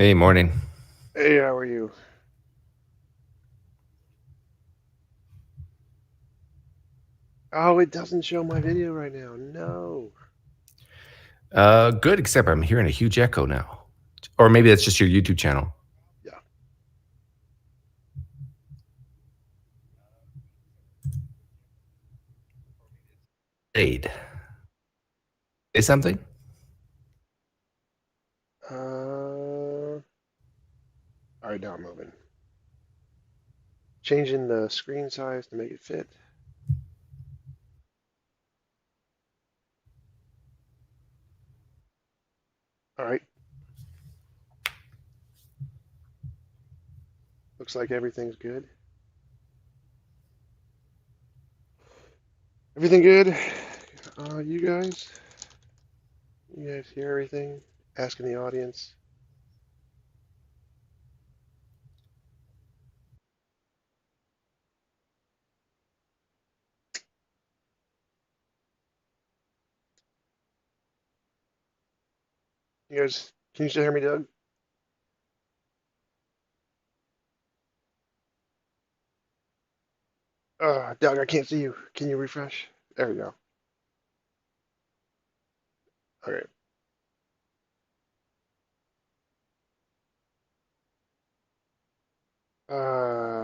Hey, morning. Hey, how are you? Oh, it doesn't show my video right now. No. Good, except I'm hearing a huge echo now. Or maybe that's just your YouTube channel. Yeah. Aid. Say something? All right, now I'm moving. Changing the screen size to make it fit. All right. Looks like everything's good. Everything good? You guys? You guys hear everything? Asking the audience. You guys, can you still hear me, Doug? Doug, I can't see you. Can you refresh? There we go. Okay. Uh,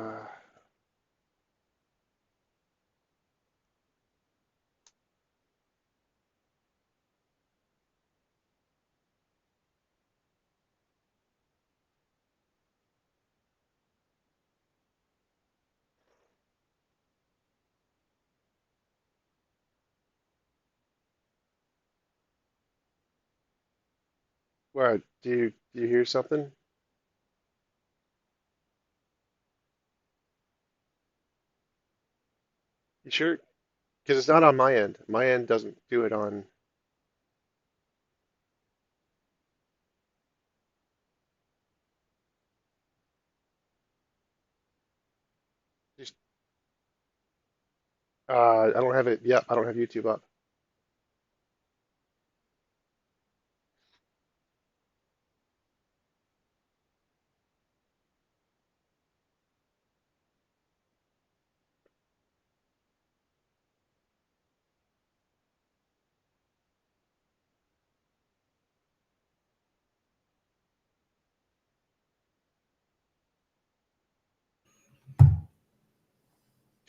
what? Do you hear something? You sure? Because it's not on my end. My end doesn't do it on. Just, I don't have it. Yep, I don't have YouTube up.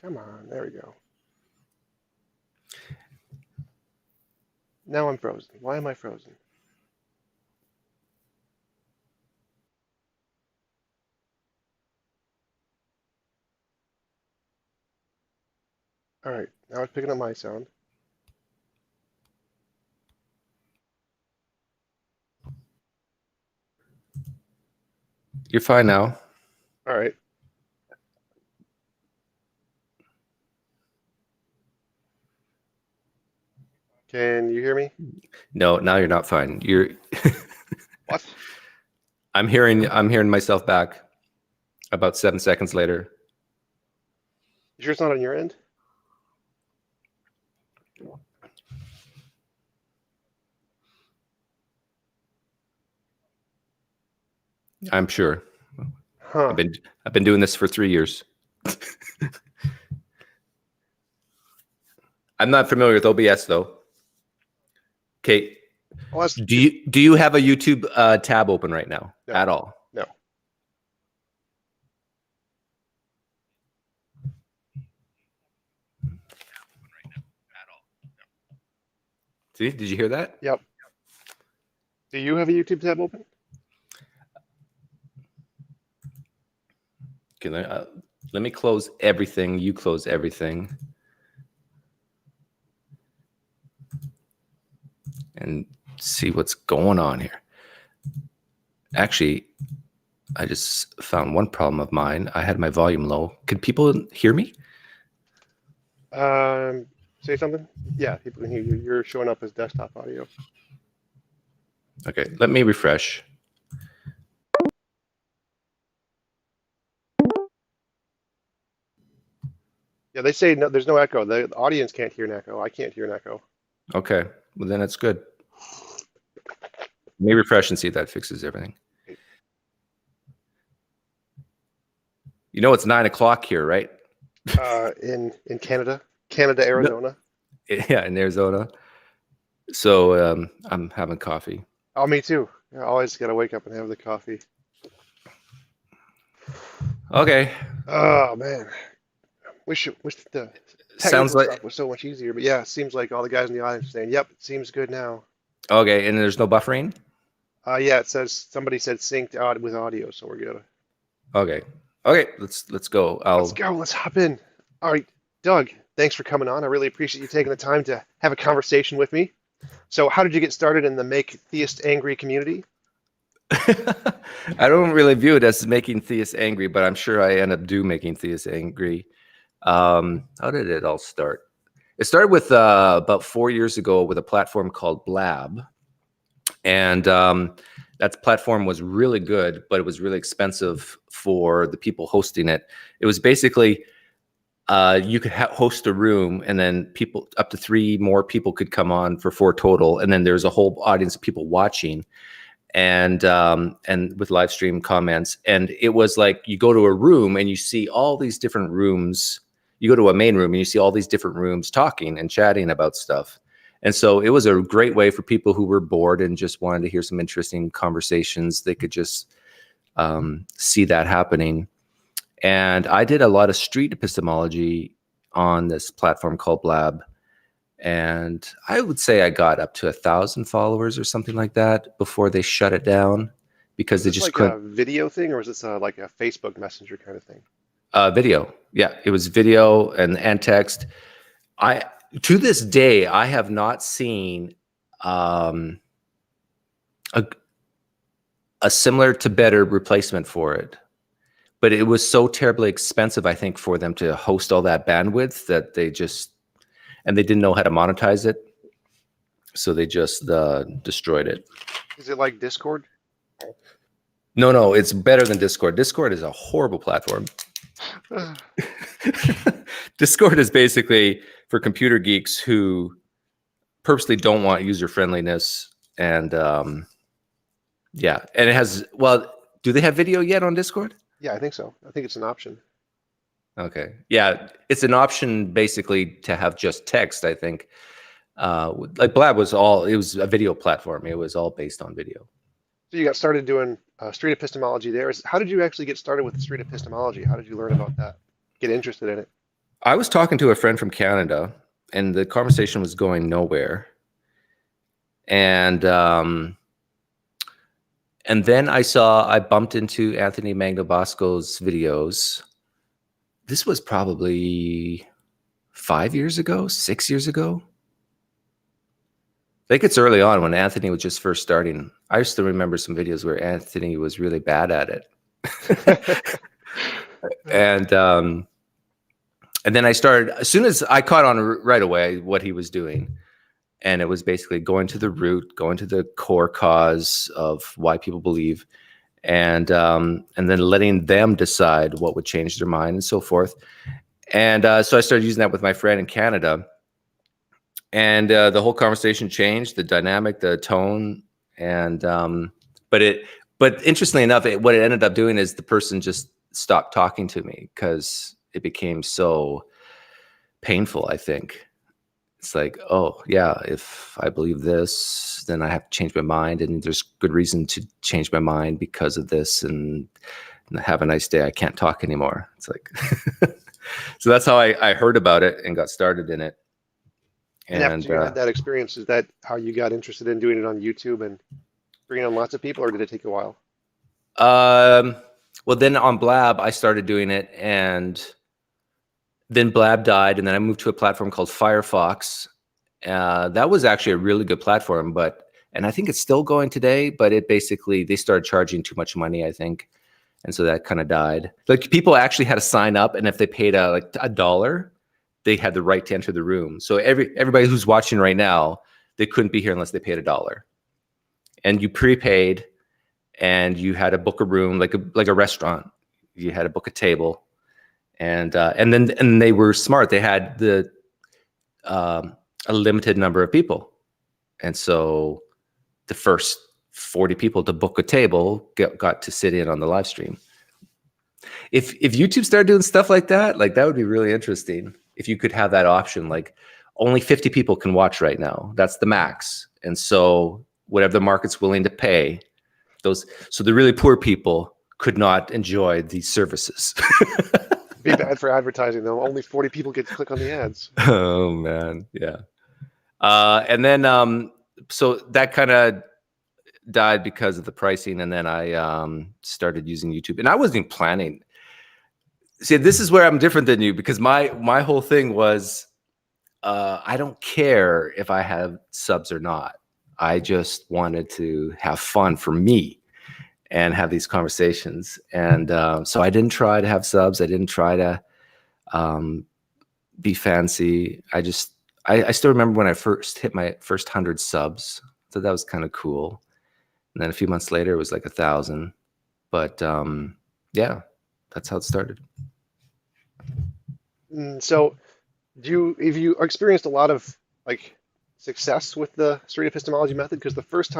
Come on, there we go. Now I'm frozen. Why am I frozen? All right, now it's picking up my sound. You're fine now. All right. Can you hear me? No, now you're not fine. You're What? I'm hearing myself back about 7 seconds later. You sure it's not on your end? I'm sure. Huh. I've been doing this for 3 years. I'm not familiar with OBS though. Okay. Well, that's Do you have a YouTube tab open right now no, at all? no. See, did you hear that? Yep. Do you have a YouTube tab open? Okay, let me close everything. You close everything. And see what's going on here. Actually, I just found one problem of mine. I had my volume low. Could people hear me? Say something. Yeah, people can hear you. You're showing up as desktop audio. Okay, let me refresh. Yeah, they say no. There's no echo. The audience can't hear an echo. I can't hear an echo. Okay, well then it's good. Let me refresh and see if that fixes everything. You know, it's 9 o'clock here, right? In Canada, No. Arizona. Yeah, in Arizona. So I'm having coffee. Oh, me too. I always gotta wake up and have the coffee. Okay. Oh man, wish the Sounds technical like stuff was so much easier. But yeah, it seems like all the guys in the audience are saying, "Yep, it seems good now." okay, and there's no buffering? Yeah, it says somebody said synced out with audio, so we're good. Okay. Okay, let's go. Let's go. Let's hop in. All right, Doug, thanks for coming on. I really appreciate you taking the time to have a conversation with me. So, how did you get started in the Make Theist Angry community? I don't really view it as making theists angry, but I'm sure I end up making theists angry. How did it all start? It started with about 4 years ago with a platform called Blab, and that platform was really good, but it was really expensive for the people hosting it. It was basically you could host a room, and then people up to 3 more people could come on for 4 total, and then there's a whole audience of people watching, and with live stream comments. And it was like you go to a room and you see all these different rooms. You go to a main room and you see all these different rooms talking and chatting about stuff. And so it was a great way for people who were bored and just wanted to hear some interesting conversations. They could just see that happening. And I did a lot of street epistemology on this platform called Blab. And I would say I got up to 1,000 followers or something like that before they shut it down because Was they this just like couldn't. a video thing, or was this like a Facebook Messenger kind of thing? Video. Yeah, it was video and text. I To this day I have not seen um, a, a similar to better replacement for it. But it was so terribly expensive, I think, for them to host all that bandwidth that they didn't know how to monetize it, so they just destroyed it. Is it like Discord? No, it's better than Discord. Discord is a horrible platform. Discord is basically for computer geeks who purposely don't want user friendliness, and yeah, and it has. Well, do they have video yet on Discord? Yeah, I think so. I think it's an option. Okay, yeah, it's an option basically to have just text. I think like Blab was it was a video platform. It was all based on video. So you got started doing street epistemology there. How did you actually get started with street epistemology? How did you learn about that? Get interested in it? I was talking to a friend from Canada, and the conversation was going nowhere. And then I bumped into Anthony Magnabosco's videos. This was probably 5 years ago, 6 years ago. I think it's early on when Anthony was just first starting. I still remember some videos where Anthony was really bad at it. And then I started, as soon as I caught on right away what he was doing. And it was basically going to the root, going to the core cause of why people believe, and then letting them decide what would change their mind and so forth. And so I started using that with my friend in Canada. And the whole conversation changed, the dynamic, the tone. And but interestingly enough, what it ended up doing is the person just stopped talking to me because it became so painful, I think. It's like, oh, yeah, if I believe this, then I have to change my mind. And there's good reason to change my mind because of this. And have a nice day. I can't talk anymore. It's like, so that's how I heard about it and got started in it. And after you had that experience, is that how you got interested in doing it on YouTube and bringing on lots of people, or did it take a while? Well, then on Blab, I started doing it, and then Blab died, and then I moved to a platform called Firefox. That was actually a really good platform, and I think it's still going today, but they started charging too much money, I think. And so that kind of died. Like, people actually had to sign up, and if they paid like $1, they had the right to enter the room. So everybody who's watching right now, they couldn't be here unless they paid $1. And you prepaid, and you had to book a room like a restaurant. You had to book a table, and then they were smart. They had a limited number of people, and so the first 40 people to book a table got to sit in on the live stream. If YouTube started doing stuff like that would be really interesting. If you could have that option, like only 50 people can watch right now. That's the max. And so whatever the market's willing to pay, so the really poor people could not enjoy these services. Be bad for advertising though. Only 40 people get to click on the ads. Oh man, yeah. And then so that kind of died because of the pricing, and then I started using YouTube, and I wasn't even planning. See, this is where I'm different than you, because my whole thing was I don't care if I have subs or not. I just wanted to have fun for me and have these conversations, and so I didn't try to have subs. I didn't try to be fancy. I still remember when I first hit my first 100 subs, so that was kind of cool. And then a few months later, it was like 1,000. But yeah, that's how it started. So, have you experienced a lot of like success with the street epistemology method? Because the first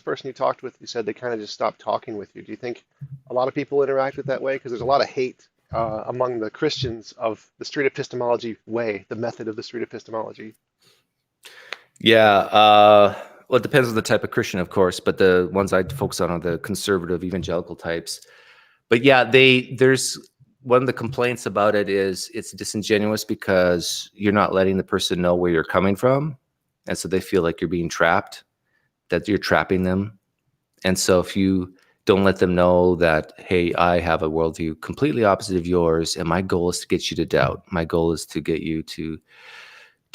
person you talked with, you said they kind of just stopped talking with you. Do you think a lot of people interact with that way? Because there's a lot of hate among the Christians of the street epistemology way, the method of the street epistemology. Yeah. Well, it depends on the type of Christian, of course, but the ones I focus on are the conservative evangelical types. But yeah, there's one of the complaints about it is it's disingenuous because you're not letting the person know where you're coming from. And so they feel like you're being trapped, that you're trapping them. And so if you don't let them know that, hey, I have a worldview completely opposite of yours, and my goal is to get you to doubt. My goal is to get you to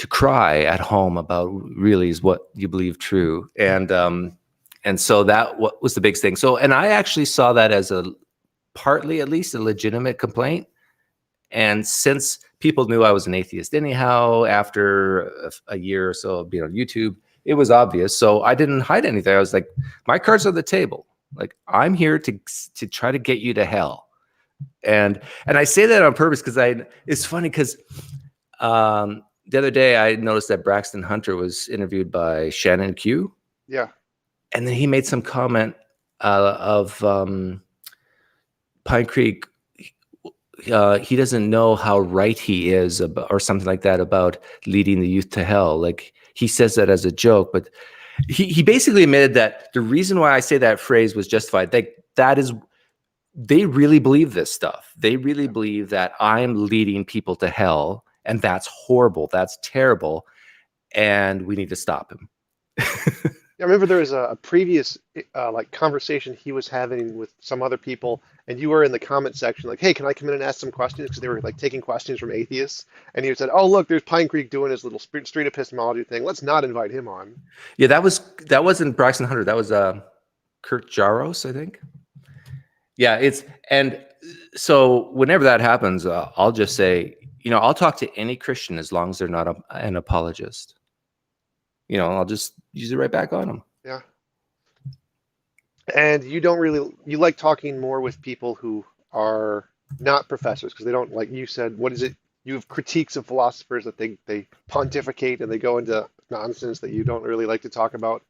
cry at home about really is what you believe true. And so that was the big thing. So, and I actually saw that as partly at least a legitimate complaint. And since people knew I was an atheist anyhow, after a year or so of being on YouTube, it was obvious. So I didn't hide anything. I was like, my cards are on the table. Like, I'm here to try to get you to hell. And I say that on purpose because it's funny because the other day I noticed that Braxton Hunter was interviewed by Shannon Q. Yeah. And then he made some comment of Pinecreek. He doesn't know how right he is about, or something like that, about leading the youth to hell. Like, he says that as a joke, but he basically admitted that the reason why I say that phrase was justified. They really believe this stuff. They really believe that I'm leading people to hell, and that's horrible. That's terrible, and we need to stop him. I remember there was a previous like conversation he was having with some other people, and you were in the comment section like, "Hey, can I come in and ask some questions?" Because they were like taking questions from atheists, and he said, "Oh, look, there's Pinecreek doing his little street epistemology thing. Let's not invite him on." Yeah, that wasn't Braxton Hunter. That was Kurt Jaros, I think. Yeah, and so whenever that happens, I'll just say, I'll talk to any Christian as long as they're not an apologist. I'll just use it right back on them. Yeah. And you like talking more with people who are not professors because they don't, like you said, what is it? You have critiques of philosophers that they pontificate and they go into nonsense that you don't really like to talk about.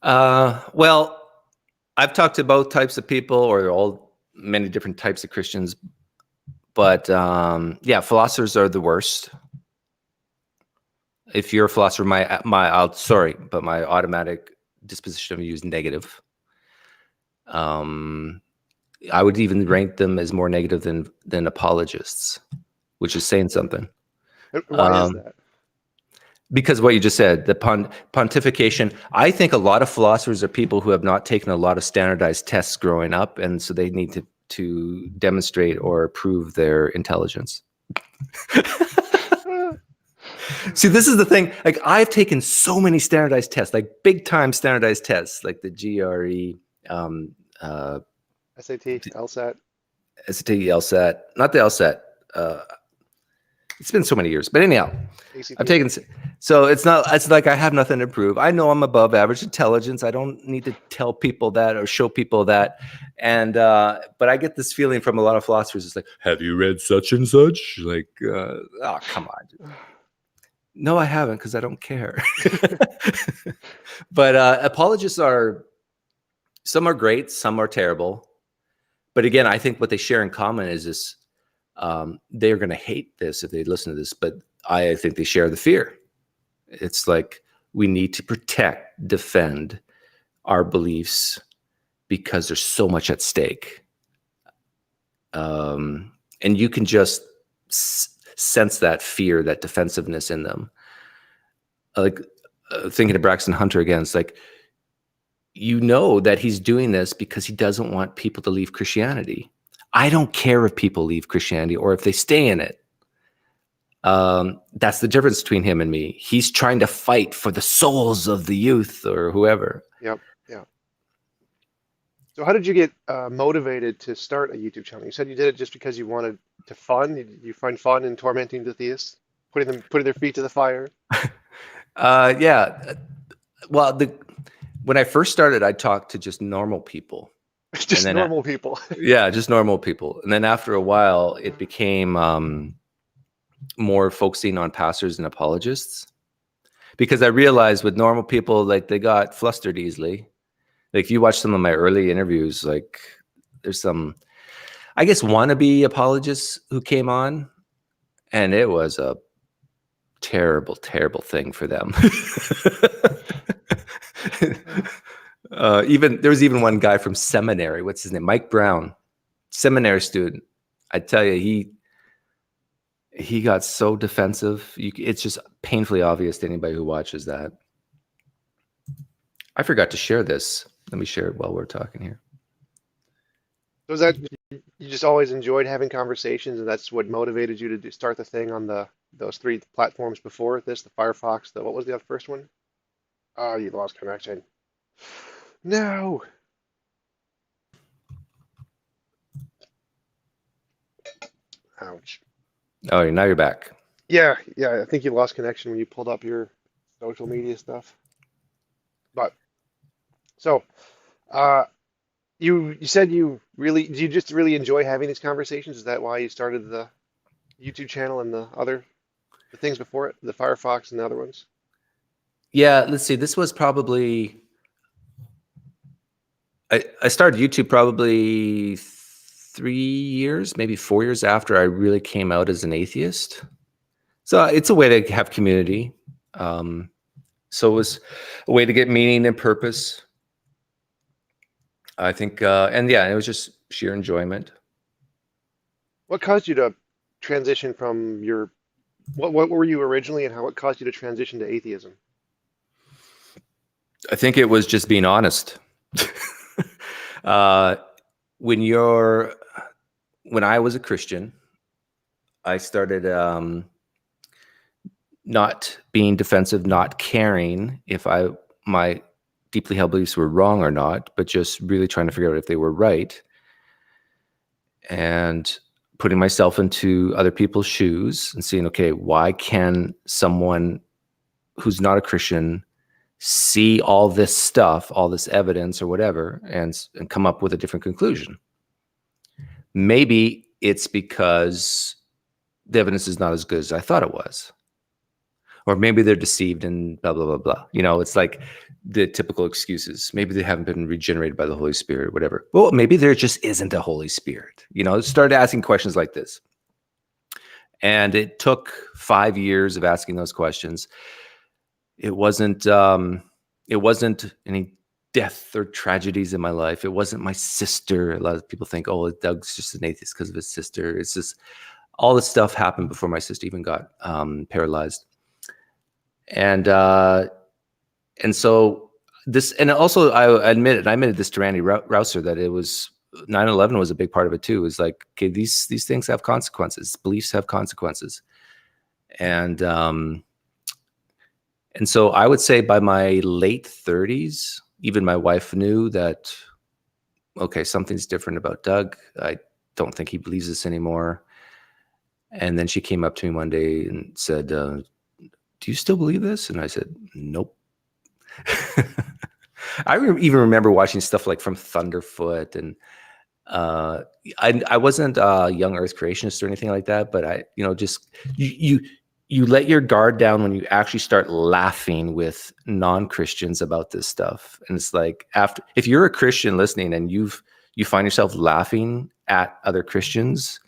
Well, I've talked to both types of people, or many different types of Christians, but yeah, philosophers are the worst. If you're a philosopher, my automatic disposition of you is negative. I would even rank them as more negative than apologists, which is saying something. Why is that? Because what you just said, the pontification. I think a lot of philosophers are people who have not taken a lot of standardized tests growing up, and so they need to demonstrate or prove their intelligence. See, this is the thing. Like, I've taken so many standardized tests, like big time standardized tests, like the GRE, SAT, LSAT. SAT, LSAT, not the LSAT. It's been so many years, but anyhow, ACT. I've taken. So it's like I have nothing to prove. I know I'm above average intelligence. I don't need to tell people that or show people that. And but I get this feeling from a lot of philosophers. It's like, have you read such and such? Like, oh, come on. No, I haven't, because I don't care. But apologists some are great, some are terrible. But again, I think what they share in common is this: they're going to hate this if they listen to this, but I think they share the fear. It's like we need to protect, defend our beliefs because there's so much at stake. And you can just sense that fear, that defensiveness in them. Like thinking of Braxton Hunter again, it's like, you know that he's doing this because he doesn't want people to leave Christianity. I don't care if people leave Christianity or if they stay in it. That's the difference between him and me. He's trying to fight for the souls of the youth or whoever. Yep. Yeah. So how did you get motivated to start a YouTube channel? You said you did it just because you wanted to fun. You find fun in tormenting the theists, putting their feet to the fire. Yeah. Well, when I first started, I talked to just normal people. Just normal people. Yeah, just normal people. And then after a while, it became more focusing on pastors and apologists, because I realized with normal people, like, they got flustered easily. Like if you watch some of my early interviews, like there's some, I guess, wannabe apologists who came on, and it was a terrible, terrible thing for them. Even there was even one guy from seminary. What's his name? Mike Brown, seminary student. I tell you, he got so defensive. It's just painfully obvious to anybody who watches that. I forgot to share this. Let me share it while we're talking here. So is that you just always enjoyed having conversations, and that's what motivated you to start the thing on those 3 platforms before this, the Firefox, what was the first one? Oh, you lost connection. No. Ouch. Oh, now you're back. Yeah, I think you lost connection when you pulled up your social media stuff. But so, you said do you just really enjoy having these conversations? Is that why you started the YouTube channel and the things before it, the Firefox and the other ones? Yeah, let's see. This was probably, I started YouTube probably 3 years, maybe 4 years after I really came out as an atheist. So it's a way to have community. So it was a way to get meaning and purpose, I think. And yeah, it was just sheer enjoyment. What caused you to transition from what were you originally, and what caused you to transition to atheism? I think it was just being honest. When I was a Christian, I started not being defensive, not caring if my deeply held beliefs were wrong or not, but just really trying to figure out if they were right, and putting myself into other people's shoes and seeing, okay, why can someone who's not a Christian see all this stuff, all this evidence or whatever, and come up with a different conclusion? Maybe it's because the evidence is not as good as I thought it was. Or maybe they're deceived and blah, blah, blah, blah. You know, it's like the typical excuses. Maybe they haven't been regenerated by the Holy Spirit, whatever. Well, maybe there just isn't a Holy Spirit. You know, started asking questions like this. And it took 5 years of asking those questions. It wasn't any death or tragedies in my life. It wasn't my sister. A lot of people think, oh, Doug's just an atheist because of his sister. It's just all this stuff happened before my sister even got paralyzed. And so this, and also I admitted this to Randy Rouser, that it was 9/11 was a big part of it too. It's like, okay, these things have consequences. Beliefs have consequences. And so I would say by my late 30s, even my wife knew that, okay, something's different about Doug. I don't think he believes this anymore. And then she came up to me one day and said, do you still believe this? And I said, nope. I even remember watching stuff like from Thunderfoot, and I wasn't a young Earth creationist or anything like that, but I, just you let your guard down when you actually start laughing with non-Christians about this stuff. And it's like, if you're a Christian listening and you've you find yourself laughing at other Christians,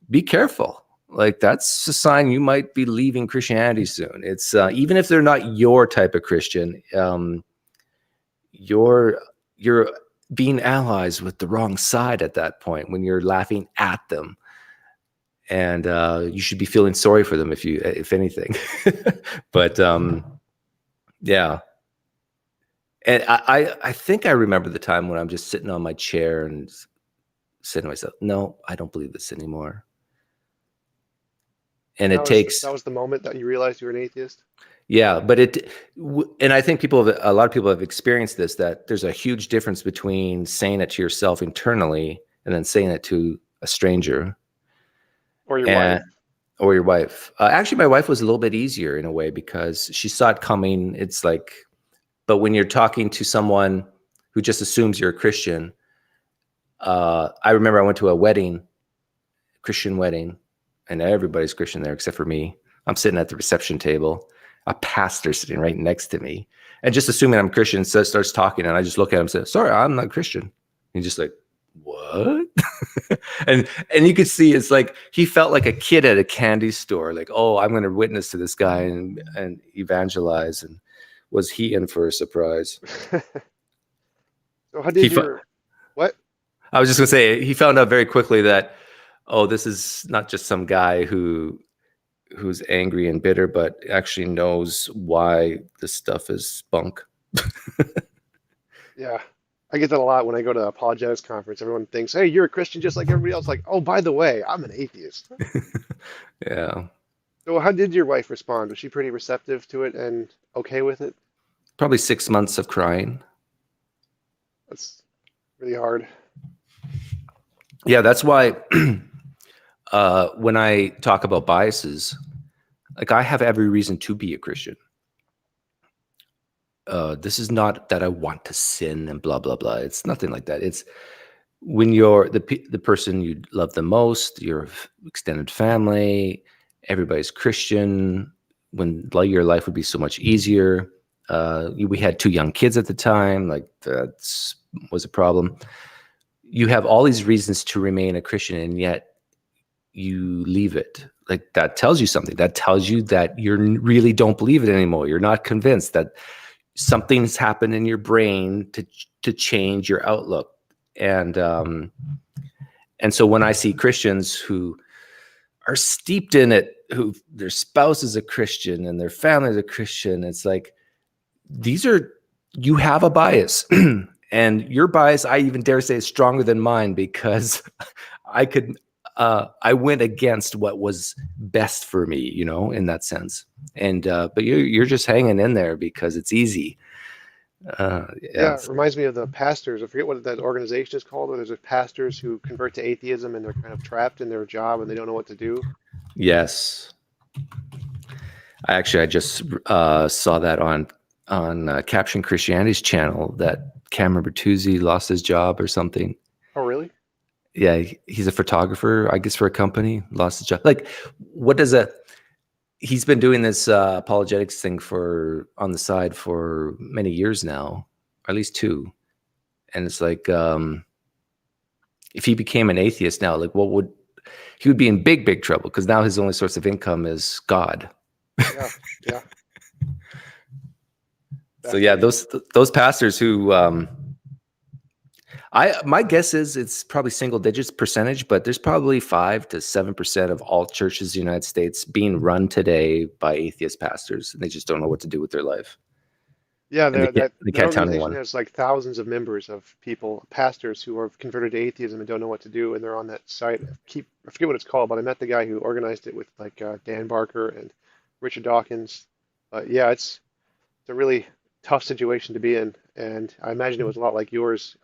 be careful. Like that's a sign you might be leaving Christianity soon. It's even if they're not your type of Christian, you're being allies with the wrong side at that point when you're laughing at them, and you should be feeling sorry for them if anything. But yeah, and I think I remember the time when I'm just sitting on my chair and saying to myself, "No, I don't believe this anymore." And That it was takes, that was the moment that you realized you were an atheist. yeah, but and I think a lot of people have experienced this, that there's a huge difference between saying it to yourself internally and then saying it to a stranger Or your wife. and or your wife. Actually, my wife was a little bit easier in a way because she saw it coming. It's like, but when you're talking to someone who just assumes you're a Christian, I remember I went to a wedding, Christian wedding, and everybody's Christian there except for me. I'm sitting at the reception table, a pastor sitting right next to me, and just assuming I'm Christian, starts talking, and I just look at him and say, "Sorry, I'm not Christian." And he's just like, "What?" and you could see it's like he felt like a kid at a candy store, like, "Oh, I'm going to witness to this guy and evangelize." And was he in for a surprise? So how He, did your what? I was just going to say, he found out very quickly that, oh, this is not just some guy who's angry and bitter, but actually knows why this stuff is bunk. Yeah. I get that a lot when I go to apologetics conference. Everyone thinks, "Hey, you're a Christian just like everybody else." Like, "Oh, by the way, I'm an atheist." Yeah, So how did your wife respond? Was she pretty receptive to it and okay with it? probably 6 months of crying. That's really hard. Yeah, that's why when I talk about biases, like I have every reason to be a Christian. This is not that I want to sin and blah blah blah. It's nothing like that. It's when you're the person you love the most, your extended family, everybody's Christian. When like your life would be so much easier. We had 2 young kids at the time. Like that was a problem. You have all these reasons to remain a Christian, and yet you leave it. Like that tells you something. That tells you that you really don't believe it anymore. You're not convinced that something's happened in your brain to change your outlook. And so when I see Christians who are steeped in it, who their spouse is a Christian and their family is a Christian, it's like you have a bias. And your bias, I even dare say, is stronger than mine because I went against what was best for me, in that sense. And but you're just hanging in there because it's easy. Yeah. Yeah, it reminds me of the pastors. I forget what that organization is called, where there's pastors who convert to atheism and they're kind of trapped in their job and they don't know what to do. Yes. I just saw that on Caption Christianity's channel that Cameron Bertuzzi lost his job or something. Oh, really? Yeah, he's a photographer, I guess, for a company, lost his job. Like, he's been doing this apologetics thing on the side for many years now, or at least 2. And it's like, if he became an atheist now, like he would be in big, big trouble because now his only source of income is God. Yeah, yeah, So yeah, definitely. those pastors who my guess is it's probably single digits percentage, but there's probably 5 to 7% of all churches in the United States being run today by atheist pastors, and they just don't know what to do with their life, Yeah, and they that can't tell organization anyone. has like thousands of members of people, pastors who are converted to atheism and don't know what to do, and they're on that site. I forget what it's called, but I met the guy who organized it with like Dan Barker and Richard Dawkins. Yeah, it's a really tough situation to be in, and I imagine it was a lot like yours.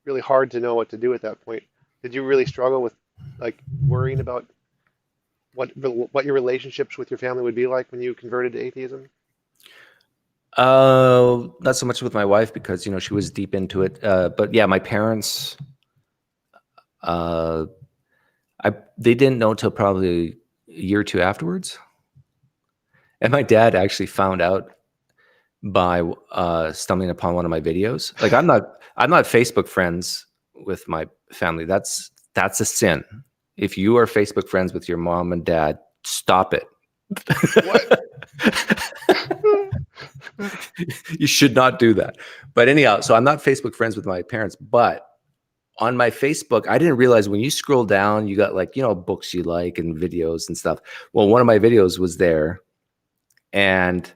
Really hard to know what to do at that point. Did you really struggle with like worrying about what your relationships with your family would be like when you converted to atheism? Not so much with my wife because she was deep into it. But yeah, my parents, uh, they didn't know till probably a year or 2 afterwards, and my dad actually found out by stumbling upon one of my videos. Like I'm not Facebook friends with my family. That's a sin. If you are Facebook friends with your mom and dad, stop it. What? You should not do that. But anyhow, so I'm not Facebook friends with my parents, but on my Facebook, I didn't realize when you scroll down, you got like, books you like and videos and stuff. Well, one of my videos was there, and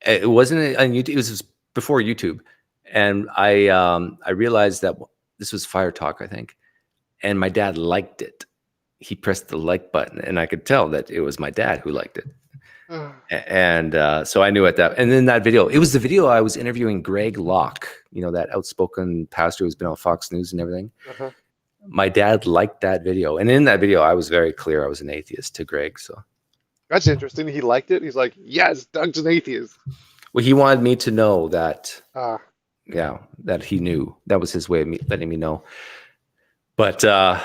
it wasn't on YouTube. It was before YouTube. And I realized that this was Fire Talk, I think. And my dad liked it. He pressed the like button, and I could tell that it was my dad who liked it. And so I knew at that. And then that video, it was the video I was interviewing Greg Locke, that outspoken pastor who's been on Fox News and everything. Uh-huh. My dad liked that video. And in that video, I was very clear I was an atheist to Greg. So That's interesting. He liked it. He's like, yes, Doug's an atheist. well, he wanted me to know that, Ah, that he knew. That was his way of letting me know. But yeah,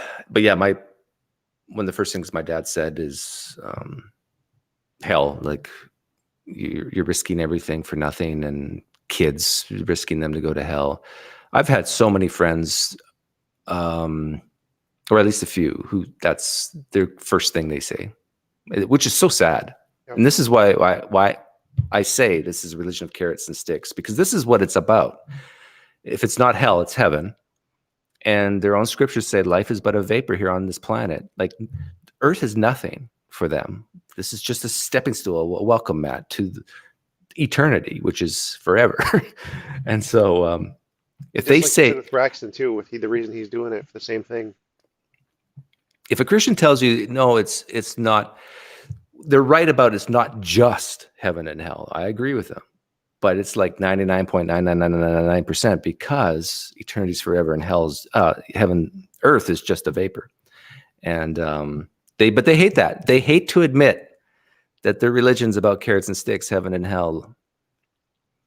one of the first things my dad said is, hell, like you're risking everything for nothing, and kids risking them to go to hell. I've had so many friends, or at least a few, who that's their first thing they say, which is so sad. yeah. And this is why I say this is a religion of carrots and sticks, because this is what it's about. If it's not hell, it's heaven. And their own scriptures say life is but a vapor here on this planet. Like earth is nothing for them. This is just a stepping stool, a welcome mat to eternity, which is forever. And so if Just they like you say, said with Braxton too, with the reason he's doing it for the same thing. if a Christian tells you, no, it's not, they're right about it's not just heaven and hell. I agree with them. But it's like 99.99999%, because eternity's forever and earth is just a vapor. And but they hate that. They hate to admit that their religion's about carrots and sticks, heaven and hell.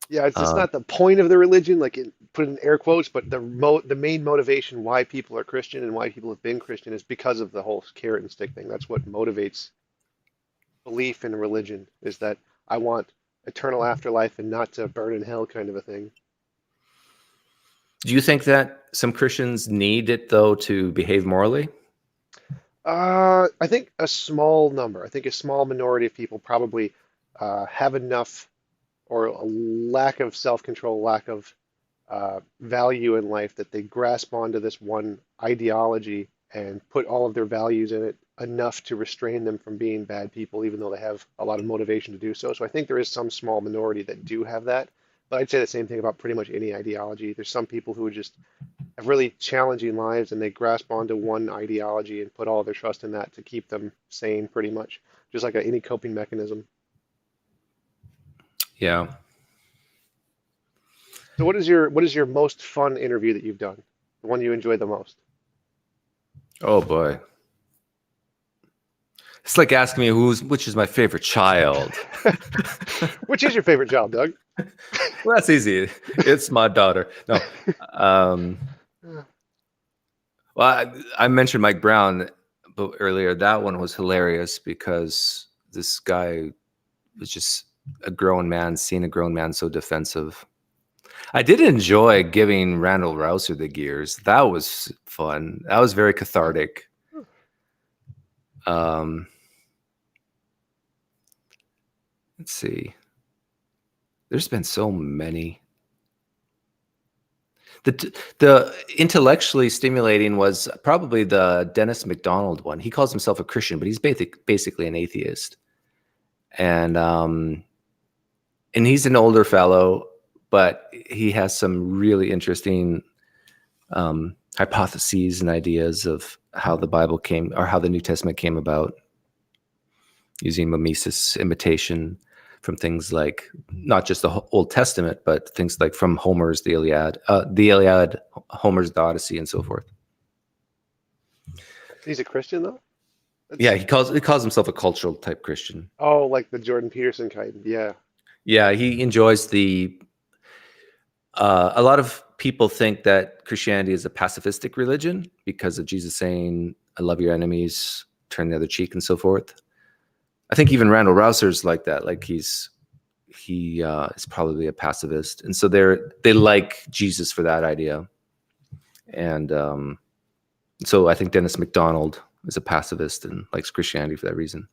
Yeah, it's not the point of the religion, like put in air quotes, but the main motivation why people are Christian and why people have been Christian is because of the whole carrot and stick thing. That's what motivates belief in religion, is that I want eternal afterlife and not to burn in hell, kind of a thing. Do you think that some Christians need it, though, to behave morally? I think a small number, I think a small minority of people probably have enough, or a lack of self-control, lack of value in life, that they grasp onto this one ideology and put all of their values in it enough to restrain them from being bad people, even though they have a lot of motivation to do so. So I think there is some small minority that do have that. But I'd say the same thing about pretty much any ideology. There's some people who just have really challenging lives, and they grasp onto one ideology and put all their trust in that to keep them sane, pretty much, just like any coping mechanism. Yeah. So what is your most fun interview that you've done? The one you enjoy the most? Oh boy. It's like asking me which is my favorite child. Which is your favorite child, Doug? Well, that's easy. It's my daughter. No. Well, I mentioned Mike Brown earlier. That one was hilarious because this guy was just a grown man, seeing a grown man so defensive. I did enjoy giving Randall Rouser the gears. That was fun. That was very cathartic. Let's see. There's been so many. The intellectually stimulating was probably the Dennis McDonald one. He calls himself a Christian, but he's basically an atheist. And he's an older fellow, but he has some really interesting hypotheses and ideas of how the Bible came, or how the New Testament came about, using mimesis, imitation, from things like not just the Old Testament, but things like from Homer's the Iliad, Homer's the Odyssey, and so forth. He's a Christian though? Yeah, he calls himself a cultural type Christian. Oh, like the Jordan Peterson kind. Yeah. Yeah, he enjoys the. A lot of people think that Christianity is a pacifistic religion because of Jesus saying, "I love your enemies, turn the other cheek," and so forth. I think even Randall Rouser's like that. Like he's he is probably a pacifist, and so they like Jesus for that idea. And so I think Dennis McDonald is a pacifist and likes Christianity for that reason.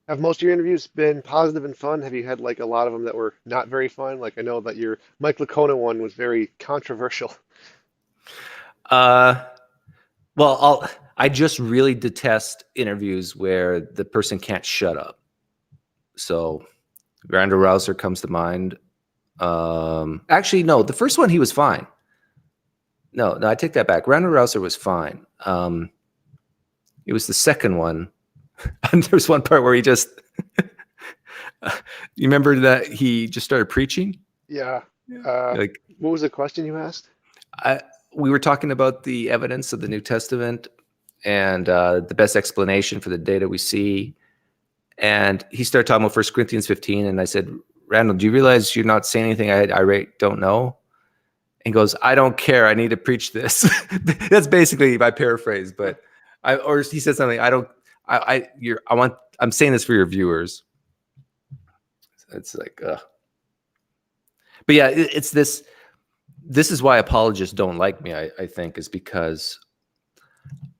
Have most of your interviews been positive and fun? Have you had like a lot of them that were not very fun? Like I know that your Mike Lacona one was very controversial. Uh, well, I just really detest interviews where the person can't shut up. So Randall Rouser comes to mind. Actually, no, the first one he was fine. No, I take that back. Randall Rouser was fine. It was the second one. And there's one part where he just, you remember that he just started preaching? Yeah. Like, What was the question you asked? we were talking about the evidence of the New Testament and the best explanation for the data we see. And he started talking about 1 Corinthians 15. And I said, Randall, do you realize you're not saying anything I don't know? And goes, I don't care. I need to preach this. That's basically my paraphrase. But or he said something. I'm saying this for your viewers. It's like, but yeah, it's this. This is why apologists don't like me. I think is because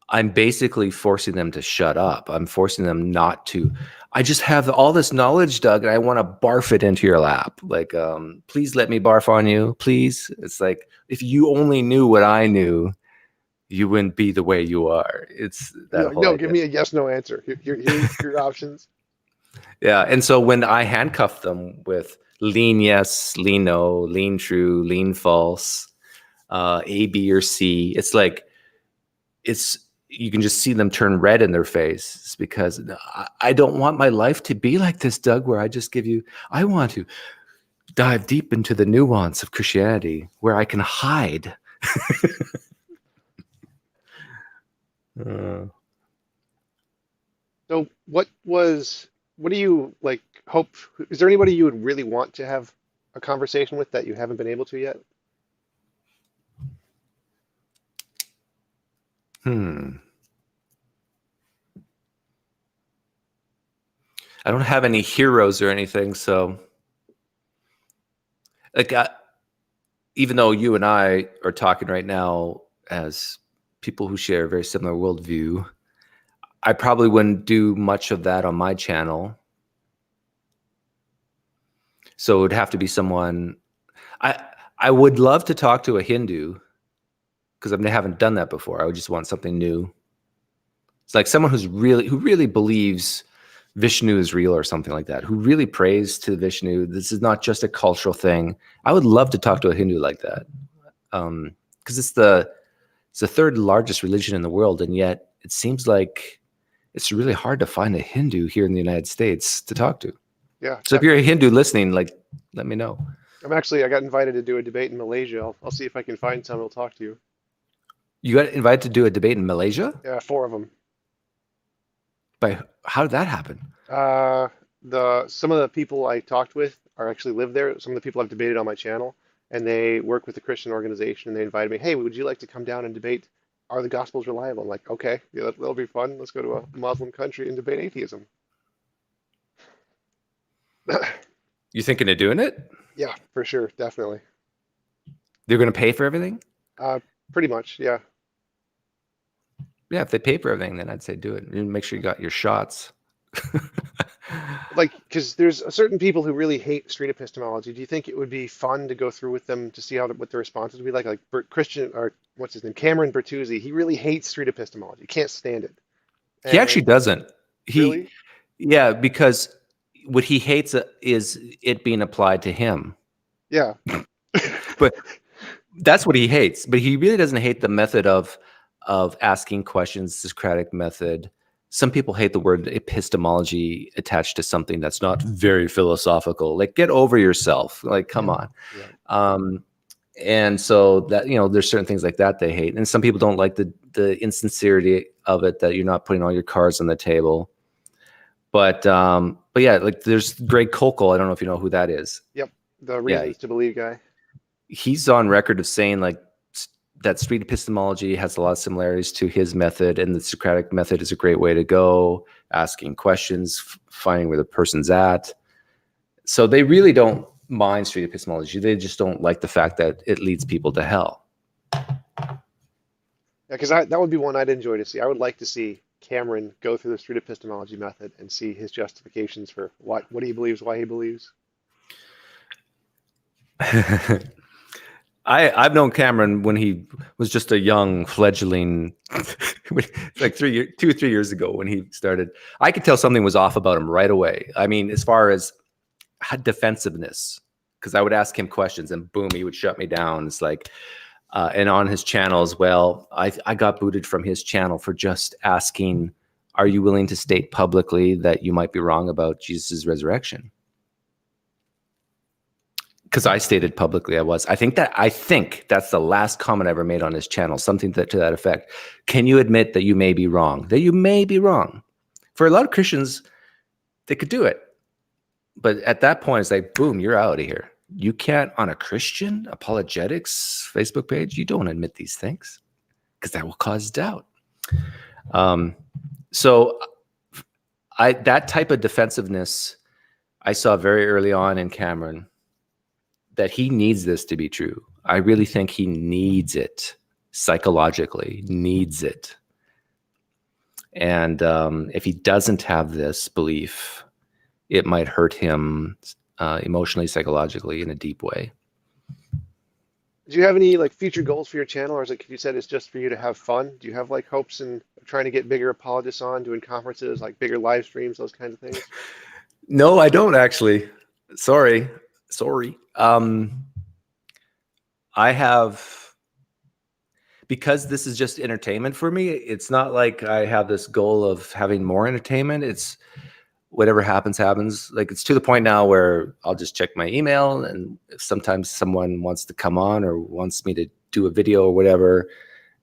I'm basically forcing them to shut up. I'm forcing them not to. I just have all this knowledge, Doug, and I want to barf it into your lap. Like, please let me barf on you, please. It's like, if you only knew what I knew, you wouldn't be the way you are. It's that whole No, idea. give me a yes, no answer. Here's your options. Yeah, and so when I handcuff them with lean yes, lean no, lean true, lean false, A, B, or C, it's like, you can just see them turn red in their face. It's because I don't want my life to be like this, Doug, where I just give you, I want to dive deep into the nuance of Christianity where I can hide. So what do you like hope? Is there anybody you would really want to have a conversation with that you haven't been able to yet? I don't have any heroes or anything, so like, even though you and I are talking right now as people who share a very similar worldview, I probably wouldn't do much of that on my channel. So it would have to be someone. I would love to talk to a Hindu because I haven't done that before. I would just want something new. It's like someone who really believes Vishnu is real or something like that, who really prays to Vishnu. This is not just a cultural thing. I would love to talk to a Hindu like that, because it's the third largest religion in the world, and yet it seems like it's really hard to find a Hindu here in the United States to talk to. Yeah. So if you're a Hindu listening, like, let me know. I got invited to do a debate in Malaysia. I'll see if I can find someone who'll talk to you. You got invited to do a debate in Malaysia? Yeah, 4 of them. How did that happen? Some of the people I talked with actually live there. Some of the people I've debated on my channel, and they work with a Christian organization, and they invited me, hey, would you like to come down and debate, are the Gospels reliable? I'm like, okay, yeah, that'll be fun. Let's go to a Muslim country and debate atheism. You thinking of doing it? Yeah, for sure, definitely. They're going to pay for everything? Pretty much, yeah. Yeah, if they pay for everything, then I'd say do it. And make sure you got your shots. Like, because there's certain people who really hate street epistemology. Do you think it would be fun to go through with them to see what their responses would be like? Like Christian, or what's his name, Cameron Bertuzzi. He really hates street epistemology. He can't stand it. He actually doesn't. Really? Yeah, because what he hates is it being applied to him. Yeah. But that's what he hates. But he really doesn't hate the method of asking questions, the Socratic method. Some people hate the word epistemology attached to something that's not very philosophical. Like, get over yourself. Like, come on. Yeah. And so that, there's certain things like that they hate. And some people don't like the insincerity of it, that you're not putting all your cards on the table. But yeah, like there's Greg Koukl. I don't know if you know who that is. Yep. The Reasons to Believe guy. He's on record of saying like that street epistemology has a lot of similarities to his method, and the Socratic method is a great way to go, asking questions, finding where the person's at. So they really don't mind street epistemology. They just don't like the fact that it leads people to hell. Yeah, because that would be one I'd enjoy to see. I would like to see Cameron go through the street epistemology method and see his justifications for what he believes, why he believes. I've known Cameron when he was just a young fledgling, like 2 or 3 years ago when he started. I could tell something was off about him right away. I mean, as far as defensiveness, because I would ask him questions and boom, he would shut me down. It's like, and on his channel as well, I got booted from his channel for just asking, are you willing to state publicly that you might be wrong about Jesus' resurrection? Because I stated publicly I was. I think that's the last comment I ever made on his channel, something to that effect. Can you admit that you may be wrong? That you may be wrong. For a lot of Christians, they could do it. But at that point, it's like, boom, you're out of here. You can't, on a Christian apologetics Facebook page, you don't admit these things because that will cause doubt. So that type of defensiveness I saw very early on in Cameron, that he needs this to be true. I really think he needs it psychologically, needs it. And if he doesn't have this belief, it might hurt him emotionally, psychologically in a deep way. Do you have any like future goals for your channel, or is it, you said it's just for you to have fun? Do you have like hopes in trying to get bigger apologists on, doing conferences, like bigger live streams, those kinds of things? No, I don't actually. Sorry. I have, because this is just entertainment for me, it's not like I have this goal of having more entertainment. It's whatever happens, happens. Like, it's to the point now where I'll just check my email, and if sometimes someone wants to come on or wants me to do a video or whatever,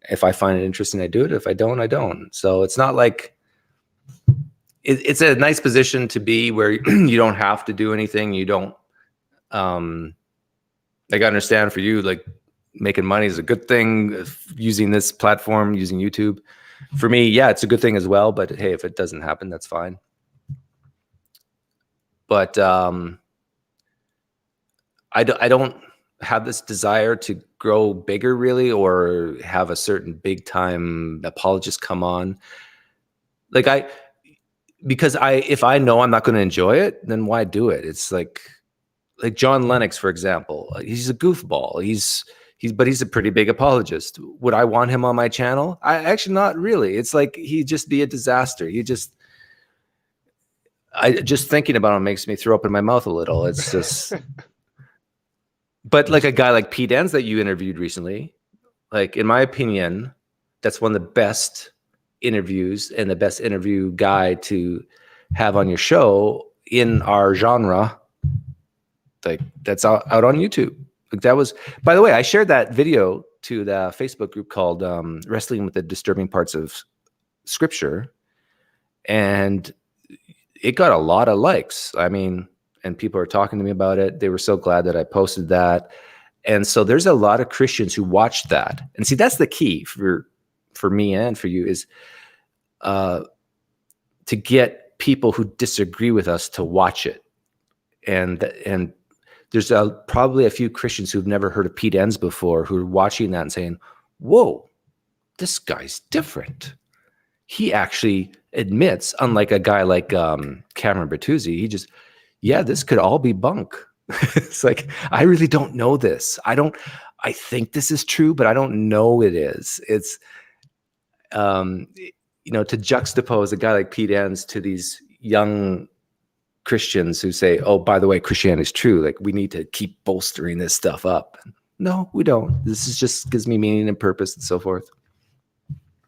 if I find it interesting, I do it. If I don't, I don't. So it's not like, it's a nice position to be where you don't have to do anything. You don't, like, I understand for you, like, making money is a good thing, using this platform, using YouTube. For me, yeah, it's a good thing as well. But hey, if it doesn't happen, that's fine. But I don't have this desire to grow bigger really, or have a certain big time apologist come on. Like, because if I know I'm not going to enjoy it, then why do it? It's like John Lennox, for example. He's a goofball. But he's a pretty big apologist. Would I want him on my channel? I actually, not really. It's like, he'd just be a disaster. Just thinking about him makes me throw up in my mouth a little. It's just, but like a guy like Pete Enns that you interviewed recently, like, in my opinion, that's one of the best interviews and the best interview guy to have on your show in our genre. Like, that's out on YouTube. Like, that was, by the way, I shared that video to the Facebook group called Wrestling with the Disturbing Parts of Scripture, and it got a lot of likes. I mean, and people are talking to me about it. They were so glad that I posted that. And so there's a lot of Christians who watched that. And see, that's the key for me and for you, is to get people who disagree with us to watch it. And there's probably a few Christians who've never heard of Pete Enns before, who are watching that and saying, whoa, this guy's different. He actually admits, unlike a guy like Cameron Bertuzzi, he just, yeah, this could all be bunk. It's like, I really don't know this. I think this is true, but I don't know it is. It's, to juxtapose a guy like Pete Enns to these young Christians who say, oh, by the way, Christianity is true. Like, we need to keep bolstering this stuff up. No, we don't. This is just gives me meaning and purpose and so forth.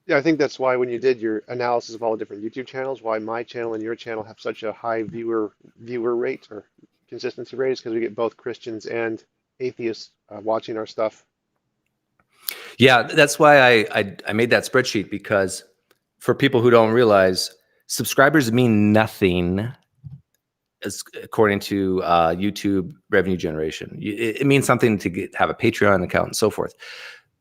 Yeah, I think that's why when you did your analysis of all the different YouTube channels, why my channel and your channel have such a high viewer rate or consistency rate, is because we get both Christians and atheists watching our stuff. Yeah, that's why I made that spreadsheet, because for people who don't realize, subscribers mean nothing according to YouTube revenue generation. It means something to have a Patreon account and so forth,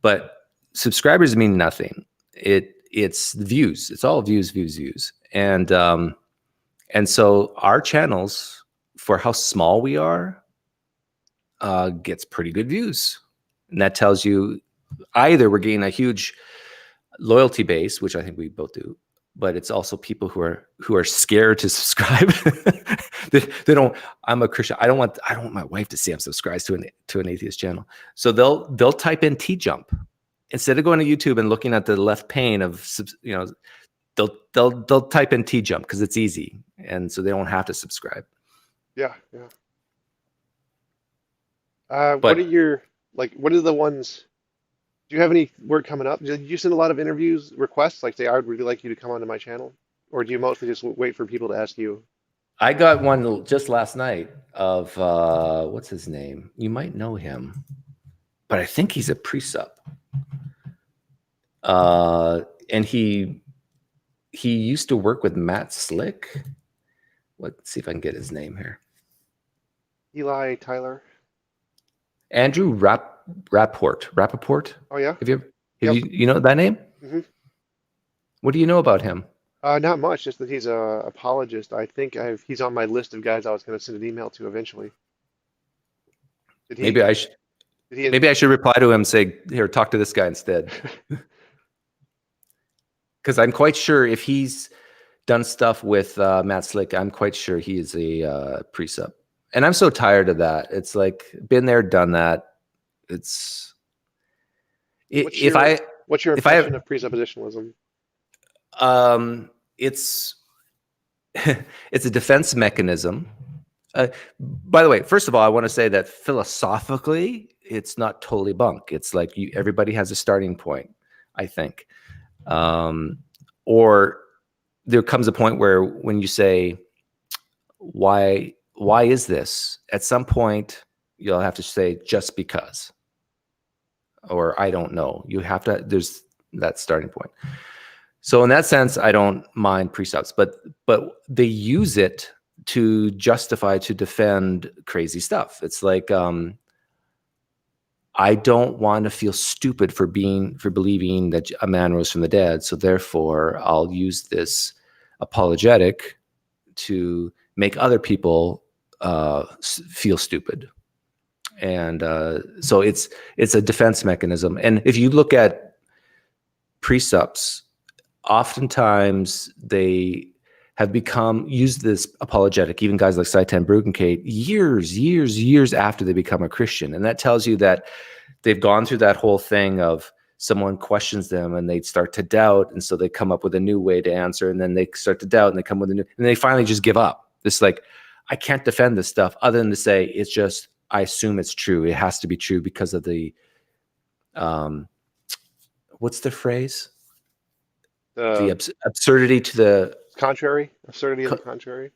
but subscribers mean nothing. It's views. It's all views. And so our channels for how small we are, gets pretty good views. And that tells you either we're getting a huge loyalty base, which I think we both do, but it's also people who are scared to subscribe. they don't. I'm a Christian. I don't want my wife to see I'm subscribed to an atheist channel. So they'll type in TJump instead of going to YouTube and looking at the left pane of, you know, they'll type in TJump because it's easy, and so they don't have to subscribe. Yeah, yeah. What are But your what are the ones? Do you have any work coming up? Did you send a lot of interviews requests, like say I would really like you to come onto my channel, or do you mostly just wait for people to ask you? I got one just last night of what's his name? You might know him, but I think he's a pre-sup. And he used to work with Matt Slick. Let's see if I can get his name here. Eli Tyler. Andrew Rappaport. Oh yeah. Have Yep. you know that name? hmm What do you know about him? Not much, just that he's a apologist. I think he's on my list of guys I was going to send an email to eventually. Did he? Maybe I should Did he? maybe I should reply to him and say, here, talk to this guy instead. Because I'm quite sure if he's done stuff with Matt Slick, I'm quite sure he is a pre-sup. And I'm so tired of that. It's like, been there, done that. It's What's if your I what's your if I impression of presuppositionalism? it's it's a defense mechanism. By the way, first of all, I want to say that philosophically, it's not totally bunk. It's like everybody has a starting point, I think. Or there comes a point where when you say, why is this? At some point, you'll have to say, just because. Or I don't know. You have to, there's that starting point. So in that sense, I don't mind precepts, but they use it to justify, to defend crazy stuff. It's like, I don't want to feel stupid for believing that a man rose from the dead. So therefore I'll use this apologetic to make other people feel stupid. And so it's a defense mechanism. And if you look at precepts, oftentimes they have used this apologetic, even guys like Saitan Bruggencate, years after they become a Christian. And that tells you that they've gone through that whole thing of someone questions them and they start to doubt. And so they come up with a new way to answer. And then they start to doubt and they come with and they finally just give up. It's like, I can't defend this stuff other than to say, it's just, I assume it's true. It has to be true because of the, what's the phrase? The absurdity to the Contrary, absurdity of the contrary.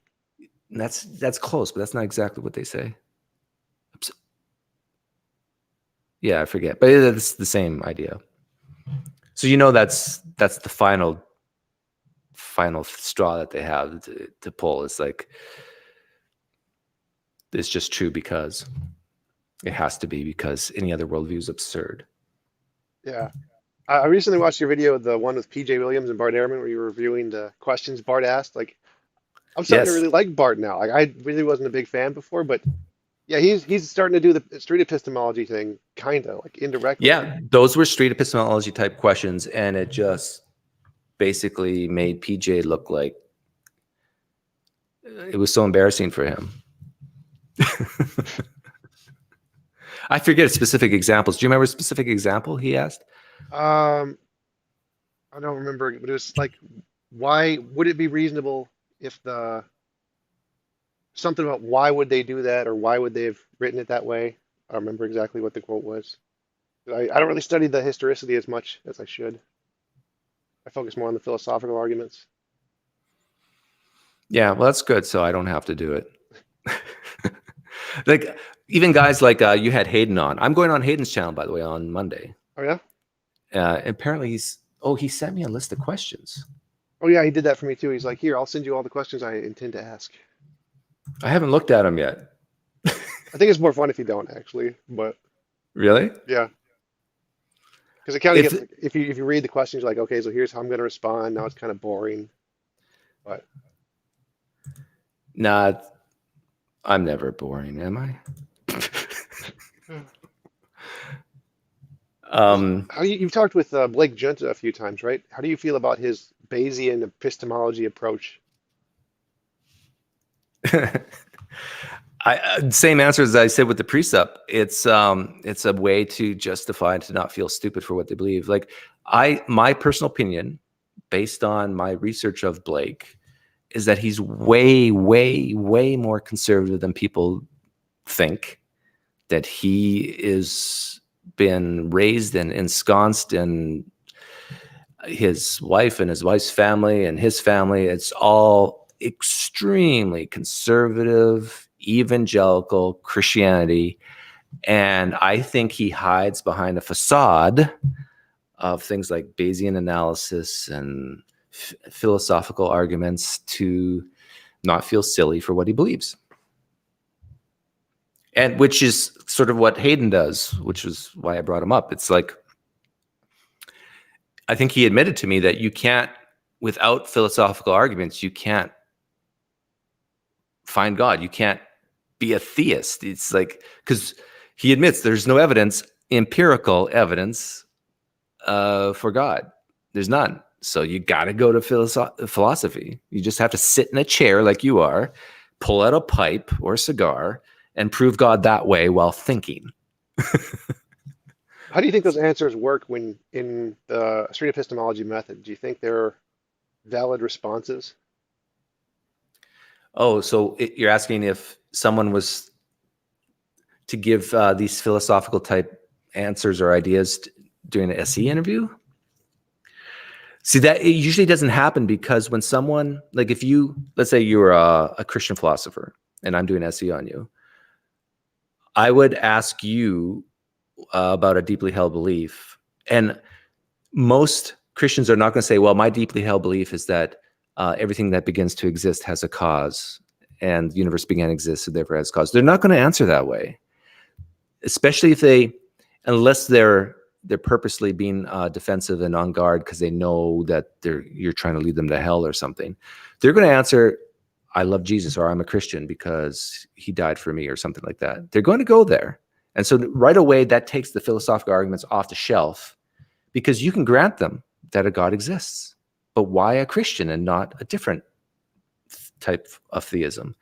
That's close, but that's not exactly what they say. Yeah, I forget, but it's the same idea. So that's the final straw that they have to pull. It's like, it's just true because it has to be, because any other worldview is absurd. Yeah. I recently watched your video, the one with PJ Williams and Bart Ehrman, where you were reviewing the questions Bart asked. Like, I'm starting to really like Bart now. Like, I really wasn't a big fan before, but yeah, he's starting to do the street epistemology thing, kind of like indirectly. Yeah, those were street epistemology type questions, and it just basically made PJ look like it was so embarrassing for him. I forget specific examples. Do you remember a specific example he asked? I don't remember, but it was like, why would it be reasonable if something about why would they do that, or why would they have written it that way? I don't remember exactly what the quote was. I don't really study the historicity as much as I should. I focus more on the philosophical arguments. Yeah, well, that's good. So I don't have to do it. Like even guys like you had Hayden on. I'm going on Hayden's channel, by the way, on Monday. Oh yeah? Apparently he sent me a list of questions. Oh yeah, he did that for me too. He's like, here, I'll send you all the questions I intend to ask. I haven't looked at them yet. I think it's more fun if you don't actually, but Really? yeah. Because it kind of gets, if you read the questions, you're like, okay, so here's how I'm going to respond. Now it's kind of boring. But Nah, I'm never boring, am I? You've talked with Blake Junta a few times, right? How do you feel about his Bayesian epistemology approach? Same answer as I said with the precept. It's a way to justify and to not feel stupid for what they believe. Like my personal opinion, based on my research of Blake, is that he's way, way, way more conservative than people think. That he is been raised and ensconced in his wife and his wife's family and his family. It's all extremely conservative, evangelical Christianity. And I think he hides behind a facade of things like Bayesian analysis and philosophical arguments to not feel silly for what he believes. And which is sort of what Hayden does, which is why I brought him up. It's like, I think he admitted to me that you can't, without philosophical arguments, you can't find God. You can't be a theist. It's like, because he admits there's no evidence, empirical evidence for God. There's none. So you got to go to philosophy. You just have to sit in a chair like you are, pull out a pipe or a cigar, and prove God that way while thinking. How do you think those answers work when in the street epistemology method? Do you think they're valid responses? Oh, so you're asking if someone was to give these philosophical type answers or ideas during an SE interview? See, that it usually doesn't happen because when someone, like if you, let's say you're a Christian philosopher and I'm doing SE on you, I would ask you about a deeply held belief. And most Christians are not going to say, well, my deeply held belief is that everything that begins to exist has a cause and the universe began to exist, so therefore has cause. They're not going to answer that way, especially if they, unless they're purposely being defensive and on guard because they know that you're trying to lead them to hell or something. They're going to answer, I love Jesus, or I'm a Christian because he died for me, or something like that. They're going to go there. And so right away, that takes the philosophical arguments off the shelf because you can grant them that a God exists. But why a Christian and not a different type of theism?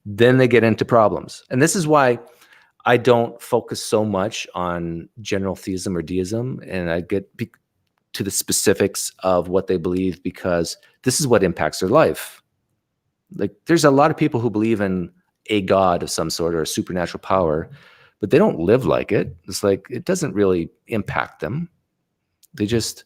Then they get into problems. And this is why I don't focus so much on general theism or deism, and I get to the specifics of what they believe because this is what impacts their life. Like there's a lot of people who believe in a God of some sort or a supernatural power, but they don't live like it. It's like it doesn't really impact them. They just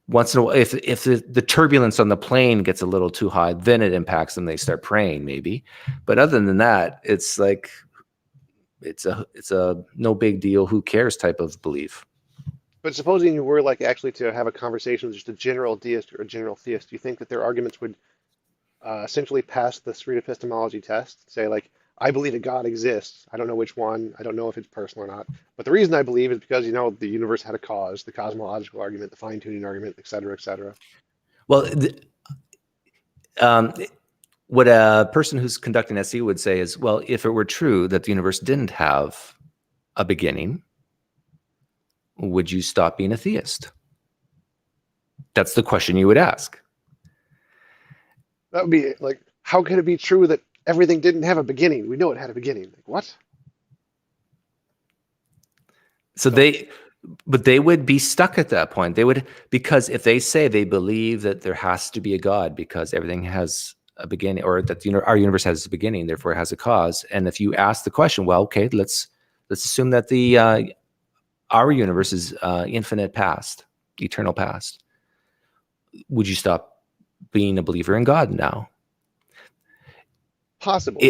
once in a while, if the turbulence on the plane gets a little too high, then it impacts them. They start praying maybe, but other than that, it's like it's a no big deal. Who cares type of belief. But supposing you were like actually to have a conversation with just a general deist or a general theist, do you think that their arguments would essentially pass the street epistemology test? Say like, I believe that God exists. I don't know which one. I don't know if it's personal or not. But the reason I believe is because, you know, the universe had a cause, the cosmological argument, the fine-tuning argument, et cetera, et cetera. Well, what a person who's conducting SE would say is, well, if it were true that the universe didn't have a beginning, would you stop being a theist? That's the question you would ask. That would be like, how could it be true that everything didn't have a beginning? We know it had a beginning. Like, what? So but they would be stuck at that point. They would, because if they say they believe that there has to be a God because everything has a beginning, or that our universe has a beginning, therefore it has a cause. And if you ask the question, well, okay, let's assume that our universe is infinite past, eternal past. Would you stop being a believer in God now? Possible.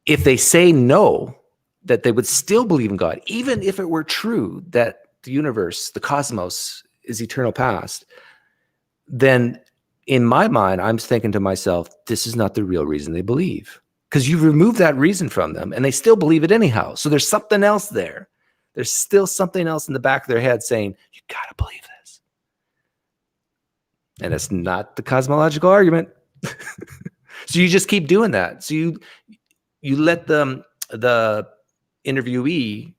If they say no, that they would still believe in God, even if it were true that the universe, the cosmos, is eternal past, then in my mind, I'm thinking to myself, this is not the real reason they believe. Because you remove that reason from them and they still believe it anyhow. So there's something else there. There's still something else in the back of their head saying, you got to believe this. And it's not the cosmological argument. So you just keep doing that. So you let them the interviewee,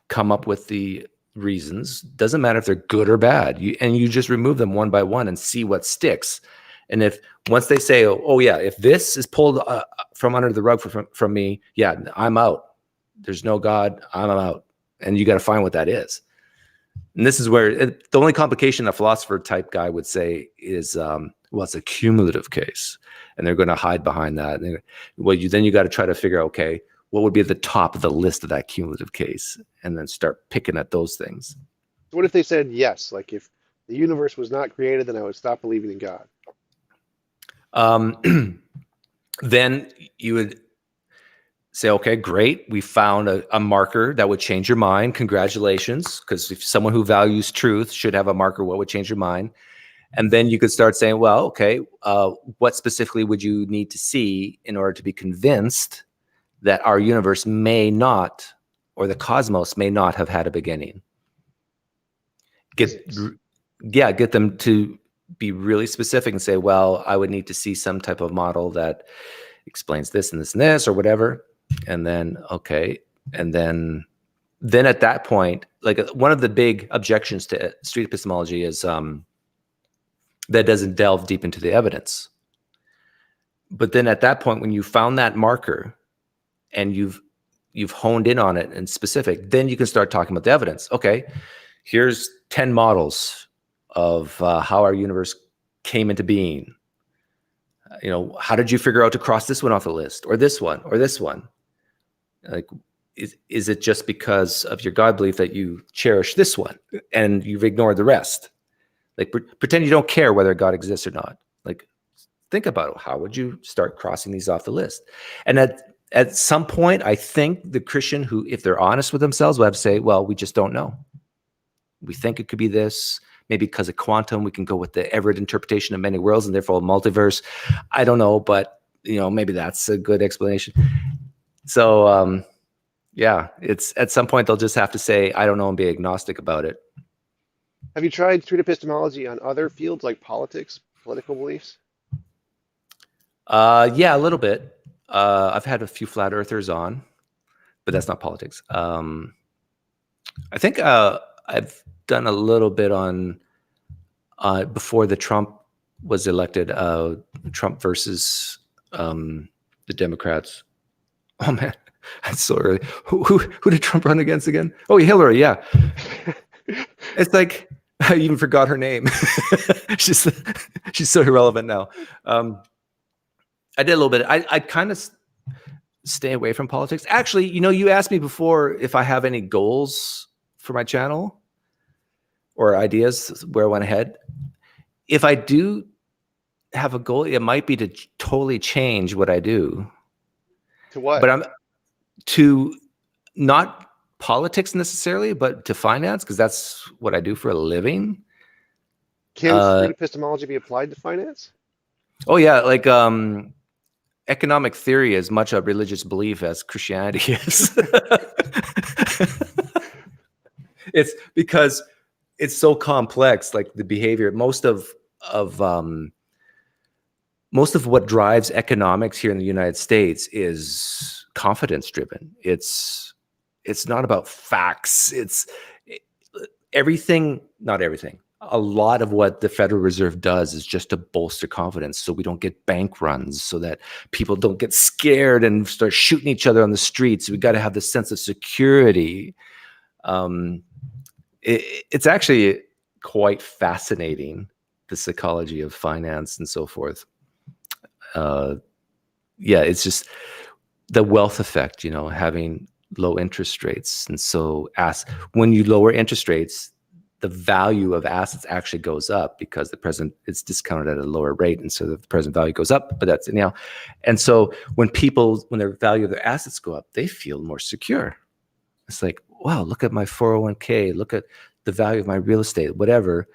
come up with the reasons. Doesn't matter if they're good or bad. You just remove them one by one and see what sticks. And if once they say, oh yeah, if this is pulled from under the rug from me, yeah, I'm out. There's no God, I'm out. And you got to find what that is. And this is where the only complication a philosopher type guy would say is, well, it's a cumulative case. And they're going to hide behind that. And then you got to try to figure out, okay, what would be at the top of the list of that cumulative case? And then start picking at those things. So what if they said yes? Like if the universe was not created, then I would stop believing in God. Then you would say, okay, great. We found a marker that would change your mind. Congratulations. Because if someone who values truth should have a marker, what would change your mind? And then you could start saying, well, okay, what specifically would you need to see in order to be convinced that our universe may not, or the cosmos may not have had a beginning? Get them to be really specific and say, well, I would need to see some type of model that explains this and this and this or whatever. And then, okay. And then at that point, like one of the big objections to street epistemology is that doesn't delve deep into the evidence. But then at that point, when you found that marker and you've honed in on it and specific, then you can start talking about the evidence. Okay, here's 10 models of how our universe came into being. How did you figure out to cross this one off the list, or this one, or this one? Like, is it just because of your God belief that you cherish this one and you've ignored the rest? Like, pretend you don't care whether God exists or not. Like, think about it. How would you start crossing these off the list? And at some point, I think the Christian who, if they're honest with themselves, will have to say, well, we just don't know. We think it could be this. Maybe because of quantum, we can go with the Everett interpretation of many worlds and therefore a multiverse. I don't know, but maybe that's a good explanation. So yeah, it's at some point they'll just have to say, I don't know, and be agnostic about it. Have you tried street epistemology on other fields like politics, political beliefs? Yeah, a little bit. I've had a few flat earthers on, but that's not politics. I think I've done a little bit on before the Trump was elected, Trump versus the Democrats. Oh man, that's so early. Who did Trump run against again? Oh, Hillary. Yeah. It's like I even forgot her name. she's so irrelevant now. I did a little bit. I kind of stay away from politics. Actually, you asked me before if I have any goals for my channel or ideas where I want to head. If I do have a goal, it might be to totally change what I do. To what? But I'm to not politics necessarily, but to finance, because that's what I do for a living. Can street epistemology be applied to finance? Oh yeah, like economic theory is much a religious belief as Christianity is. It's because it's so complex, like the behavior. Most of what drives economics here in the United States is confidence driven. It's not about facts. Everything, not everything. A lot of what the Federal Reserve does is just to bolster confidence so we don't get bank runs, so that people don't get scared and start shooting each other on the streets. We got to have this sense of security. It's actually quite fascinating, the psychology of finance and so forth. Yeah, it's just the wealth effect, having low interest rates. And so when you lower interest rates, the value of assets actually goes up because it's discounted at a lower rate. And so the present value goes up, but that's anyhow. And so when their value of their assets go up, they feel more secure. It's like, wow, look at my 401k, look at the value of my real estate, whatever.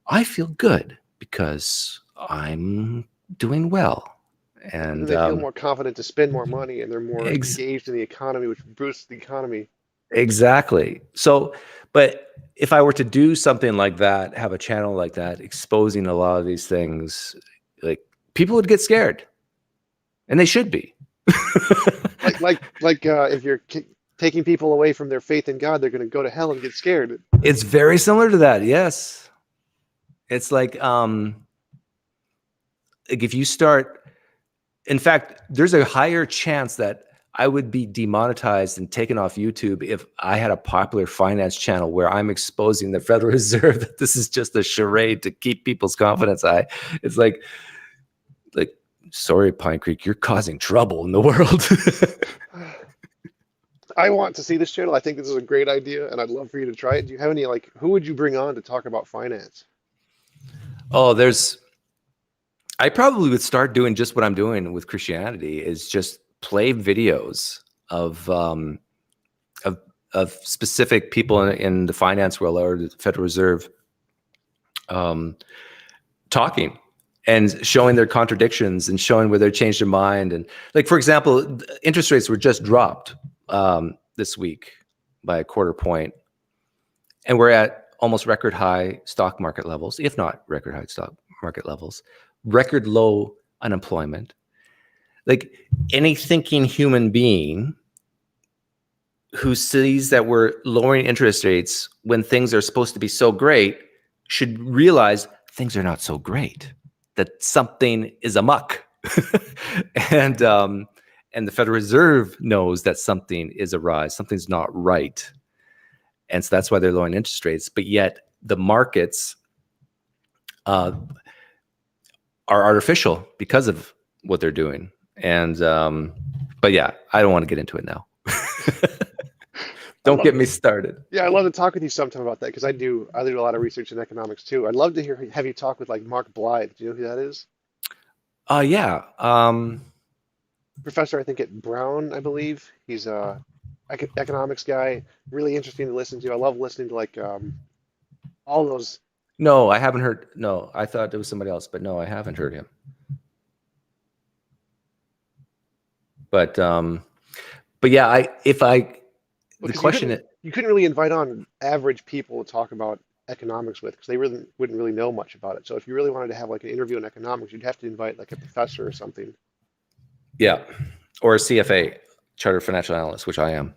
I feel good because I'm doing well. And they feel more confident to spend more money, and they're more engaged in the economy, which boosts the economy. Exactly. So, but if I were to do something like that, have a channel like that, exposing a lot of these things, like people would get scared, and they should be. If you're taking people away from their faith in God, they're going to go to hell and get scared. It's very similar to that. Yes. It's like if you start, in fact, there's a higher chance that I would be demonetized and taken off YouTube if I had a popular finance channel where I'm exposing the Federal Reserve that this is just a charade to keep people's confidence high. It's like, sorry, Pinecreek, you're causing trouble in the world. I want to see this channel. I think this is a great idea, and I'd love for you to try it. Do you have any, like, who would you bring on to talk about finance? Oh, I probably would start doing just what I'm doing with Christianity, is just play videos of specific people in the finance world or the Federal Reserve talking and showing their contradictions and showing where they changed their mind. And like, for example, interest rates were just dropped this week by a quarter point, and we're at almost record high stock market levels, if not record high stock market levels, record low unemployment. Like, any thinking human being who sees that we're lowering interest rates when things are supposed to be so great should realize things are not so great, that something is amok. and the Federal Reserve knows that something is awry, something's not right. And so that's why they're lowering interest rates. But yet the markets are artificial because of what they're doing. And but yeah, I don't want to get into it now. Don't get me started. Yeah, I'd love to talk with you sometime about that, because I do a lot of research in economics too. I'd love to have you talk with, like, Mark Blythe. Do you know who that is? Yeah. Professor, I think at Brown, I believe. He's a economics guy. Really interesting to listen to. I love listening to, like, all those. No, I haven't heard. No, I thought it was somebody else, but no, I haven't heard him. But yeah, the question you couldn't really invite on average people to talk about economics with, because they really wouldn't really know much about it. So if you really wanted to have, like, an interview on economics, you'd have to invite, like, a professor or something. Yeah, or a CFA, Chartered Financial Analyst, which I am.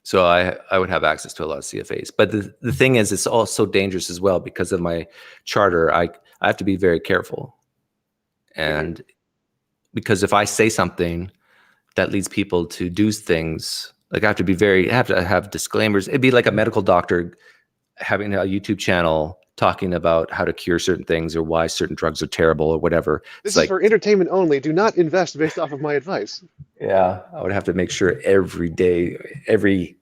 So I would have access to a lot of CFAs. But the thing is, it's all so dangerous as well because of my charter. I have to be very careful, and because if I say something that leads people to do things, like, I have to have disclaimers. It'd be like a medical doctor having a YouTube channel talking about how to cure certain things or why certain drugs are terrible or whatever. This is for entertainment only. Do not invest based off of my advice. Yeah, I would have to make sure every day, every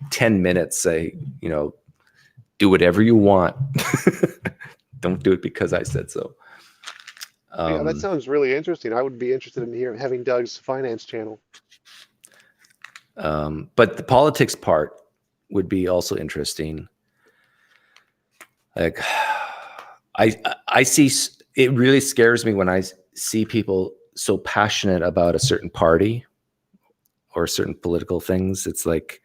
10 minutes, say, do whatever you want. Don't do it because I said so. Yeah, that sounds really interesting. I would be interested in having Doug's finance channel. But the politics part would be also interesting. Like, I see, it really scares me when I see people so passionate about a certain party or certain political things. It's like,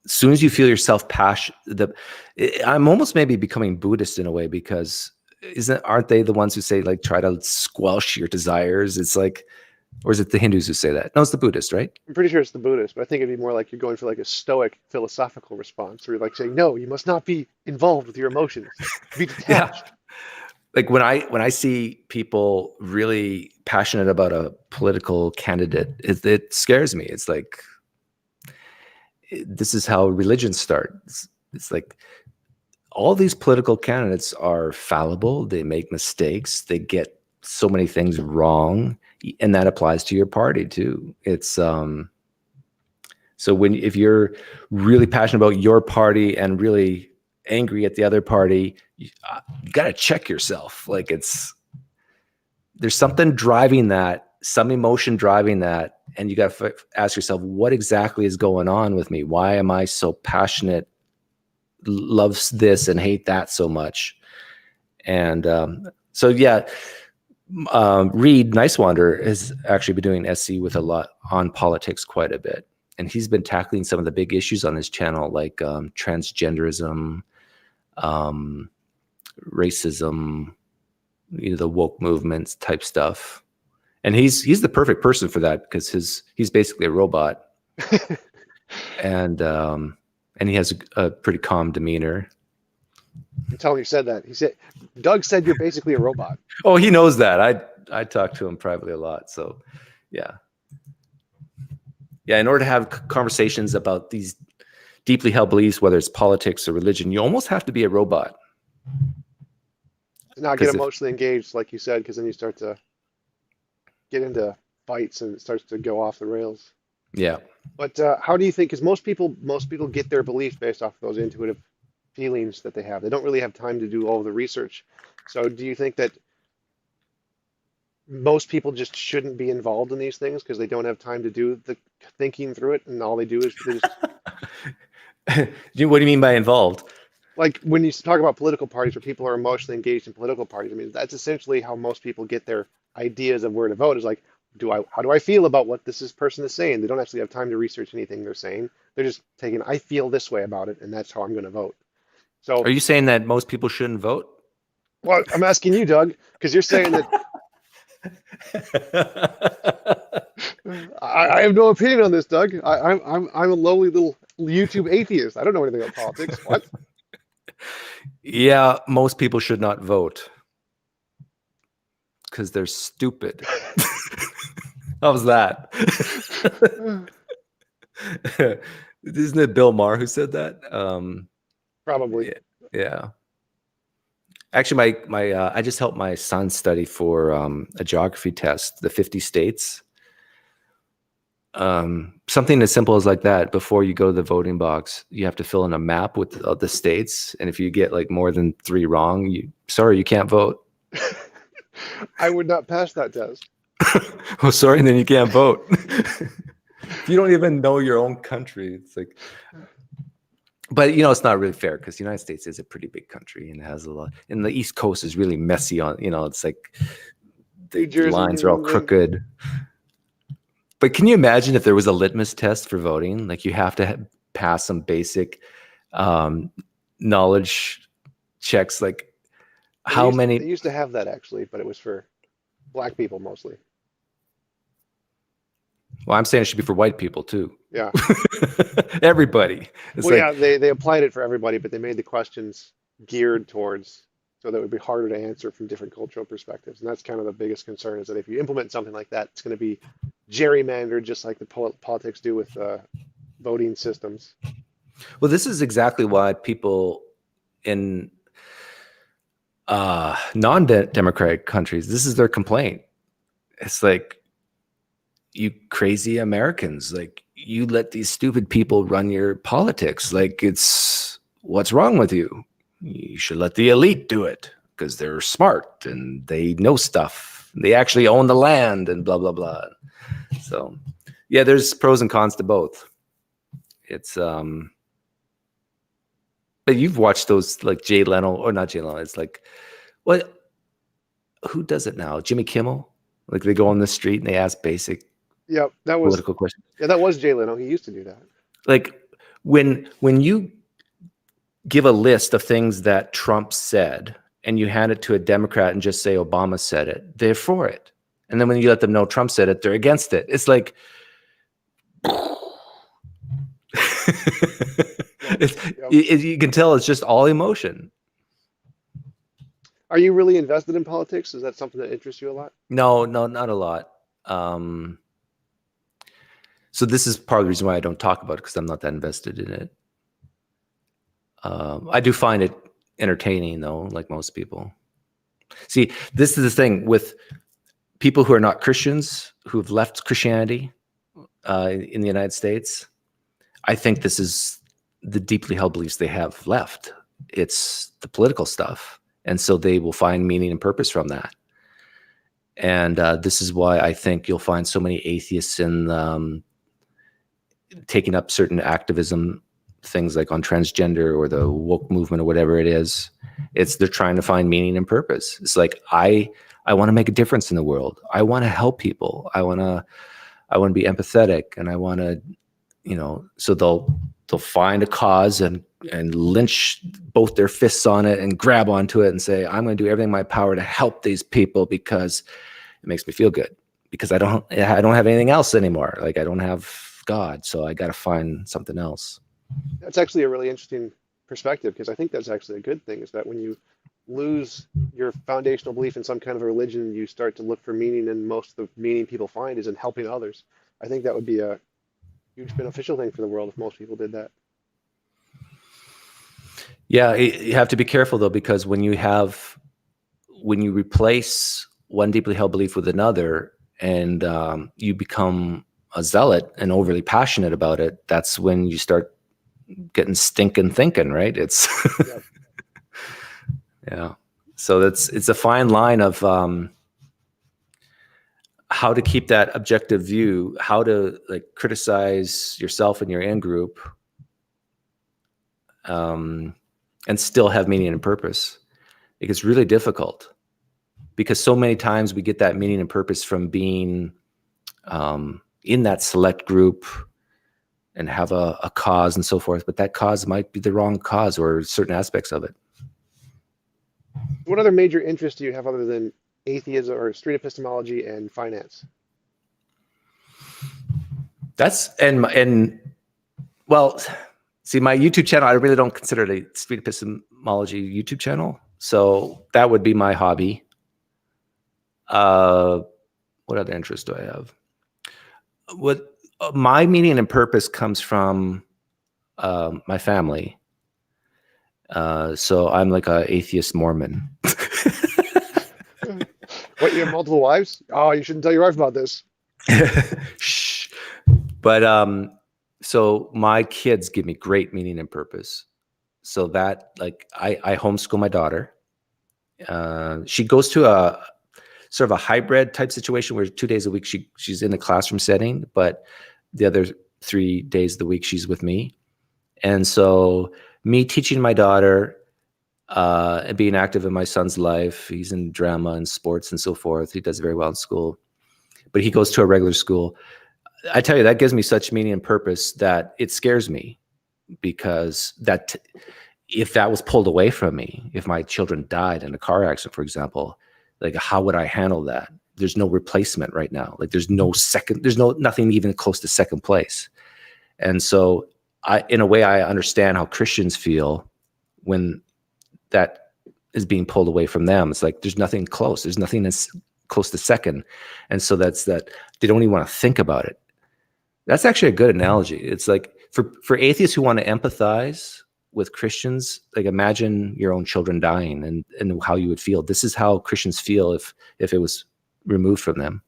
as soon as you feel yourself passionate, I'm almost maybe becoming Buddhist in a way, because aren't they the ones who say, like, try to squelch your desires? It's like, or is it the Hindus who say that? No, it's the Buddhist, right? I'm pretty sure it's the Buddhist, but I think it'd be more like you're going for, like, a stoic philosophical response, where you're, like, saying, no, you must not be involved with your emotions. Be detached. Yeah. Like, when I see people really passionate about a political candidate, it scares me. It's like, this is how religions start. It's like, all these political candidates are fallible. They make mistakes. They get so many things wrong, and that applies to your party too. It's so if you're really passionate about your party and really angry at the other party, you got to check yourself. Like, there's something driving that, some emotion driving that, and you got to ask yourself, what exactly is going on with me? Why am I so passionate, loves this and hate that so much? And so yeah, Reed Nicewander has actually been doing SC with a lot on politics quite a bit, and he's been tackling some of the big issues on his channel, like transgenderism, racism, the woke movements type stuff. And he's the perfect person for that because he's basically a robot, and he has a pretty calm demeanor. Until you said that. He said, Doug said you're basically a robot. Oh, he knows that. I talk to him privately a lot. So, yeah. Yeah, in order to have conversations about these deeply held beliefs, whether it's politics or religion, you almost have to be a robot. To not get emotionally engaged, like you said, because then you start to get into fights and it starts to go off the rails. Yeah. But how do you think? Because most people get their beliefs based off of those intuitive feelings that they have. They don't really have time to do all the research. So do you think that most people just shouldn't be involved in these things because they don't have time to do the thinking through it, and all they do is they just What do you mean by involved? like when you talk about political parties where people are emotionally engaged in political parties, I mean, that's essentially how most people get their ideas of where to vote is like, how do I feel about what person is saying? They don't actually have time to research anything they're saying. They're just taking, I feel this way about it, and that's how I'm going to vote. So, Are you saying that most people shouldn't vote? well, I'm asking you, Doug, because you're saying that I have no opinion on this, Doug. I'm a lowly little YouTube atheist. I don't know anything about politics. What? Yeah, most people should not vote because they're stupid. How was that? Isn't it Bill Maher who said that? Probably. Yeah. Actually, I just helped my son study for a geography test, the 50 states. Something as simple as like that. Before you go to the voting box, you have to fill in a map with the states, and if you get like more than 3 wrong, you can't vote. I would not pass that test. Oh, sorry, and then you can't vote. If you don't even know your own country, it's like. But it's not really fair because the United States is a pretty big country and it has a lot. And the East Coast is really messy on. It's like the lines are all crooked. But can you imagine if there was a litmus test for voting? Like you have to pass some basic knowledge checks. Like They used to have that actually, but it was for black people mostly. Well, I'm saying it should be for white people too. Yeah. Everybody. Yeah, they applied it for everybody, but they made the questions geared towards so that it would be harder to answer from different cultural perspectives. And that's kind of the biggest concern is that if you implement something like that, it's going to be gerrymandered just like the politics do with voting systems. Well, this is exactly why people in non-democratic countries, this is their complaint. It's like, you crazy Americans, like you let these stupid people run your politics. Like what's wrong with you? You should let the elite do it because they're smart and they know stuff. They actually own the land and blah, blah, blah. So yeah, there's pros and cons to both. It's, but you've watched those like Jay Leno or not Jay Leno. It's like, who does it now? Jimmy Kimmel? Like they go on the street and they ask basic political questions. Yeah, that was Jay Leno. He used to do that. Like when you give a list of things that Trump said and you hand it to a Democrat and just say Obama said it, they're for it. And then when you let them know Trump said it, they're against it. It's like you can tell it's just all emotion. Are you really invested in politics? Is that something that interests you a lot? No, not a lot. So this is part of the reason why I don't talk about it because I'm not that invested in it. I do find it entertaining though, like most people. See, this is the thing with people who are not Christians, who have left Christianity in the United States. I think this is the deeply held beliefs they have left. It's the political stuff. And so they will find meaning and purpose from that. And this is why I think you'll find so many atheists in taking up certain activism things like on transgender or the woke movement or whatever it is. They're trying to find meaning and purpose. It's like, I want to make a difference in the world. I want to help people. I want to be empathetic, and I want to, so they'll find a cause and lynch both their fists on it and grab onto it and say, I'm going to do everything in my power to help these people because it makes me feel good. because I don't have anything else anymore. Like I don't have God, so I got to find something else. That's actually a really interesting perspective because I think that's actually a good thing is that when you lose your foundational belief in some kind of a religion, you start to look for meaning, and most of the meaning people find is in helping others. I think that would be a huge beneficial thing for the world if most people did that. Yeah, you have to be careful though, because when you replace one deeply held belief with another, and you become a zealot and overly passionate about it, that's when you start getting stinking thinking, right? It's Yeah. yeah. So it's a fine line of how to keep that objective view, how to like criticize yourself and your in group, and still have meaning and purpose. It gets really difficult because so many times we get that meaning and purpose from being in that select group and have a cause and so forth, but that cause might be the wrong cause or certain aspects of it. What other major interests do you have other than atheism or street epistemology and finance? That's and well, see, my YouTube channel, I really don't consider it a street epistemology YouTube channel, so that would be my hobby. What other interest do I have? What my meaning and purpose comes from my family. So I'm like a atheist Mormon. What, you have multiple wives? Oh, you shouldn't tell your wife about this. Shh. But so my kids give me great meaning and purpose. So that like I homeschool my daughter. She goes to a sort of a hybrid type situation where 2 days a week she's in the classroom setting, but the other 3 days of the week she's with me. And so me teaching my daughter and being active in my son's life, he's in drama and sports and so forth. He does very well in school, but he goes to a regular school. I tell you, that gives me such meaning and purpose that it scares me, because that if that was pulled away from me, if my children died in a car accident, for example, like how would I handle that? There's no replacement right now. Like there's nothing even close to second place. And so in a way, I understand how Christians feel when that is being pulled away from them. It's like, there's nothing close. There's nothing that's close to second. And so that's that they don't even want to think about it. That's actually a good analogy. It's like for atheists who want to empathize with Christians, like imagine your own children dying and how you would feel. This is how Christians feel if it was removed from them.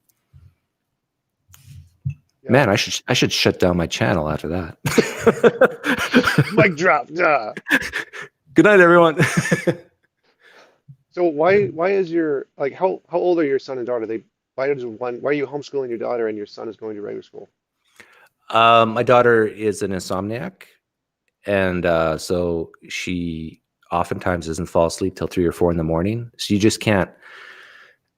Yeah. Man, I should shut down my channel after that. Mic drop. Duh. Good night, everyone. So why is your like how old are your son and daughter? Why are you homeschooling your daughter and your son is going to regular school? My daughter is an insomniac, and so she oftentimes doesn't fall asleep till 3 or 4 in the morning. So you just can't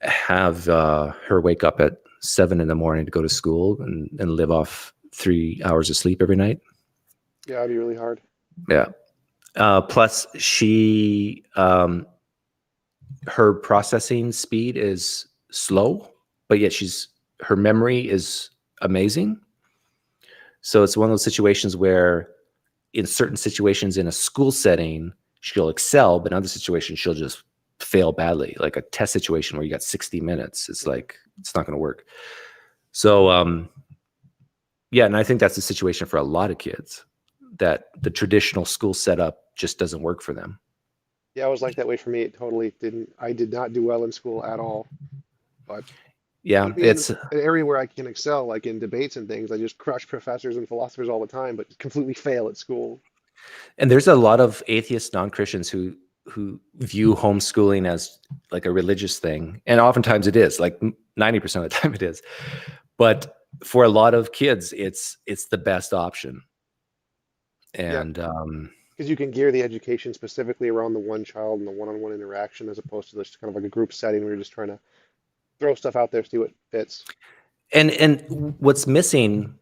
have her wake up at 7 in the morning to go to school and live off 3 hours of sleep every night. Yeah, it'd be really hard. Yeah. Plus, she her processing speed is slow, but yet her memory is amazing. So it's one of those situations where in certain situations in a school setting, she'll excel, but in other situations, she'll just fail badly. Like a test situation where you got 60 minutes. It's like, it's not going to work. So, yeah, and I think that's the situation for a lot of kids, that the traditional school setup just doesn't work for them. Yeah, it was like that way for me. It totally didn't. I did not do well in school at all. But Yeah, put me in an area where I can excel, like in debates and things. I just crush professors and philosophers all the time, but completely fail at school. and there's a lot of atheist non-Christians who view homeschooling as like a religious thing, and oftentimes it is, like 90% of the time it is. But for a lot of kids, it's the best option. And Because you can gear the education specifically around the one child and the one-on-one interaction, as opposed to just kind of like a group setting where you're just trying to throw stuff out there, see what fits. and what's missing,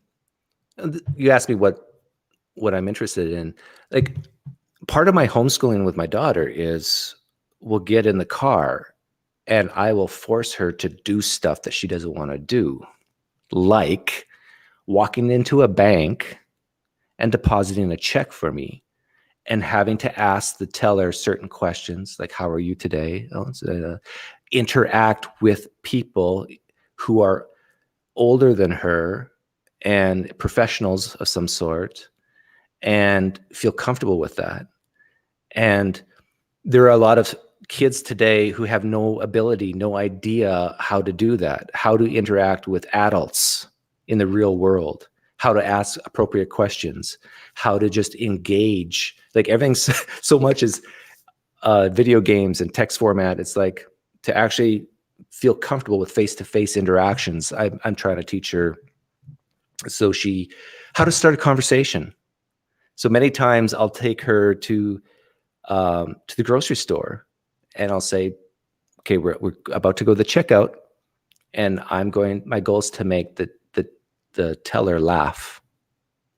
you asked me what I'm interested in. Like part of my homeschooling with my daughter is we'll get in the car and I will force her to do stuff that she doesn't want to do, like walking into a bank and depositing a check for me and having to ask the teller certain questions like, how are you today? Interact with people who are older than her and professionals of some sort, and feel comfortable with that. And there are a lot of kids today who have no ability, no idea how to do that, how to interact with adults in the real world, how to ask appropriate questions, how to just engage. Like everything's so much is video games and text format. It's like to actually feel comfortable with face-to-face interactions. I'm trying to teach her how to start a conversation. So many times I'll take her to the grocery store, and I'll say, okay, we're about to go to the checkout, and my goal is to make the teller laugh,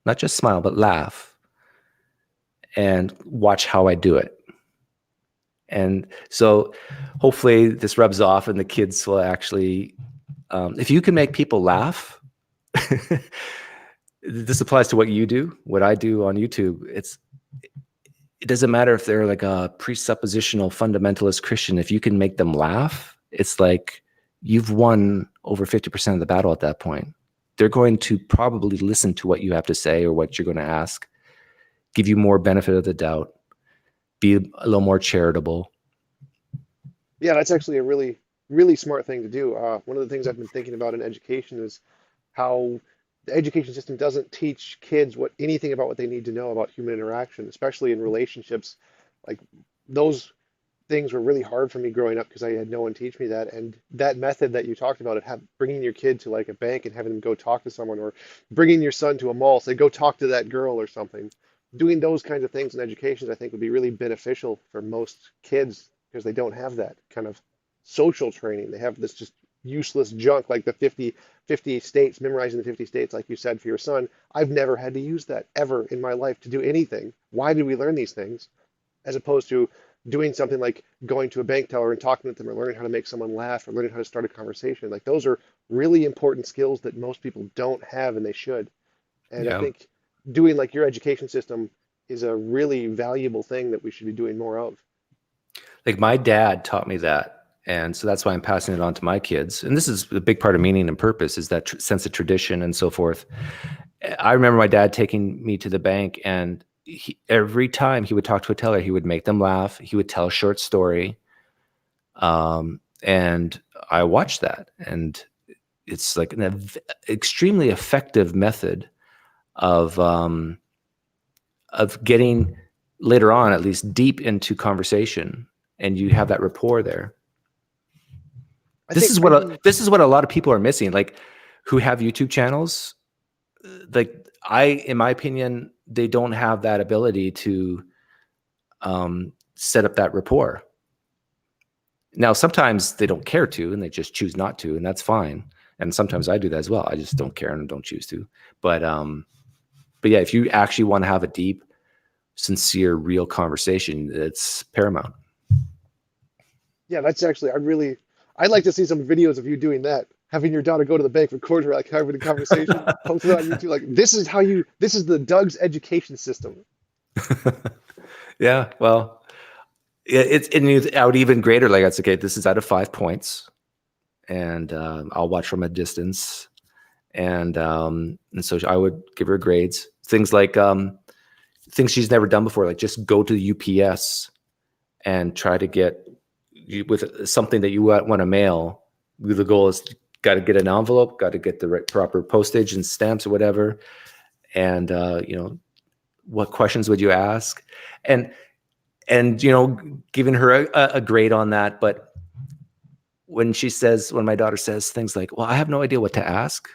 not just smile, but laugh, and watch how I do it. And so hopefully this rubs off and the kids will actually, if you can make people laugh, this applies to what you do, what I do on YouTube. It doesn't matter if they're like a presuppositional fundamentalist Christian. If you can make them laugh, it's like you've won over 50% of the battle at that point. They're going to probably listen to what you have to say or what you're going to ask, give you more benefit of the doubt, be a little more charitable. Yeah, that's actually a really, really smart thing to do. One of the things I've been thinking about in education is how the education system doesn't teach kids anything about what they need to know about human interaction, especially in relationships. Like those things were really hard for me growing up because I had no one teach me that. And that method that you talked about, bringing your kid to like a bank and having them go talk to someone, or bringing your son to a mall, say go talk to that girl or something. Doing those kinds of things in education, I think, would be really beneficial for most kids because they don't have that kind of social training. They have this just useless junk like the 50 states, memorizing the 50 states, like you said, for your son. I've never had to use that ever in my life to do anything. Why did we learn these things? As opposed to doing something like going to a bank teller and talking with them, or learning how to make someone laugh, or learning how to start a conversation. Like those are really important skills that most people don't have and they should. And I Yeah. think doing like your education system is a really valuable thing that we should be doing more of. Like my dad taught me that. And so that's why I'm passing it on to my kids. And this is a big part of meaning and purpose, is that sense of tradition and so forth. I remember my dad taking me to the bank, and every time he would talk to a teller, he would make them laugh. He would tell a short story. And I watched that. And it's like an extremely effective method of getting later on, at least deep into conversation, and you have that rapport there. This is what a lot of people are missing, like who have YouTube channels. Like in my opinion, they don't have that ability to set up that rapport. Now, sometimes they don't care to, and they just choose not to, and that's fine. And sometimes I do that as well. I just don't care and don't choose to. But yeah, if you actually want to have a deep, sincere, real conversation, it's paramount. Yeah, that's actually, I'd like to see some videos of you doing that. Having your daughter go to the bank, record her like having a conversation, post it on YouTube. Like this is the Doug's education system. Yeah, well, it's out even greater. Like that's okay. This is out of 5 points, and I'll watch from a distance, and so I would give her grades. Things like things she's never done before, like just go to the UPS and try to get with something that you want to mail. The goal is got to get an envelope, got to get the right, proper postage and stamps or whatever. And what questions would you ask? And giving her a grade on that. But when my daughter says things like, well, I have no idea what to ask.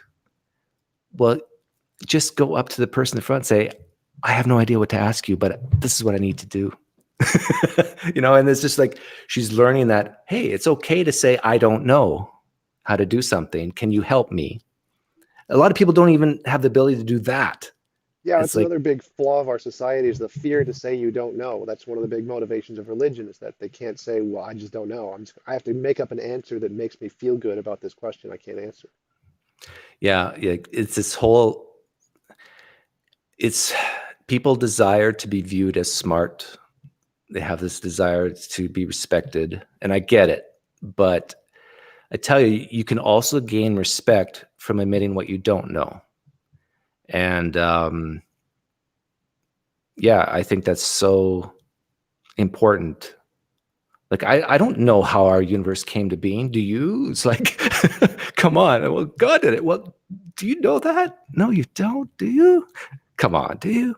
Well, just go up to the person in the front and say, I have no idea what to ask you, but this is what I need to do. And it's just like, she's learning that, hey, it's okay to say, I don't know how to do something. Can you help me? A lot of people don't even have the ability to do that. Yeah, It's that's like, another big flaw of our society is the fear to say you don't know. That's one of the big motivations of religion is that they can't say, well, I just don't know. I have to make up an answer that makes me feel good about this question I can't answer. yeah, yeah, it's this whole, it's people desire to be viewed as smart. They have this desire to be respected, and I get it. But I tell you, you can also gain respect from admitting what you don't know. And yeah, I think that's so important. Like, I don't know how our universe came to being. Do you? It's like, come on. Well, God did it. Well, do you know that? No, you don't. Do you? Come on, do you?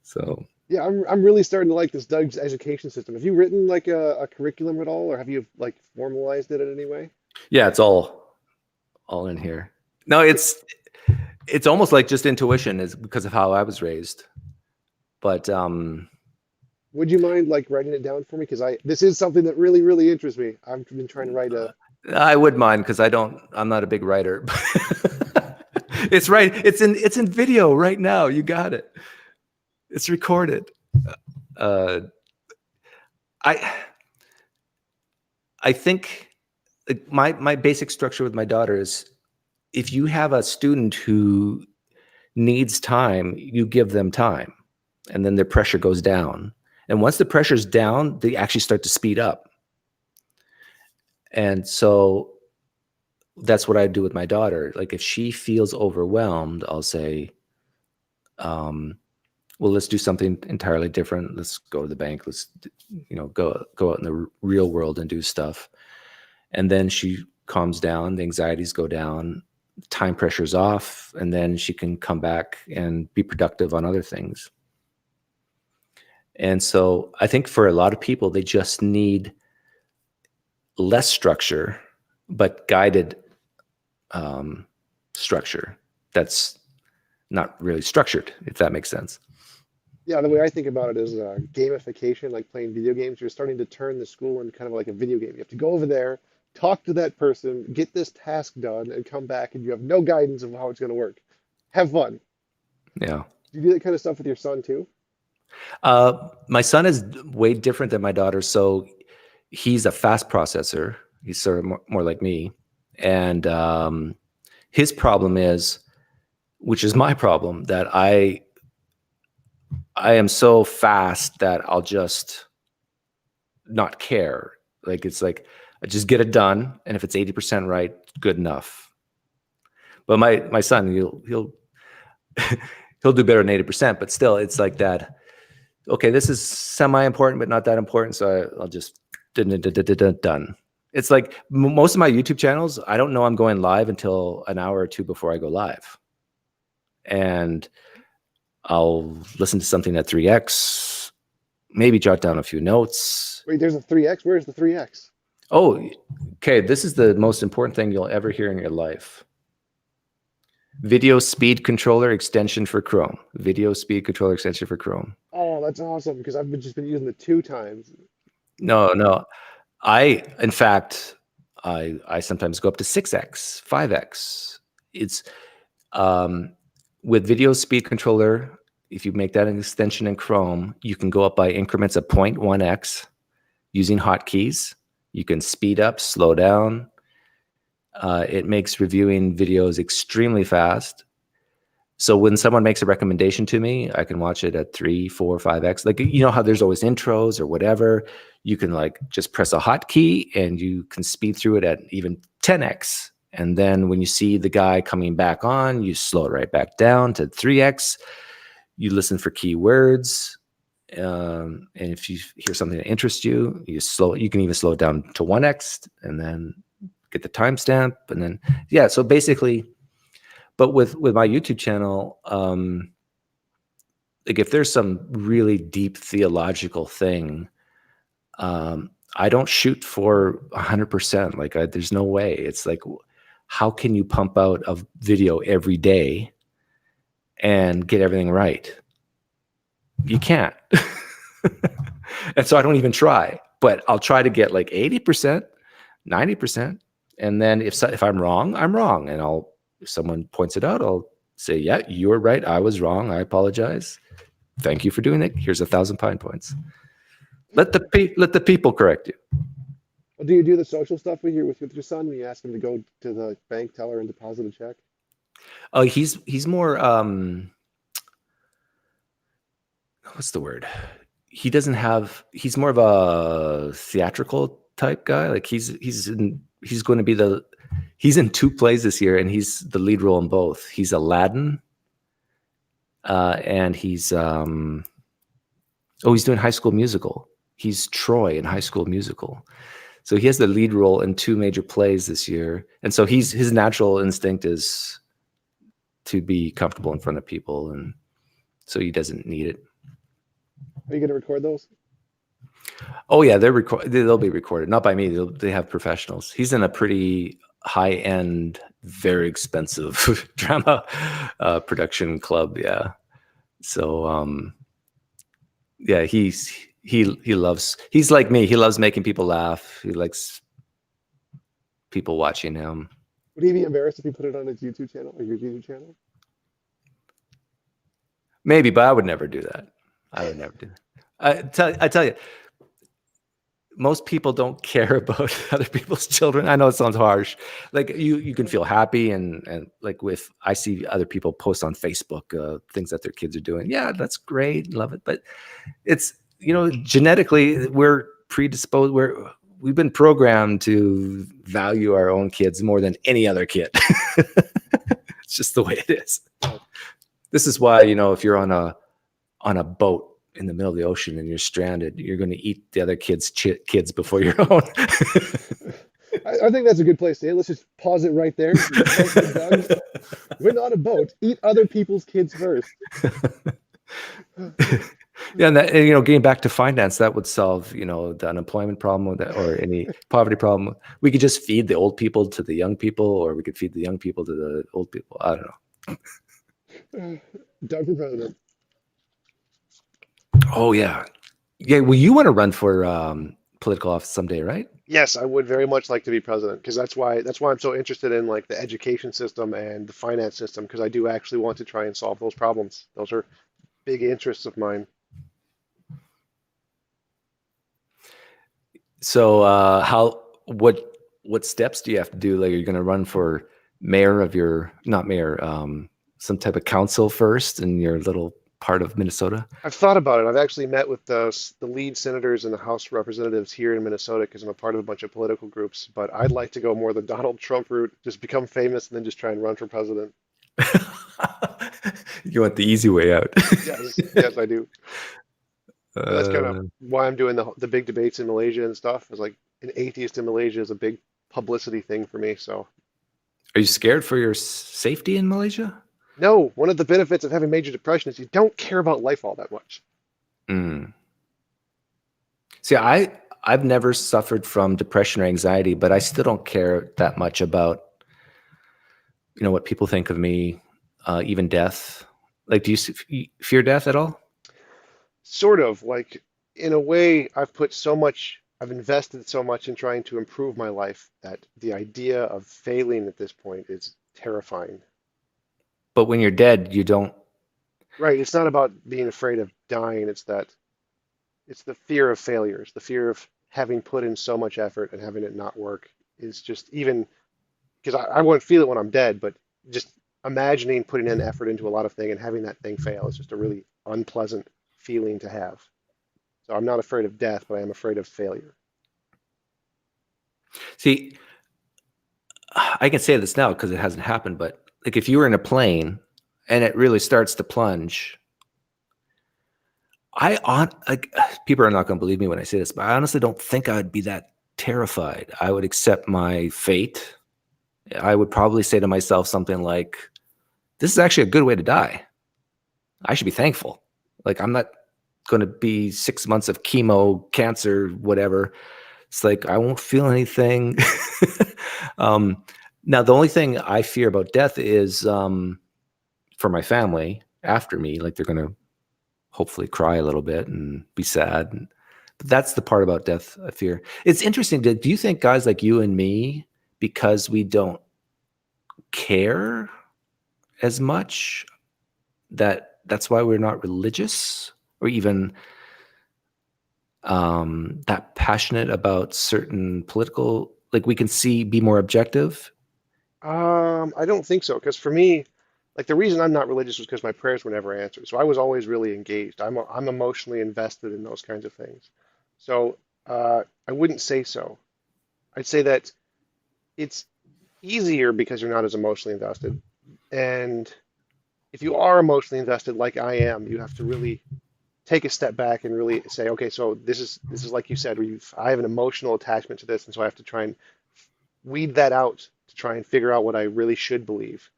So Yeah, I'm really starting to like this Doug's education system. Have you written like a curriculum at all, or have you like formalized it in any way? yeah, it's all in here. No, it's almost like just intuition is because of how I was raised. But Would you mind like writing it down for me? Because I this is something that really, really interests me. I've been trying to write a I would mind because I'm not a big writer. It's right. It's in video right now. You got it. It's recorded. Uh, I I think like, my basic structure with my daughter is if you have a student who needs time, you give them time, and then their pressure goes down. And once the pressure's down, they actually start to speed up. And so that's what I do with my daughter. Like if she feels overwhelmed, I'll say, well, let's do something entirely different. Let's go to the bank. Let's, go out in the real world and do stuff. And then she calms down, the anxieties go down, time pressure's off, and then she can come back and be productive on other things. And so I think for a lot of people, they just need less structure, but guided structure that's not really structured, if that makes sense. yeah, the way I think about it is gamification, like playing video games. You're starting to turn the school into kind of like a video game. You have to go over there, talk to that person, get this task done, and come back, and you have no guidance of how it's going to work. Have fun. Yeah. Do you do that kind of stuff with your son too? My son is way different than my daughter. So he's a fast processor. He's sort of more like me. And his problem is, which is my problem, that I am so fast that I'll just not care. Like it's like I just get it done, and if it's 80% right, good enough. But my son, he'll he'll do better than 80%, but still, it's like that. Okay, this is semi-important, but not that important, so I'll just done. It's like most of my YouTube channels, I don't know I'm going live until an hour or two before I go live, and I'll listen to something at 3x, maybe jot down a few notes. Wait, there's a 3x. Where's the 3x? Oh, okay. This is the most important thing you'll ever hear in your life. Video speed controller extension for Chrome. Video speed controller extension for Chrome. Oh, that's awesome because just been using it 2 times. No. In fact, I sometimes go up to 6x, 5x. It's with video speed controller. If you make that an extension in Chrome, you can go up by increments of 0.1x using hotkeys. You can speed up, slow down. It makes reviewing videos extremely fast. So when someone makes a recommendation to me, I can watch it at 3, 4, 5x. Like, you know how there's always intros or whatever. You can like just press a hotkey and you can speed through it at even 10x. And then when you see the guy coming back on, you slow it right back down to 3x. You listen for keywords. And if you hear something that interests you, you can even slow it down to 1x and then get the timestamp. And then, yeah, so basically, but with my YouTube channel, like if there's some really deep theological thing, I don't shoot for 100%. Like there's no way. It's like, how can you pump out a video every day and get everything right? You can't. And so I don't even try, but I'll try to get like 80%, 90%. And then if I'm wrong, I'm wrong. And if someone points it out, I'll say, yeah, you were right. I was wrong. I apologize. Thank you for doing it. Here's 1,000 pine points. Let the people correct you. Well, do you do the social stuff with your son when you ask him to go to the bank teller and deposit a check? Oh, he's more what's the word? He's more of a theatrical type guy. Like he's going to be he's in 2 plays this year, and he's the lead role in both. He's Aladdin, and he's doing High School Musical. He's Troy in High School Musical. So he has the lead role in 2 major plays this year. And so his natural instinct is to be comfortable in front of people, and so he doesn't need it. Are you going to record those? Oh yeah, they'll be recorded, not by me. They have professionals. He's in a pretty high-end, very expensive drama production club. Yeah. So yeah, he loves, he's like me. He loves making people laugh. He likes people watching him. Would he be embarrassed if he put it on his YouTube channel or your YouTube channel? Maybe, but I would never do that. I would never do that. I tell you, most people don't care about other people's children. I know it sounds harsh. Like you can feel happy and like I see other people post on Facebook things that their kids are doing. Yeah, that's great, love it. But it's, genetically we're predisposed. We've been programmed to value our own kids more than any other kid. It's just the way it is. This is why, if you're on a boat in the middle of the ocean and you're stranded, you're going to eat the other kids' kids before your own. I think that's a good place to end. Let's just pause it right there. We're not a boat. Eat other people's kids first. Yeah, and getting back to finance, that would solve, the unemployment problem or any poverty problem. We could just feed the old people to the young people, or we could feed the young people to the old people. I don't know. Doug for president. Oh yeah. Well, you want to run for political office someday, right? Yes, I would very much like to be president because that's why I'm so interested in like the education system and the finance system because I do actually want to try and solve those problems. Those are big interests of mine. So what steps do you have to do? Like, are you going to run for mayor of not mayor, some type of council first in your little part of Minnesota? I've thought about it. I've actually met with the lead senators and the House representatives here in Minnesota because I'm a part of a bunch of political groups. But I'd like to go more the Donald Trump route, just become famous and then just try and run for president. You want the easy way out? Yes, I do. That's kind of why I'm doing the big debates in Malaysia and stuff. It's like an atheist in Malaysia is a big publicity thing for me. So, are you scared for your safety in Malaysia? No, one of the benefits of having major depression is you don't care about life all that much. See, I've never suffered from depression or anxiety, but I still don't care that much about, what people think of me, even death. Like, do you fear death at all? Sort of. Like, in a way, I've invested so much in trying to improve my life that the idea of failing at this point is terrifying. But when you're dead, you don't. Right. It's not about being afraid of dying. It's the fear of failures, the fear of having put in so much effort and having it not work is just even because I won't feel it when I'm dead, but just imagining putting in effort into a lot of thing and having that thing fail is just a really unpleasant feeling to have. So I'm not afraid of death, but I am afraid of failure. See, I can say this now because it hasn't happened, but like if you were in a plane and it really starts to plunge, people are not going to believe me when I say this, but I honestly don't think I would be that terrified. I would accept my fate. I would probably say to myself something like, this is actually a good way to die. I should be thankful. Like, I'm not going to be 6 months of chemo, cancer, whatever. It's like, I won't feel anything. Now, the only thing I fear about death is for my family after me. Like, they're going to hopefully cry a little bit and be sad. But that's the part about death I fear. It's interesting. Do you think guys like you and me, because we don't care as much, that's why we're not religious or even that passionate about certain political, like we can be more objective. I don't think so, because for me, like the reason I'm not religious was because my prayers were never answered. So I was always really engaged. I'm emotionally invested in those kinds of things. So I wouldn't say so. I'd say that it's easier because you're not as emotionally invested. And if you are emotionally invested like I am, you have to really take a step back and really say, okay, so this is like you said, where I have an emotional attachment to this, and so I have to try and weed that out to try and figure out what I really should believe.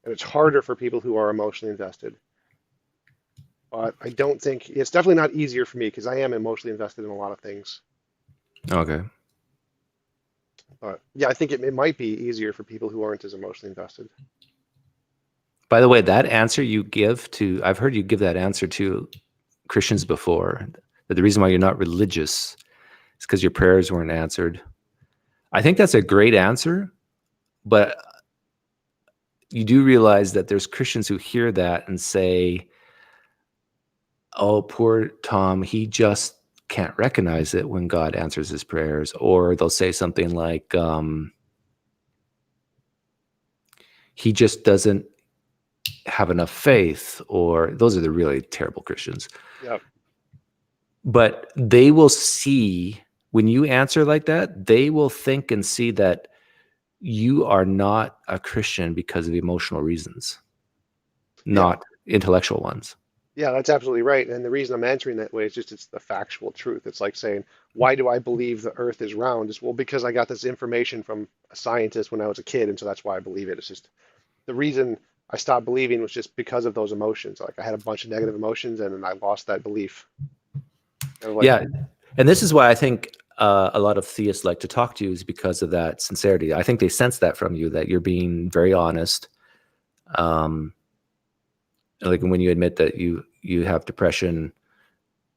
And it's harder for people who are emotionally invested. But I don't think it's definitely not easier for me because I am emotionally invested in a lot of things. Okay. But yeah, I think it might be easier for people who aren't as emotionally invested. By the way, that answer you give to, I've heard you give that answer to Christians before, that the reason why you're not religious is because your prayers weren't answered. I think that's a great answer, but you do realize that there's Christians who hear that and say, oh, poor Tom, he just can't recognize it when God answers his prayers. Or they'll say something like, he just doesn't have enough faith, or those are the really terrible Christians. Yeah. But they will see, when you answer like that, they will think and see that you are not a Christian because of emotional reasons, Yeah. not intellectual ones. Yeah, that's absolutely right. And the reason I'm answering that way is just it's the factual truth. It's like saying, why do I believe the earth is round? It's well, because I got this information from a scientist when I was a kid, and so that's why I believe it. It's just the reason I stopped believing was just because of those emotions. Like I had a bunch of negative emotions and then I lost that belief. And like, Yeah. And this is why I think a lot of theists like to talk to you, is because of that sincerity. I think they sense that from you, that you're being very honest. Um, like when you admit that you have depression,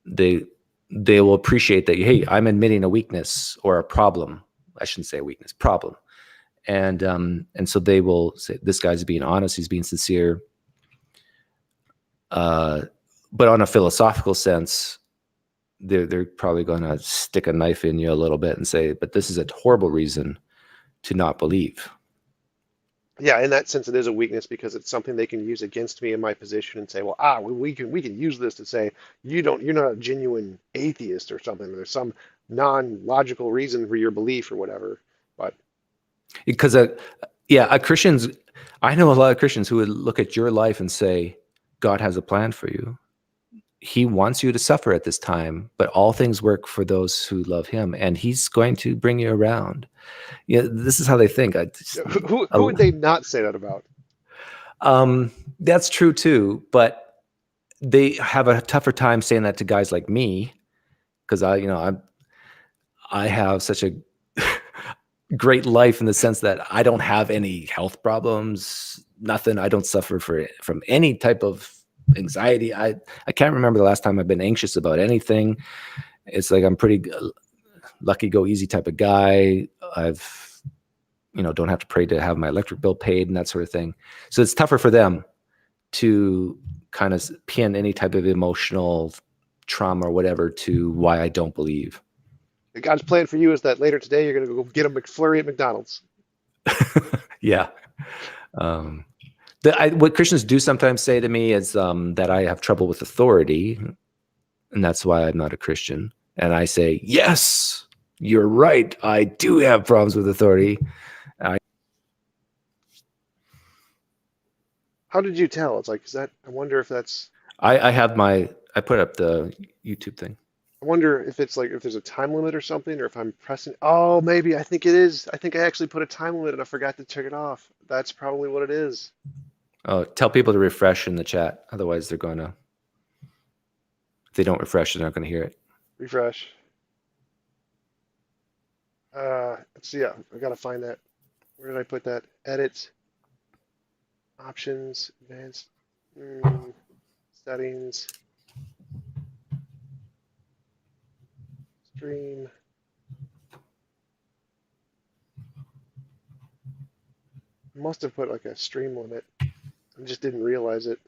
they they will appreciate that. Hey, I'm admitting a weakness or a problem. I shouldn't say a weakness, problem. And so they will say, this guy's being honest, he's being sincere. Uh, but on a philosophical sense, they're probably going to stick a knife in you a little bit and say, but this is a horrible reason to not believe. yeah, in that sense, it is a weakness because it's something they can use against me in my position and say, well, we can use this to say you're not a genuine atheist or something. There's some non-logical reason for your belief or whatever. But Because a Christians, I know a lot of Christians who would look at your life and say, God has a plan for you. He wants you to suffer at this time, but all things work for those who love him, and he's going to bring you around. Yeah, this is how they think. who would they not say that about? That's true too, but they have a tougher time saying that to guys like me, because I have such a great life in the sense that I don't have any health problems, nothing. I don't suffer from any type of anxiety. I can't remember the last time I've been anxious about anything. It's like I'm pretty lucky go easy type of guy. I've don't have to pray to have my electric bill paid and that sort of thing. So it's tougher for them to kind of pin any type of emotional trauma or whatever to why I don't believe. God's plan for you is that later today you're going to go get a McFlurry at McDonald's. Yeah. Um, what Christians do sometimes say to me is that I have trouble with authority, and that's why I'm not a Christian. And I say, yes, you're right. I do have problems with authority. How did you tell? It's like, is that, I wonder if that's, I put up the YouTube thing. I wonder if it's like, if there's a time limit or something, or if I'm pressing, oh, maybe, I think it is. I think I actually put a time limit and I forgot to turn it off. That's probably what it is. Oh, tell people to refresh in the chat. Otherwise, if they don't refresh, they're not going to hear it. Refresh. Let's see, yeah, I gotta find that. Where did I put that? Edit, options, advanced, settings, stream. Must have put like a stream limit. I just didn't realize it.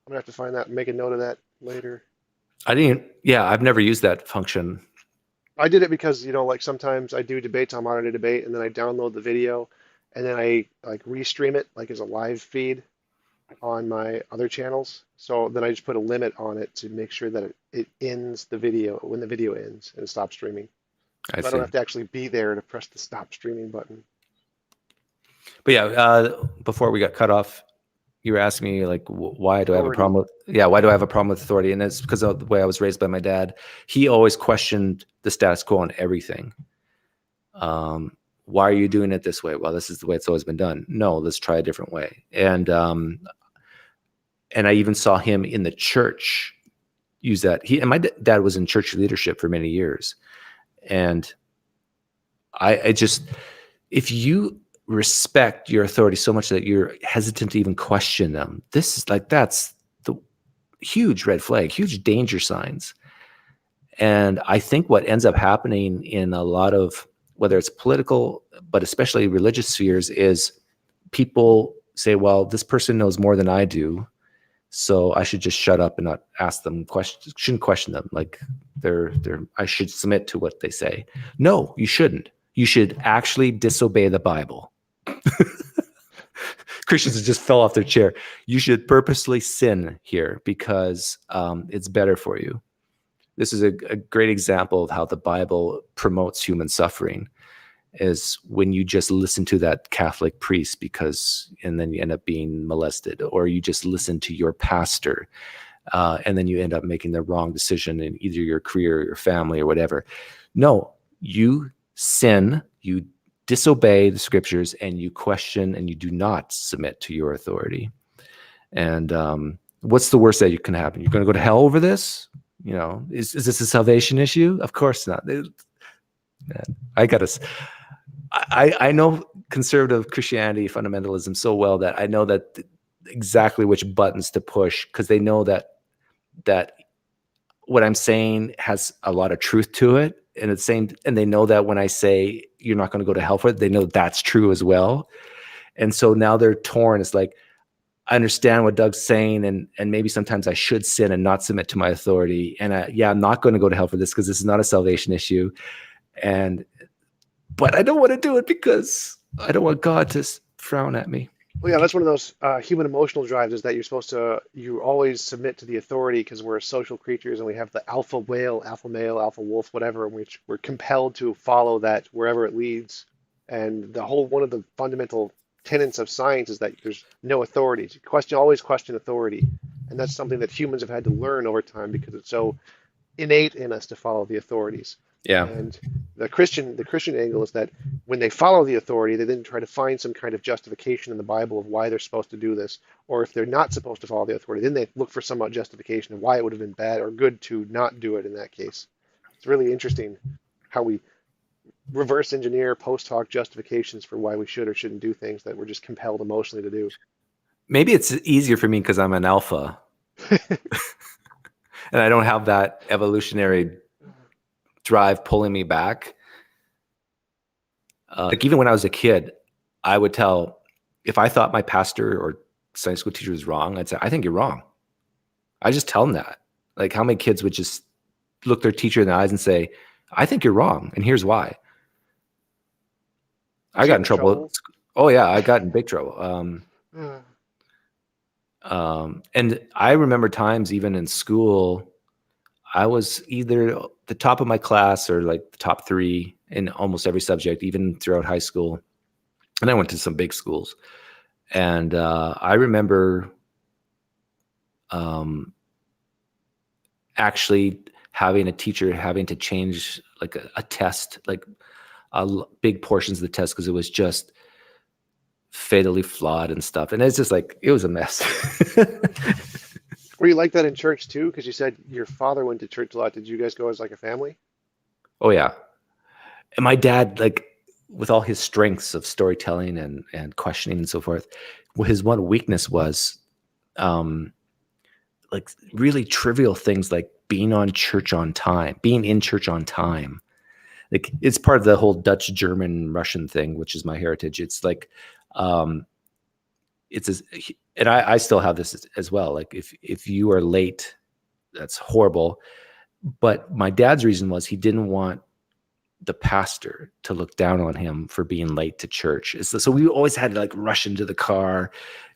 I'm gonna have to find that and make a note of that later. I've never used that function. I did it because, like sometimes I do debates on Modern Day Debate, and then I download the video, and then I like restream it like as a live feed on my other channels. So then I just put a limit on it to make sure that it ends the video when the video ends and it stops streaming. I So I don't see. have to actually be there to press the stop streaming button. But yeah, before we got cut off, you were asking me like, why do I have a Authority. problem with? Yeah, why do I have a problem with authority? And it's because of the way I was raised by my dad. He always questioned the status quo on everything. Why are you doing it this way? Well, this is the way it's always been done. No, let's try a different way. And I even saw him in the church use that. My dad was in church leadership for many years, and I just, if you respect your authority so much that you're hesitant to even question them, that's the huge red flag, huge danger signs. And I think what ends up happening in a lot of, whether it's political, but especially religious spheres, is people say, well, this person knows more than I do, so I should just shut up and not ask them questions, shouldn't question them. Like I should submit to what they say. No, you shouldn't. You should actually disobey the Bible. Christians just fell off their chair. You should purposely sin here because it's better for you. This is a great example of how the Bible promotes human suffering, is when you just listen to that Catholic priest and then you end up being molested, or you just listen to your pastor and then you end up making the wrong decision in either your career or your family or whatever. No, you sin, you disobey the scriptures, and you question and you do not submit to your authority. And what's the worst that can happen? You're going to go to hell over this? Is this a salvation issue? Of course not. I know conservative Christianity fundamentalism so well that I know that exactly which buttons to push, because they know that what I'm saying has a lot of truth to it. And they know that when I say you're not going to go to hell for it, they know that's true as well. And so now they're torn. It's like, I understand what Doug's saying, and maybe sometimes I should sin and not submit to my authority. And I'm not going to go to hell for this because this is not a salvation issue. But I don't want to do it because I don't want God to frown at me. Well, yeah, that's one of those human emotional drives, is that you always submit to the authority because we're social creatures and we have the alpha whale, alpha male, alpha wolf, whatever, and we're compelled to follow that wherever it leads. And one of the fundamental tenets of science is that there's no authority. Always question authority. And that's something that humans have had to learn over time because it's so innate in us to follow the authorities. Yeah. And the Christian angle is that when they follow the authority, they then try to find some kind of justification in the Bible of why they're supposed to do this. Or if they're not supposed to follow the authority, then they look for some justification of why it would have been bad or good to not do it in that case. It's really interesting how we reverse engineer post hoc justifications for why we should or shouldn't do things that we're just compelled emotionally to do. Maybe it's easier for me because I'm an alpha and I don't have that evolutionary drive pulling me back. Like even when I was a kid, I would if I thought my pastor or Sunday school teacher was wrong, I'd say, I think you're wrong. I just tell them that. Like, how many kids would just look their teacher in the eyes and say, I think you're wrong, and here's why. I got in trouble. Oh yeah, I got in big trouble. And I remember times even in school, I was either the top of my class or like the top 3 in almost every subject, even throughout high school. And I went to some big schools. And I remember actually having a teacher having to change like a test, like big portions of the test, because it was just fatally flawed and stuff. And it's just like, it was a mess. Were you like that in church too? Because you said your father went to church a lot. Did you guys go as like a family? Oh yeah. And my dad, like, with all his strengths of storytelling and questioning and so forth, his one weakness was like really trivial things like being in church on time. Like, it's part of the whole Dutch, German, Russian thing, which is my heritage. It's like it's as, and I still have this as well. Like if you are late, that's horrible. But my dad's reason was he didn't want the pastor to look down on him for being late to church. So we always had to like rush into the car,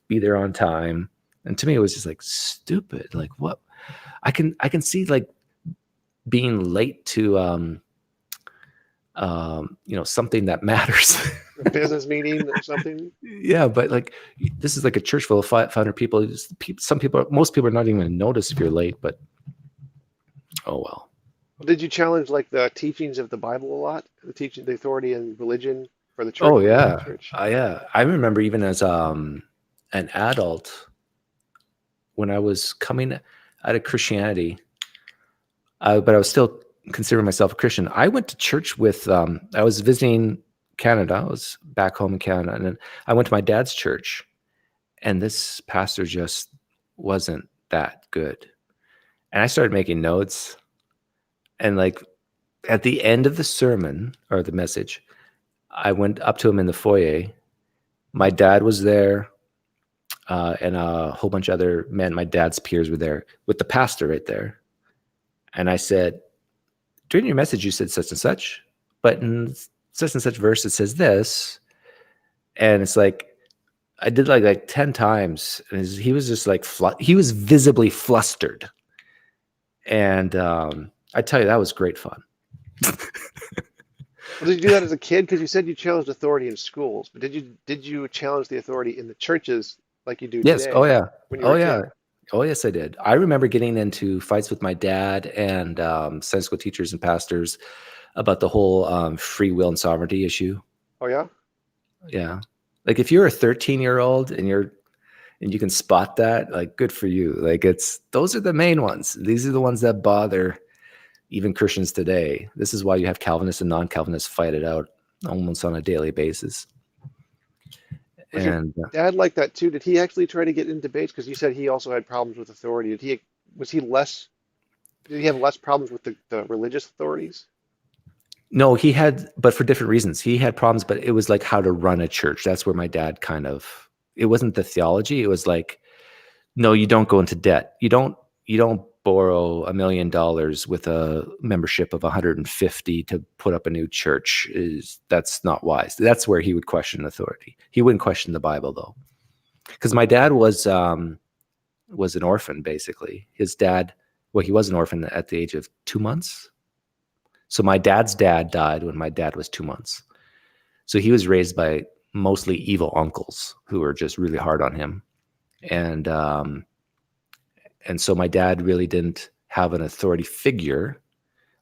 be there on time. And to me, it was just like stupid. Like what I can see like being late to, something that matters. A business meeting or something. Yeah. But like, this is like a church full of 500 people. Most people are not even going to notice if you're late, but oh, well. Did you challenge like the teachings of the Bible a lot? The authority and religion for the church? Oh yeah. Church? Yeah. I remember even as, an adult, when I was coming out of Christianity, but I was still considering myself a Christian. I went to church with, I was visiting Canada. I was back home in Canada. And then I went to my dad's church, and this pastor just wasn't that good. And I started making notes. And like at the end of the sermon or the message, I went up to him in the foyer. My dad was there, and a whole bunch of other men, my dad's peers, were there with the pastor right there. And I said, during your message, you said such and such, but in such and such verse, it says this. And it's like, I did like 10 times. And he was just like, he was visibly flustered. And I tell you, that was great fun. Well, did you do that as a kid? Because you said you challenged authority in schools, but did you challenge the authority in the churches like you do Yes. today? Oh, yeah. When you were a kid? Oh, yes, I did. I remember getting into fights with my dad and Sunday school teachers and pastors about the whole free will and sovereignty issue. Oh, yeah? Yeah. Like if you're a 13-year-old and you can spot that, like good for you. Like those are the main ones. These are the ones that bother even Christians today. This is why you have Calvinists and non-Calvinists fight it out almost on a daily basis. Was your dad like that too? Did he actually try to get in debates? Because you said he also had problems with authority. Did he have less problems with the religious authorities? No, he had, but for different reasons. He had problems, but it was like how to run a church. That's where my dad it wasn't the theology. It was like, no, you don't go into debt. You don't borrow $1 million with a membership of 150 to put up a new church. That's not wise. That's where he would question authority. He wouldn't question the Bible though. Because my dad was an orphan, basically. His dad, well, he was an orphan at the age of 2 months. So my dad's dad died when my dad was 2 months. So he was raised by mostly evil uncles who were just really hard on him. And so my dad really didn't have an authority figure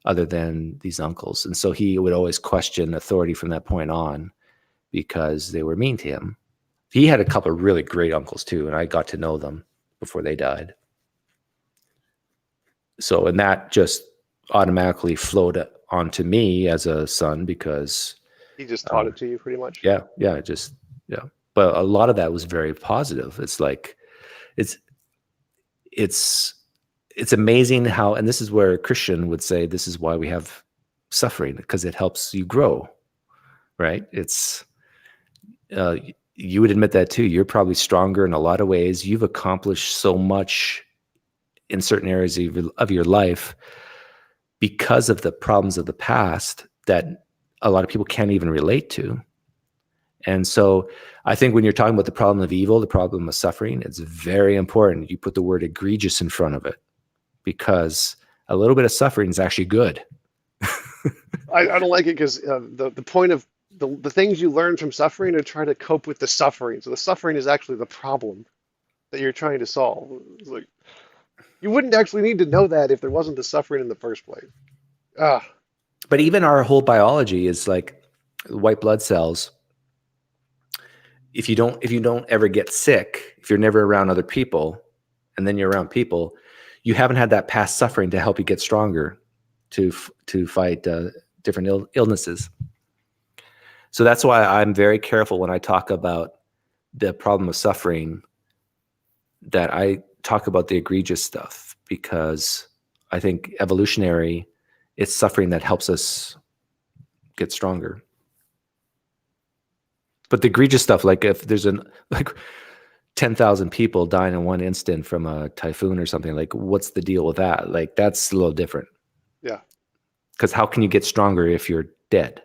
other than these uncles. And so he would always question authority from that point on because they were mean to him. He had a couple of really great uncles too, and I got to know them before they died. So, and that just automatically flowed onto me as a son because he just taught it to you pretty much. Yeah. But a lot of that was very positive. It's like, it's amazing how, and this is where a Christian would say, this is why we have suffering, because it helps you grow, right? You would admit that too. You're probably stronger in a lot of ways. You've accomplished so much in certain areas of your life because of the problems of the past that a lot of people can't even relate to. And so I think when you're talking about the problem of evil, the problem of suffering, it's very important you put the word egregious in front of it, because a little bit of suffering is actually good. I don't like it because the point of the things you learn from suffering are try to cope with the suffering. So the suffering is actually the problem that you're trying to solve. It's like, you wouldn't actually need to know that if there wasn't the suffering in the first place. But even our whole biology is like white blood cells. If you don't ever get sick, if you're never around other people, and then you're around people, you haven't had that past suffering to help you get stronger to fight different illnesses. So that's why I'm very careful when I talk about the problem of suffering, that I talk about the egregious stuff, because I think evolutionary, it's suffering that helps us get stronger. But the egregious stuff, like if there's 10,000 people dying in one instant from a typhoon or something. Like, what's the deal with that? Like, that's a little different. Yeah. Because how can you get stronger if you're dead?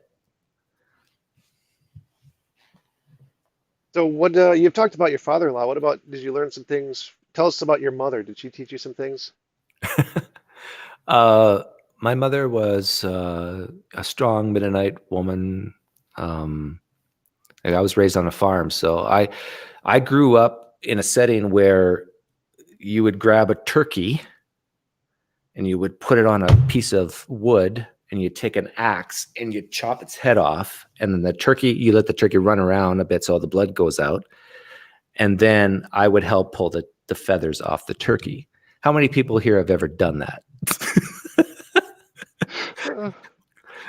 So what you've talked about your father-in-law. What about did you learn some things? Tell us about your mother. Did she teach you some things? uh, my mother was a strong Mennonite woman. Like, I was raised on a farm, so I grew up in a setting where you would grab a turkey and you would put it on a piece of wood and you take an axe and you chop its head off, and then you let the turkey run around a bit so all the blood goes out, and then I would help pull the feathers off the turkey. How many people here have ever done that? Uh,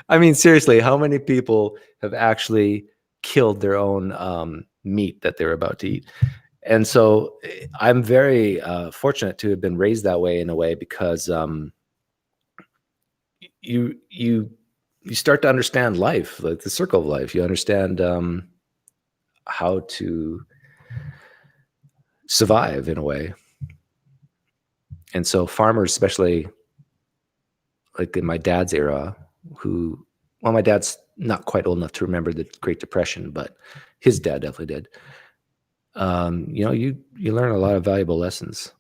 I mean, seriously, how many people have actually killed their own meat that they're about to eat? And so I'm very fortunate to have been raised that way, in a way, because you you you start to understand life, like the circle of life. You understand how to survive in a way. And so farmers, especially like in my dad's era, well, my dad's not quite old enough to remember the Great Depression, but his dad definitely did. You learn a lot of valuable lessons.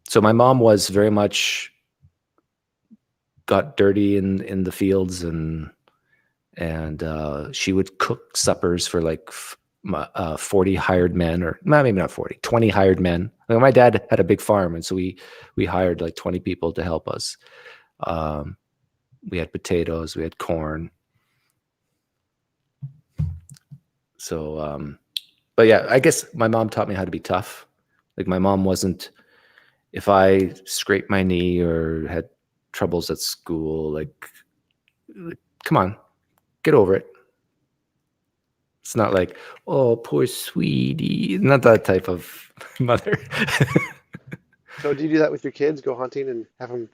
So my mom was very much got dirty in the fields, and she would cook suppers for like 40 hired men, or maybe not 40, 20 hired men. Like, my dad had a big farm, and so we hired like 20 people to help us. Um, we had potatoes, we had corn. So, but yeah, I guess my mom taught me how to be tough. Like, my mom wasn't, if I scraped my knee or had troubles at school, like come on, get over it. It's not like, oh, poor sweetie. Not that type of mother. so do you do that with your kids? Go hunting and have them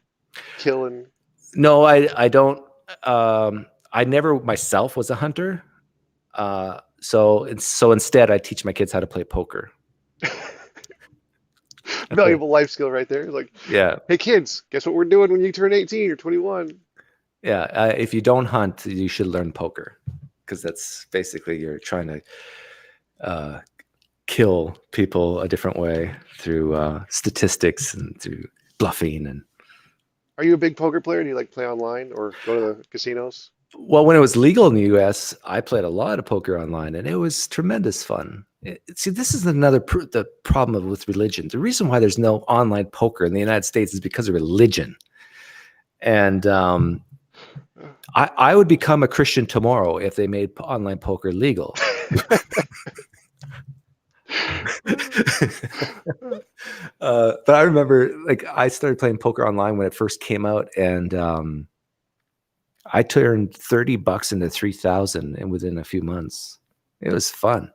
kill and No, I don't. I never myself was a hunter. So instead, I teach my kids how to play poker. valuable life skill right there. It's like, Yeah, hey kids, guess what we're doing when you turn 18 or 21? yeah. If you don't hunt, you should learn poker, because that's basically you're trying to uh, kill people a different way through statistics and through bluffing. And Are you a big poker player? Do you like play online or go to the casinos? well, when it was legal in the U.S., I played a lot of poker online, and it was tremendous fun. See, this is the problem with religion. The reason why there's no online poker in the United States is because of religion. And I would become a Christian tomorrow if they made online poker legal. But I remember, like, I started playing poker online when it first came out, and I turned $30 into 3,000 and within a few months. It was fun.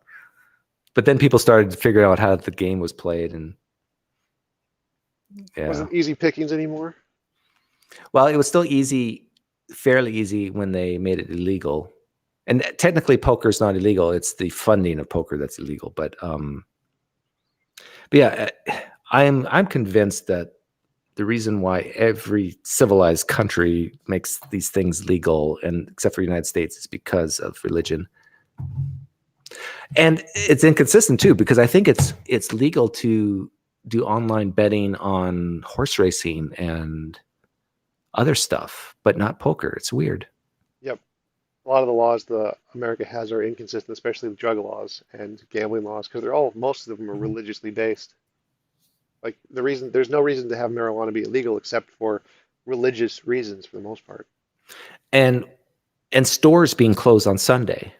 But then people started to figure out how the game was played, and yeah. Wasn't easy pickings anymore. Well, it was still fairly easy when they made it illegal. And technically poker is not illegal. It's the funding of poker that's illegal. But yeah, I'm convinced that the reason why every civilized country makes these things legal, and except for the United States, is because of religion. And it's inconsistent too, because I think it's legal to do online betting on horse racing and other stuff, but not poker. It's weird. Yep. A lot of the laws the America has are inconsistent, especially with drug laws and gambling laws, because most of them are religiously based. Like there's no reason to have marijuana be illegal except for religious reasons for the most part. And stores being closed on Sunday.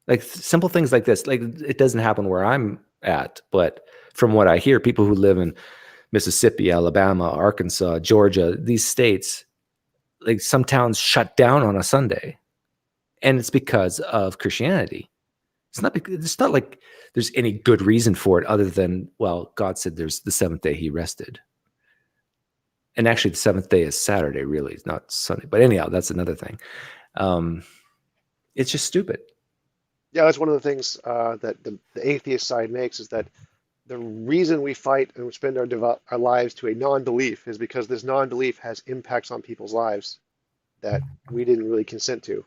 Like, simple things like this. Like, it doesn't happen where I'm at, but from what I hear, people who live in Mississippi, Alabama, Arkansas, Georgia, these states, like, some towns shut down on a Sunday, and it's because of Christianity. It's not like there's any good reason for it other than, well, God said there's the seventh day he rested. And actually the seventh day is Saturday, really. It's not Sunday. But anyhow, that's another thing. It's just stupid. Yeah, that's one of the things that the atheist side makes is that the reason we fight and spend our lives to a non-belief is because this non-belief has impacts on people's lives that we didn't really consent to.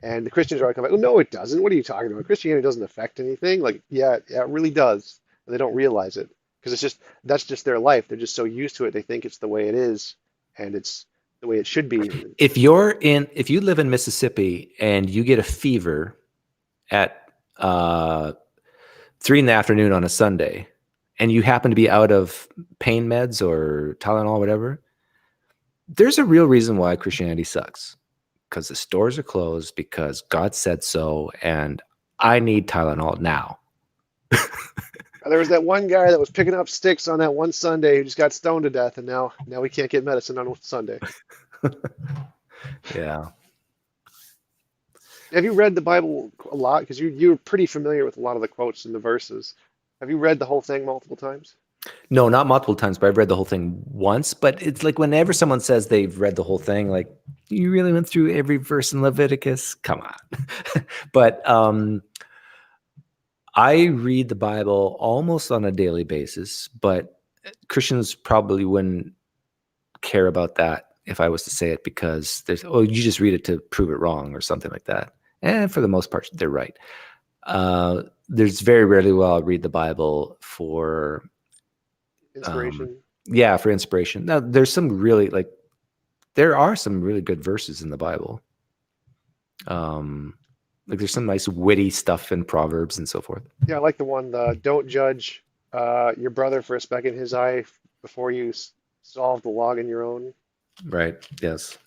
And the Christians are like, oh, no, it doesn't. What are you talking about? Christianity doesn't affect anything. Like, yeah, it really does. And they don't realize it because that's just their life. They're just so used to it. They think it's the way it is, and it's the way it should be. If you live in Mississippi and you get a fever at 3 PM on a Sunday, and you happen to be out of pain meds or Tylenol, whatever, there's a real reason why Christianity sucks. Because the stores are closed, because God said so, and I need Tylenol now. There was that one guy that was picking up sticks on that one Sunday who just got stoned to death, and now we can't get medicine on Sunday. Yeah. Have you read the Bible a lot? Because you're pretty familiar with a lot of the quotes and the verses. Have you read the whole thing multiple times? No, not multiple times, but I've read the whole thing once. But it's like whenever someone says they've read the whole thing, like, you really went through every verse in Leviticus? Come on. But I read the Bible almost on a daily basis, but Christians probably wouldn't care about that if I was to say it, because there's, oh, you just read it to prove it wrong or something like that. And for the most part, they're right. There's very rarely will I read the Bible for Inspiration. yeah, for inspiration. Now, there's some really there are some really good verses in the Bible. Like there's some nice witty stuff in Proverbs and so forth. Yeah, I like the one, don't judge your brother for a speck in his eye before you solve the log in your own. Right. Yes.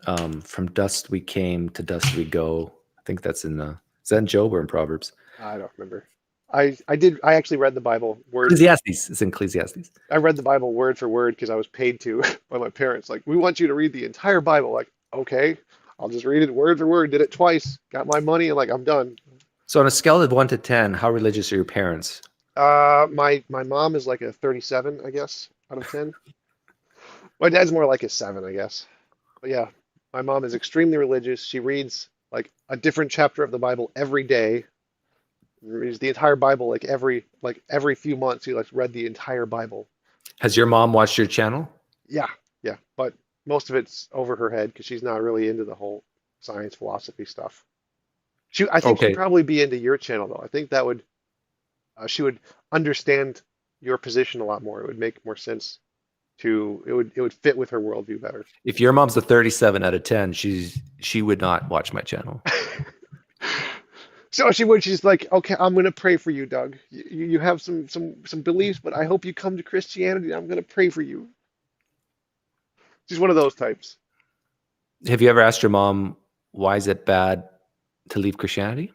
From dust we came, to dust we go. I think that's is that in Job or in Proverbs? I don't remember. I actually read the Bible word. Ecclesiastes. It's in Ecclesiastes. I read the Bible word for word because I was paid to by my parents. Like, we want you to read the entire Bible. Like, okay, I'll just read it word for word. Did it twice. Got my money, and like, I'm done. So on a scale of 1 to 10, how religious are your parents? My mom is like a 37, I guess, out of 10. My dad's more like a 7, I guess. But yeah, my mom is extremely religious. She reads like a different chapter of the Bible every day. Reads the entire Bible like every few months. She like read the entire Bible. Has your mom watched your channel? Yeah, yeah, but most of it's over her head because she's not really into the whole science philosophy stuff. I think she'd probably be into your channel though. I think that would she would understand your position a lot more. It would make more sense it would fit with her worldview better. If your mom's a 37 out of 10, she would not watch my channel. So she's like, okay, I'm gonna pray for you, Doug. You have some beliefs, but I hope you come to Christianity. I'm gonna pray for you. She's one of those types. Have you ever asked your mom, why is it bad to leave Christianity?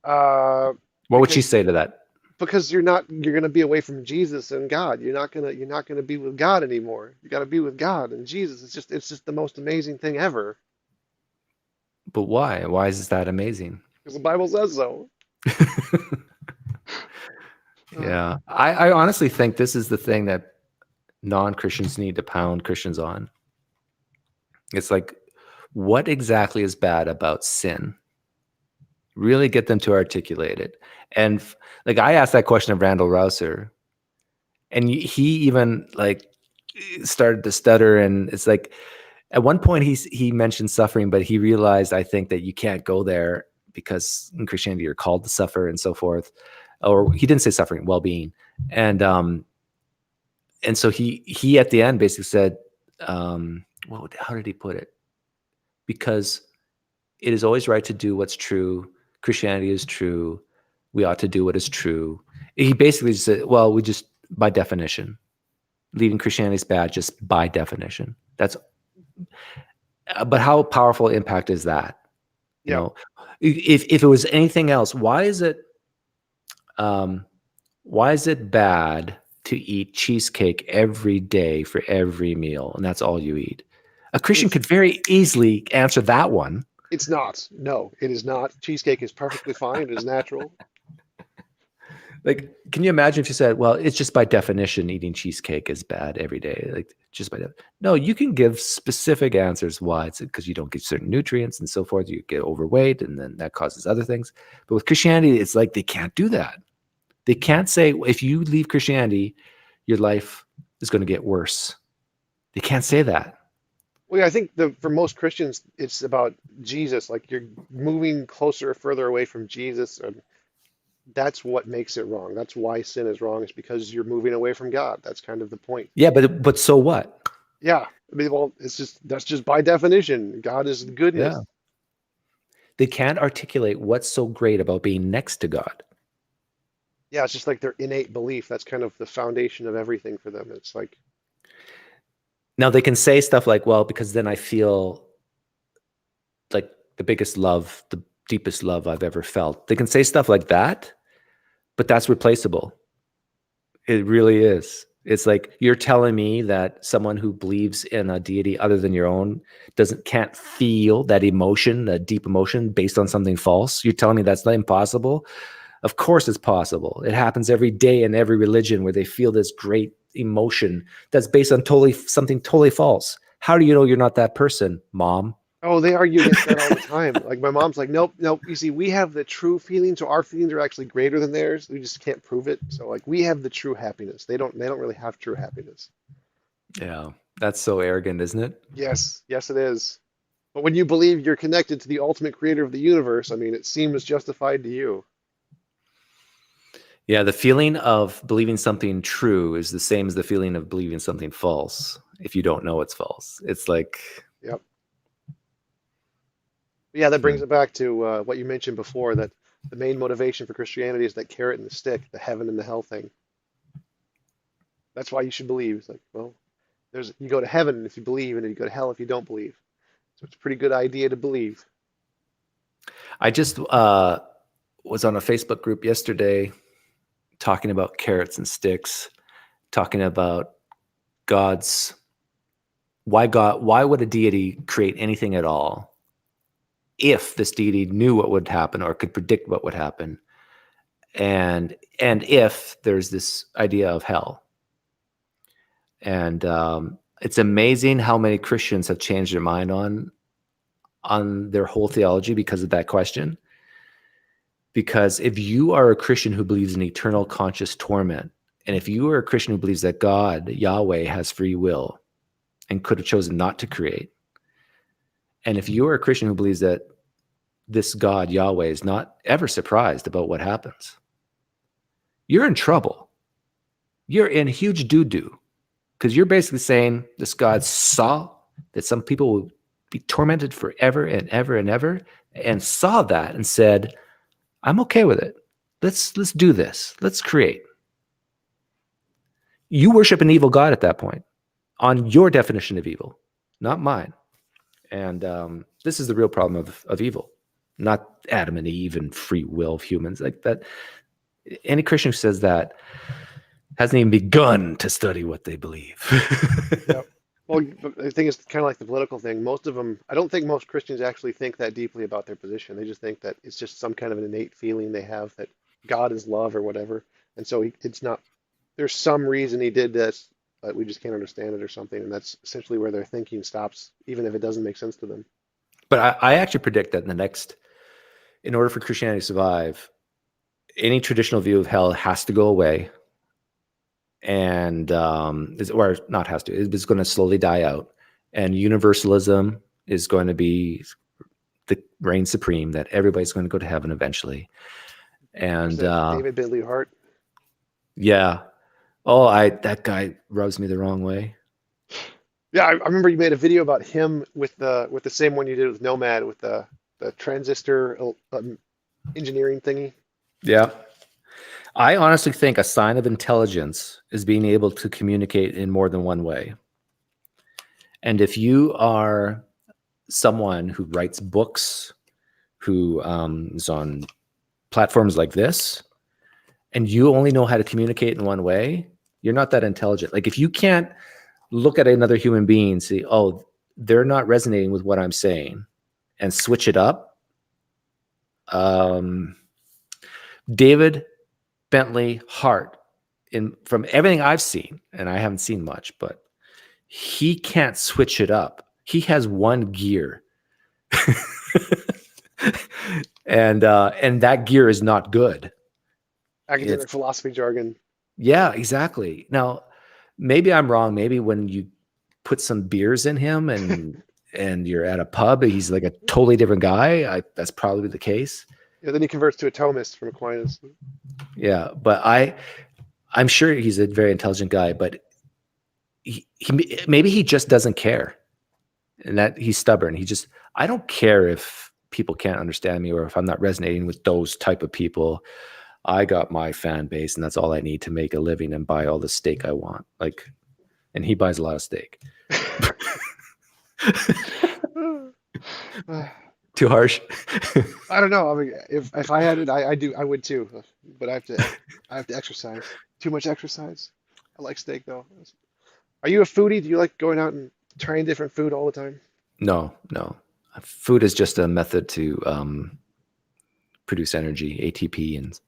What would she say to that? Because you're gonna be away from Jesus and God. You're not gonna be with God anymore. You got to be with God and Jesus. It's just the most amazing thing ever. But why? Why is that amazing? Because the Bible says so. Yeah, I honestly think this is the thing that non-Christians need to pound Christians on. It's like, what exactly is bad about sin? Really get them to articulate it. And like, I asked that question of Randall Rouser, and he even like started to stutter. And it's like, at one point he mentioned suffering, but he realized, I think, that you can't go there because in Christianity you're called to suffer and so forth. Or he didn't say suffering, well-being. And so he at the end basically said, how did he put it? Because it is always right to do what's true. Christianity is true. We ought to do what is true. He basically said, well, we just, by definition, leaving Christianity is bad, just by definition. But how powerful impact is that? You know, if it was anything else, why is it bad to eat cheesecake every day for every meal, and that's all you eat? A Christian could very easily answer that one. It's not. No, it is not. Cheesecake is perfectly fine. It is natural. Like, can you imagine if you said, well, it's just by definition eating cheesecake is bad every day? Like, just by no, you can give specific answers why. It's because you don't get certain nutrients and so forth. You get overweight, and then that causes other things. But with Christianity, it's like they can't do that. They can't say, if you leave Christianity, your life is going to get worse. They can't say that. Well, yeah, I think for most Christians, it's about Jesus. Like you're moving closer or further away from Jesus, and that's what makes it wrong. That's why sin is wrong, is because you're moving away from God. That's kind of the point. Yeah, but so what? Yeah. I mean, well, that's just by definition. God is goodness. Yeah. They can't articulate what's so great about being next to God. Yeah, it's just like their innate belief. That's kind of the foundation of everything for them. It's like, Now they can say stuff like, well, because then I feel like the biggest love, the deepest love I've ever felt. They can say stuff like that, but that's replaceable. It really is. It's like you're telling me that someone who believes in a deity other than your own can't feel that emotion, that deep emotion based on something false. You're telling me that's not impossible? Of course it's possible. It happens every day in every religion where they feel this great emotion that's based on something totally false. How do you know you're not that person, Mom? oh, they argue against that all the time. Like my mom's like, nope, nope. You see, we have the true feeling, so our feelings are actually greater than theirs. We just can't prove it. So like we have the true happiness. They don't really have true happiness. Yeah, that's so arrogant, isn't it? Yes, yes, it is. But when you believe you're connected to the ultimate creator of the universe, I mean, it seems justified to you. Yeah, the feeling of believing something true is the same as the feeling of believing something false if you don't know it's false. It's like, Yep. But yeah, that brings it back to what you mentioned before, that the main motivation for Christianity is that carrot and the stick, the heaven and the hell thing. That's why you should believe. It's like, well, you go to heaven if you believe, and then you go to hell if you don't believe. So it's a pretty good idea to believe. I just was on a Facebook group yesterday talking about carrots and sticks, talking about why would a deity create anything at all if this deity knew what would happen or could predict what would happen, and if there's this idea of hell. And it's amazing how many Christians have changed their mind on their whole theology because of that question. Because if you are a Christian who believes in eternal conscious torment, and if you are a Christian who believes that God, Yahweh, has free will and could have chosen not to create, and if you are a Christian who believes that this God, Yahweh, is not ever surprised about what happens, you're in trouble. You're in huge doo-doo, because you're basically saying this God saw that some people will be tormented forever and ever and ever, and saw that and said, I'm okay with it. Let's do this. Let's create. You worship an evil God at that point on your definition of evil, not mine. And this is the real problem of evil, not Adam and Eve and free will of humans like that. Any Christian who says that hasn't even begun to study what they believe. Yeah. Well, I think it's kind of like the political thing. Most of them, I don't think most Christians actually think that deeply about their position. They just think that it's just some kind of an innate feeling they have that God is love or whatever. And so it's not, there's some reason he did this, but we just can't understand it or something. And that's essentially where their thinking stops, even if it doesn't make sense to them. But I actually predict that in order for Christianity to survive, any traditional view of hell has to go away. And or not has to, it's going to slowly die out, and universalism is going to be the reign supreme, that everybody's going to go to heaven eventually. And David Bidley Hart. Yeah. That guy rubs me the wrong way. Yeah, I remember you made a video about him with the same one you did with Nomad, with the transistor engineering thingy. Yeah. I honestly think a sign of intelligence is being able to communicate in more than one way. And if you are someone who writes books, who is on platforms like this, and you only know how to communicate in one way, you're not that intelligent. Like if you can't look at another human being and see, oh, they're not resonating with what I'm saying, and switch it up. David Bentley Hart, from everything I've seen, and I haven't seen much, but he can't switch it up. He has one gear. And that gear is not good. It's Academic philosophy jargon. Yeah, exactly. Now, maybe I'm wrong. Maybe when you put some beers in him and you're at a pub, he's like a totally different guy. That's probably the case. Yeah, then he converts to a Thomist from Aquinas. Yeah, but I'm sure he's a very intelligent guy, but maybe he just doesn't care, and that he's stubborn. I don't care if people can't understand me or if I'm not resonating with those type of people. I got my fan base, and that's all I need to make a living and buy all the steak I want. And he buys a lot of steak. Too harsh. I don't know. I mean, if I had it, I would too. But I have to exercise. Too much exercise. I like steak though. Are you a foodie? Do you like going out and trying different food all the time? No. Food is just a method to produce energy, ATP, and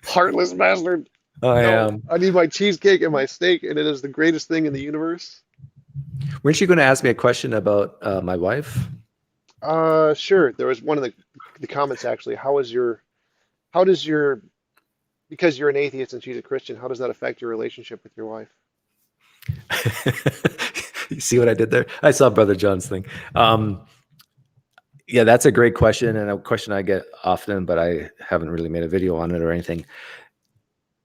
Heartless bastard. I No, am. I need my cheesecake and my steak, and it is the greatest thing in the universe. Weren't you going to ask me a question about my wife? Sure. There was one of the comments actually. How does your because you're an atheist and she's a Christian, how does that affect your relationship with your wife? You see what I did there? I saw Brother John's thing. Yeah, that's a great question, and a question I get often, but I haven't really made a video on it or anything.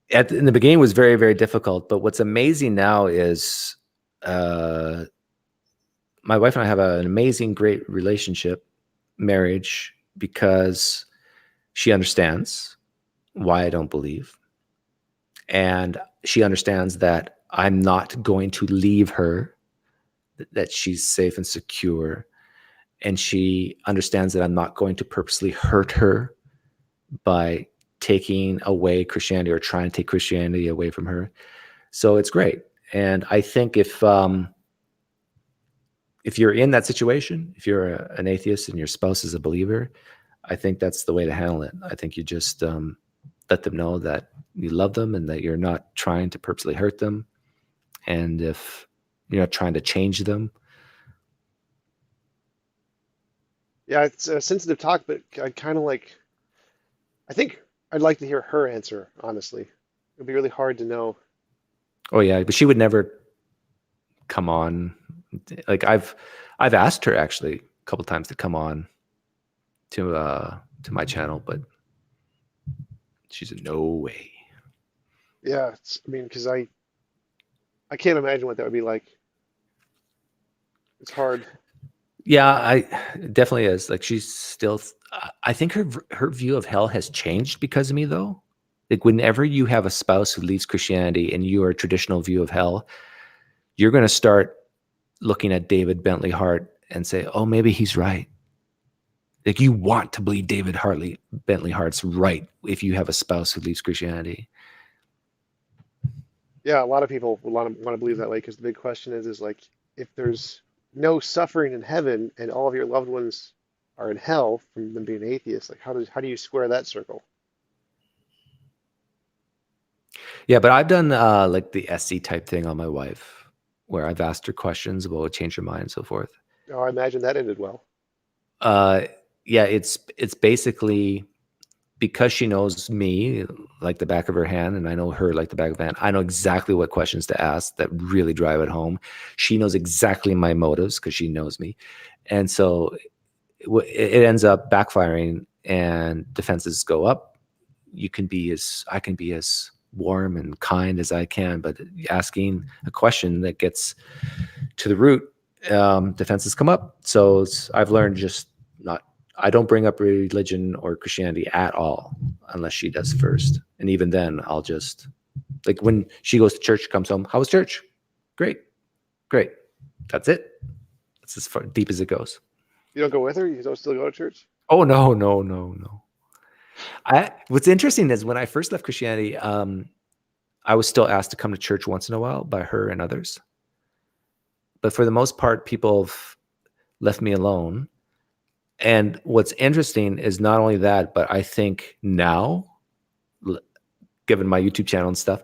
In the beginning, it was very, very difficult. But what's amazing now is my wife and I have an amazing, great relationship, marriage, because she understands why I don't believe. And she understands that I'm not going to leave her, that she's safe and secure. And she understands that I'm not going to purposely hurt her by taking away Christianity or trying to take Christianity away from her. So it's great. And I think if you're in that situation, if you're an atheist and your spouse is a believer, I think that's the way to handle it. I think you just let them know that you love them and that you're not trying to purposely hurt them. And if you're not trying to change them. Yeah, it's a sensitive talk, but I think I'd like to hear her answer, honestly. It'd be really hard to know. Oh yeah, but she would never come on. Like I've asked her actually a couple times to come on to my channel, but she's a no way. Yeah, I mean, because I can't imagine what that would be like. It's hard. Yeah, I definitely is. Like she's still. I think her view of hell has changed because of me, though. Like whenever you have a spouse who leaves Christianity and you are a traditional view of hell, you're going to start looking at David Bentley Hart and say, "Oh, maybe he's right." Like you want to believe Bentley Hart's right if you have a spouse who leaves Christianity. Yeah, a lot of people would want to believe that way because the big question is like if there's no suffering in heaven and all of your loved ones are in hell from them being atheists, like how do you square that circle? Yeah, but I've done like the SC type thing on my wife, where I've asked her questions about what changed her mind and so forth. Oh, I imagine that ended well. Uh, yeah, it's basically because she knows me like the back of her hand, and I know her like the back of her hand. I know exactly what questions to ask that really drive it home. She knows exactly my motives because she knows me, and so it ends up backfiring, and defenses go up. I can be as warm and kind as I can, but asking a question that gets to the root, defenses come up. So I've learned I don't bring up religion or Christianity at all unless she does first. And even then I'll just, like when she goes to church, comes home, how was church? Great. That's it. It's as far deep as it goes. You don't go with her? You don't still go to church? Oh, no. What's interesting is when I first left Christianity, I was still asked to come to church once in a while by her and others. But for the most part, people have left me alone. And what's interesting is not only that, but I think now given my YouTube channel and stuff.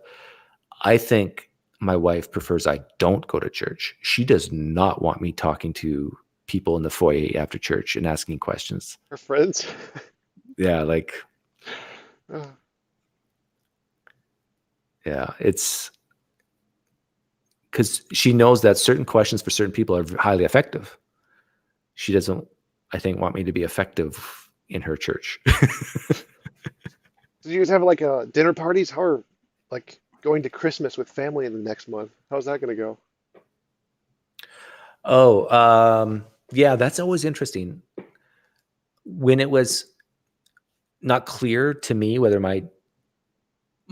I think my wife prefers I don't go to church. She does not want me talking to people in the foyer after church and asking questions. Her friends. Yeah, like, Uh, yeah, it's because she knows that certain questions for certain people are highly effective. She doesn't, I think, want me to be effective in her church. do you guys have like dinner parties? How are like going to Christmas with family in the next month? How's that going to go? Oh, yeah, that's always interesting. When it was not clear to me whether my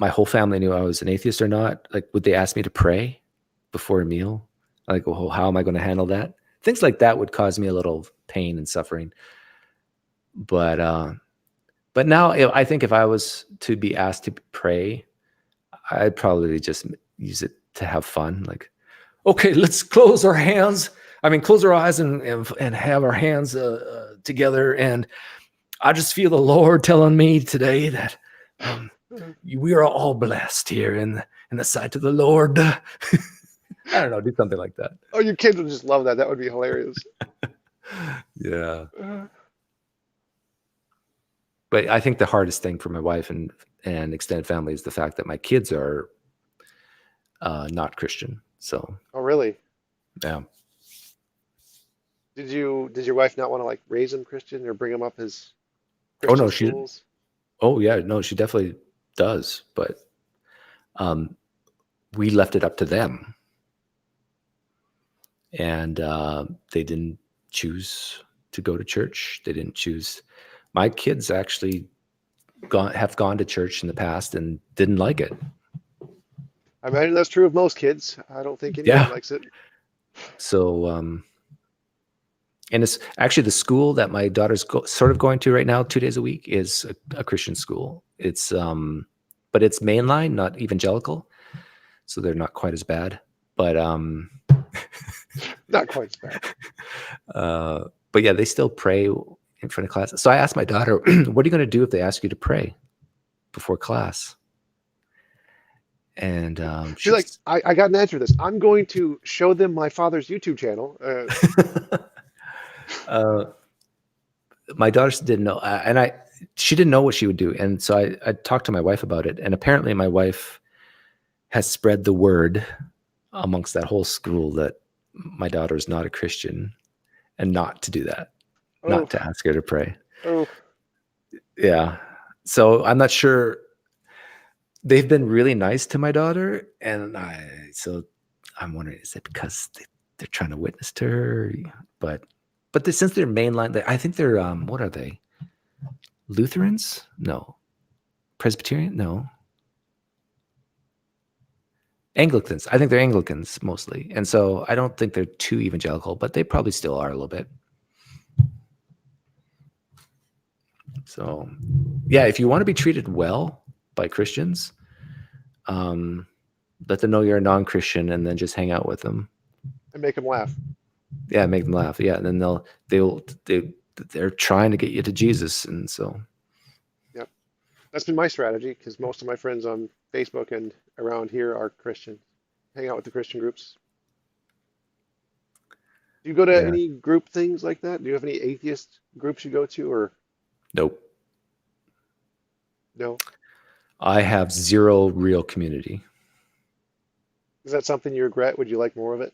whole family knew I was an atheist or not, like, would they ask me to pray before a meal? Like, well, how am I going to handle that? Things like that would cause me a little pain and suffering. But now I think if I was to be asked to pray, I'd probably just use it to have fun. Like, okay, let's close our hands. I mean, close our eyes and have our hands together. And I just feel the Lord telling me today that we are all blessed here in the sight of the Lord. I don't know, do something like that. Oh, your kids would just love that. That would be hilarious. Yeah. Uh, But I think the hardest thing for my wife and extended family is the fact that my kids are not Christian. So, oh, really? yeah. Did your wife not want to like raise them Christian or bring them up as Oh no, Christian schools? oh yeah, no, she definitely does. But um, we left it up to them, and they didn't choose to go to church. They didn't choose. My kids actually have gone to church in the past and didn't like it. I imagine that's true of most kids. I don't think anyone Yeah. likes it. So, and it's actually the school that my daughter's sort of going to right now, 2 days a week, is a Christian school. It's, but it's mainline, not evangelical, so they're not quite as bad. But, Not quite as bad. but yeah, they still pray in front of class. So I asked my daughter, "What are you going to do if they ask you to pray before class?" And She's like, I got an answer to this. I'm going to show them my father's YouTube channel. My daughter didn't know, and she didn't know what she would do, and so I talked to my wife about it, and apparently my wife has spread the word amongst that whole school that my daughter is not a Christian, and not to do that, Oh, not to ask her to pray. oh, Yeah, so I'm not sure. They've been really nice to my daughter, and so I'm wondering, is it because they're trying to witness to her? But since they're mainline, I think they're what are they? Lutherans? No. Presbyterian? No. Anglicans. I think they're Anglicans mostly, and so I don't think they're too evangelical, but they probably still are a little bit. So, yeah, if you want to be treated well by Christians, let them know you're a non-Christian, and then just hang out with them. and make them laugh. Yeah, make them laugh. Yeah, and then they're trying to get you to Jesus, and so. Yep. That's been my strategy because most of my friends on Facebook and around here are Christian. Hang out with the Christian groups. Do you go to Yeah. any group things like that? Do you have any atheist groups you go to or Nope. no? I have zero real community. Is that something you regret? Would you like more of it?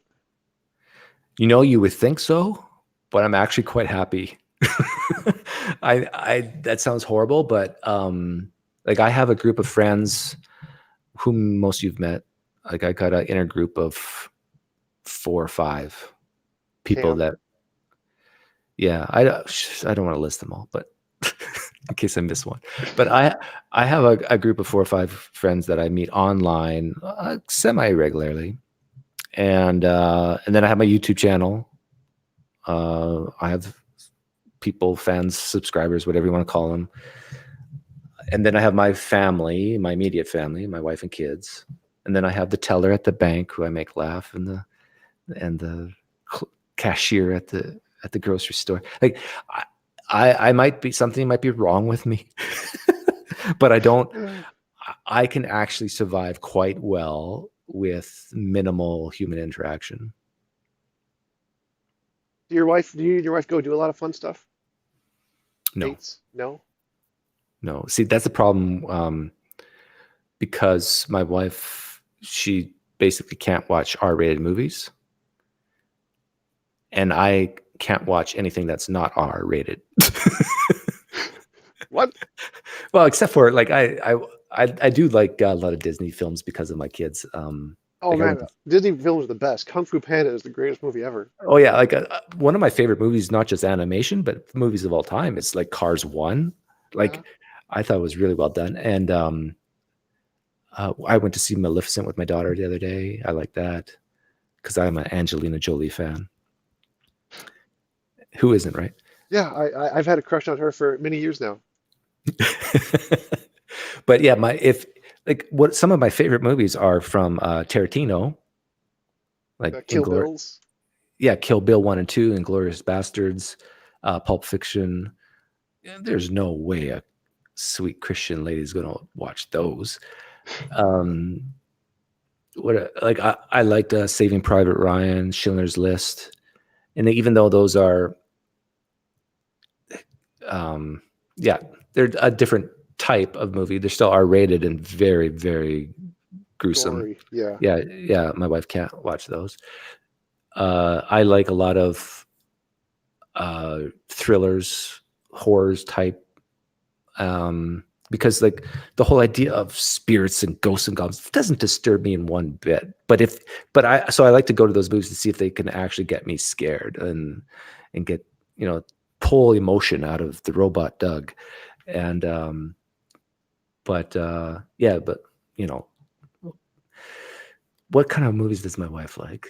You would think so, but I'm actually quite happy. I that sounds horrible, but like I have a group of friends whom most of you've met. Like I got an inner group of 4 or 5 people Camp. that, yeah, I don't want to list them all, but in case I miss one. But I have a group of 4 or 5 friends that I meet online semi regularly, and then I have my YouTube channel. I have people, fans, subscribers, whatever you want to call them. And then I have my family, my immediate family, my wife and kids. And then I have the teller at the bank who I make laugh, and the cashier at the grocery store. Like I might be, something might be wrong with me, but I don't I can actually survive quite well with minimal human interaction. Do you and your wife go do a lot of fun stuff? No, Dates? No? no. See, that's the problem. Because my wife, she basically can't watch R-rated movies, and I can't watch anything that's not R-rated. What? Well, except for like I do like a lot of Disney films because of my kids. Oh Like I went man, to, Disney films are the best. Kung Fu Panda is the greatest movie ever. oh yeah, like one of my favorite movies, not just animation, but movies of all time. It's like Cars 1. Yeah. Like I thought it was really well done. And I went to see Maleficent with my daughter the other day. I like that because I'm an Angelina Jolie fan. Who isn't, right? Yeah, I've had a crush on her for many years now. But yeah, my if like what some of my favorite movies are from Tarantino, like Kill Bills. yeah, Kill Bill 1 and 2, Inglourious Bastards, Pulp Fiction. Yeah, there's no way a sweet Christian lady is gonna watch those. Um, like I liked Saving Private Ryan, Schindler's List, and even though those are, um, yeah, they're a different type of movie. They're still R-rated and very, very gruesome. Gory. Yeah. Yeah, yeah. My wife can't watch those. I like a lot of thrillers, horrors type, because like the whole idea of spirits and ghosts and goblins doesn't disturb me in one bit. But I like to go to those movies to see if they can actually get me scared and get, pull emotion out of the robot Doug. And yeah, but you know, what kind of movies does my wife like?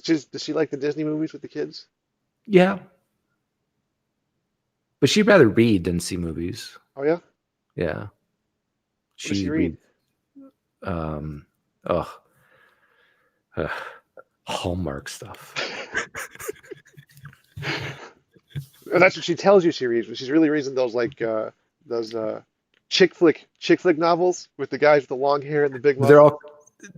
Does she like the Disney movies with the kids? Yeah, but she'd rather read than see movies. Oh yeah? Yeah, What does she she read? read. Um, oh, uh, Hallmark stuff. And that's what she tells you she reads, but she's really reading those chick flick novels with the guys with the long hair and the big They're mouth.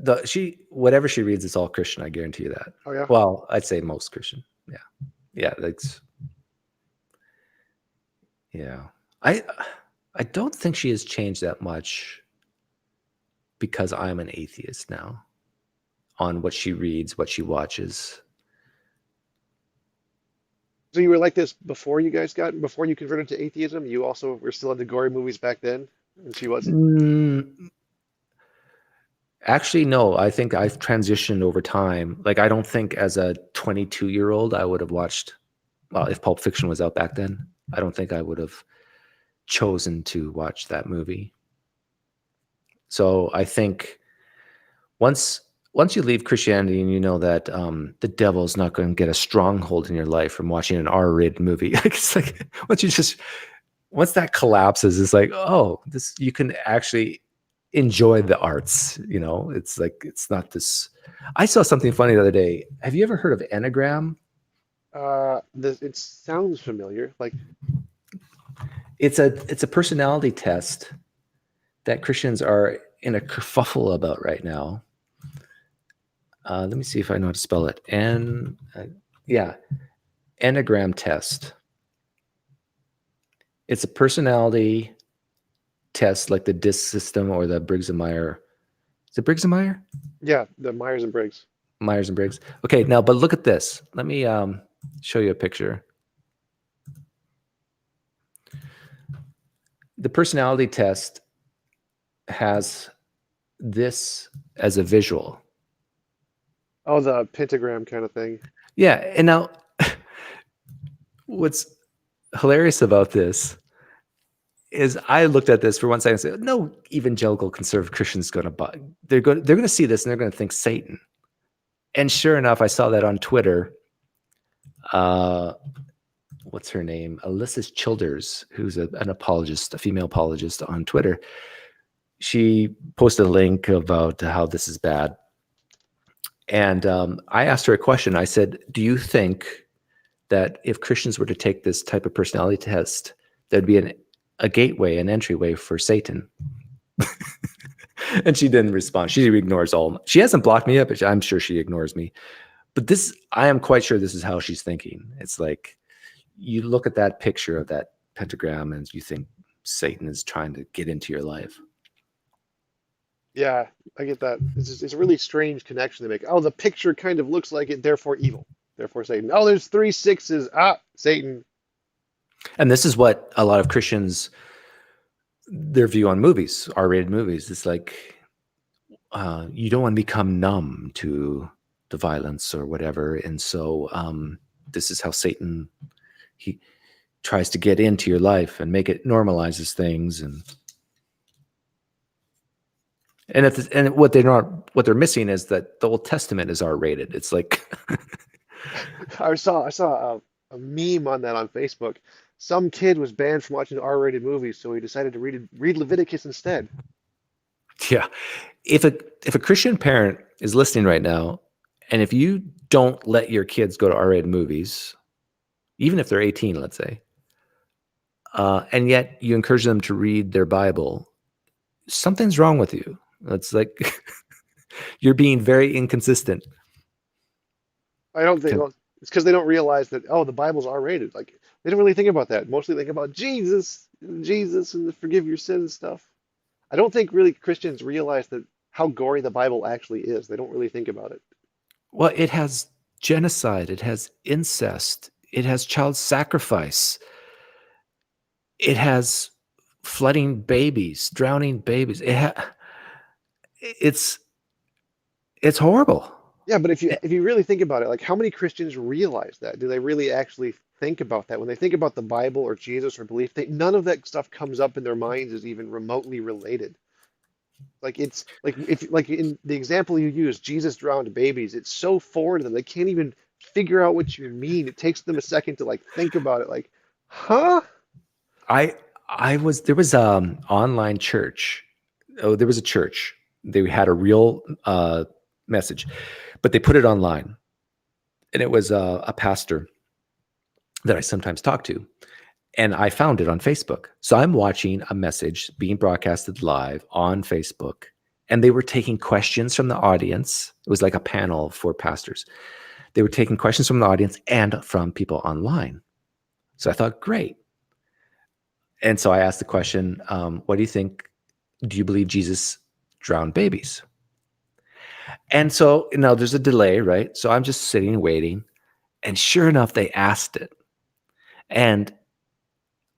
all whatever she reads, it's all Christian. I guarantee you that. Oh yeah? Well, I'd say most Christian. Yeah, yeah, that's yeah. I I don't think she has changed that much because I'm an atheist now on what she reads, what she watches. So you were like this before you converted to atheism? You also were still into gory movies back then, and she wasn't? Mm, actually, no. I think I've transitioned over time. Like, I don't think as a 22-year-old I would have watched. Well, if Pulp Fiction was out back then, I don't think I would have chosen to watch that movie. So I think once once you leave Christianity and you know that the devil's not going to get a stronghold in your life from watching an R-rated movie, it's like once that collapses, it's like, oh, this you can actually enjoy the arts. It's like it's not this. I saw something funny the other day. Have you ever heard of Enneagram? It sounds familiar. Like, It's a personality test that Christians are in a kerfuffle about right now. Let me see if I know how to spell it. Yeah, Enneagram test. It's a personality test like the DISC system or the Briggs and Meyer. Is it Briggs and Meyer? yeah, the Myers and Briggs. Myers and Briggs. Okay, now, but look at this. Let me show you a picture. The personality test has this as a visual. Oh, the pentagram kind of thing. Yeah, and now what's hilarious about this is I looked at this for one second and said, no evangelical conservative Christian is going to buy. They're going to see this and they're going to think Satan. And sure enough, I saw that on Twitter. What's her name? Alyssa Childers, who's an apologist, a female apologist on Twitter. She posted a link about how this is bad. And I asked her a question. I said, do you think that if Christians were to take this type of personality test, there'd be a gateway, an entryway for Satan? And she didn't respond. She ignores all. She hasn't blocked me yet, but I'm sure she ignores me. But this, I am quite sure this is how she's thinking. It's like you look at that picture of that pentagram and you think Satan is trying to get into your life. Yeah, I get that. It's a really strange connection to make. Oh, the picture kind of looks like it, therefore evil, therefore Satan. Oh, there's three sixes. Ah, Satan. And this is what a lot of Christians, their view on movies, R-rated movies. It's like you don't want to become numb to the violence or whatever. And so this is how Satan, he tries to get into your life and make it normalizes things. And what they're missing is that the Old Testament is R-rated. It's like I saw a meme on that on Facebook. Some kid was banned from watching R-rated movies, so he decided to read Leviticus instead. yeah. If a Christian parent is listening right now, and if you don't let your kids go to R-rated movies, even if they're 18, let's say, and yet you encourage them to read their Bible, something's wrong with you. It's like you're being very inconsistent. I don't think well, it's because they don't realize that, oh, the Bible's R-rated. Like they don't really think about that. Mostly think about Jesus, and the forgive your sins and stuff. I don't think really Christians realize that how gory the Bible actually is. They don't really think about it. Well, it has genocide, it has incest, it has child sacrifice, it has flooding babies, drowning babies. It's horrible. Yeah, but if you really think about it, like how many Christians realize that? Do they really actually think about that? When they think about the Bible or Jesus or belief, none of that stuff comes up in their minds as even remotely related. Like it's like if like in the example you use, Jesus drowned babies, it's so foreign to them. They can't even figure out what you mean. It takes them a second to like think about it, like, huh? I there was online church. Oh, there was a church. They had a real message, but they put it online, and it was a pastor that I sometimes talk to, and I found it on Facebook. So I'm watching a message being broadcasted live on Facebook, and they were taking questions from the audience. It was like a panel for pastors. They were taking questions from the audience and from people online. So I thought, great. And so I asked the question, what do you think? Do you believe Jesus drowned babies? And so now there's a delay, right? So I'm just sitting waiting. And sure enough, they asked it. And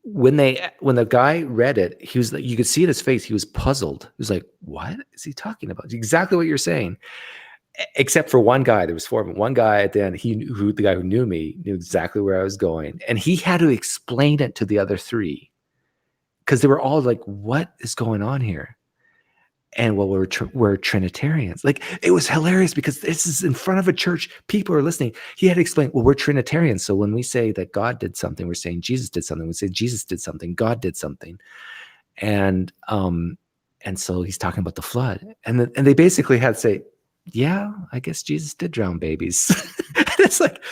when the guy read it, he was like, you could see in his face, he was puzzled. He was like, what is he talking about? Exactly what you're saying. Except for one guy, there was four of them. One guy at the end, the guy who knew me, knew exactly where I was going. And he had to explain it to the other three, because they were all like, what is going on here? And well, we're Trinitarians. Like, it was hilarious because this is in front of a church. People are listening. He had to explain, well, we're Trinitarians. So when we say that God did something, we're saying Jesus did something. We say Jesus did something, God did something. And so he's talking about the flood. And they basically had to say, yeah, I guess Jesus did drown babies. And it's like,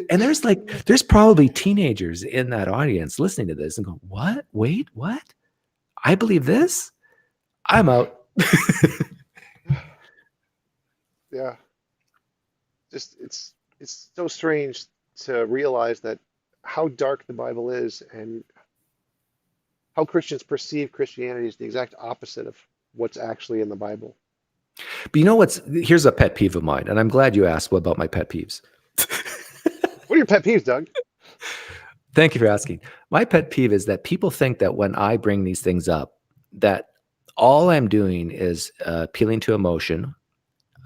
and there's probably teenagers in that audience listening to this and go, what? Wait, what? I believe this? I'm out. Yeah. Just it's so strange to realize that how dark the Bible is and how Christians perceive Christianity is the exact opposite of what's actually in the Bible. But you know here's a pet peeve of mine, and I'm glad you asked what about my pet peeves. What are your pet peeves, Doug? Thank you for asking. My pet peeve is that people think that when I bring these things up, that all I'm doing is appealing to emotion.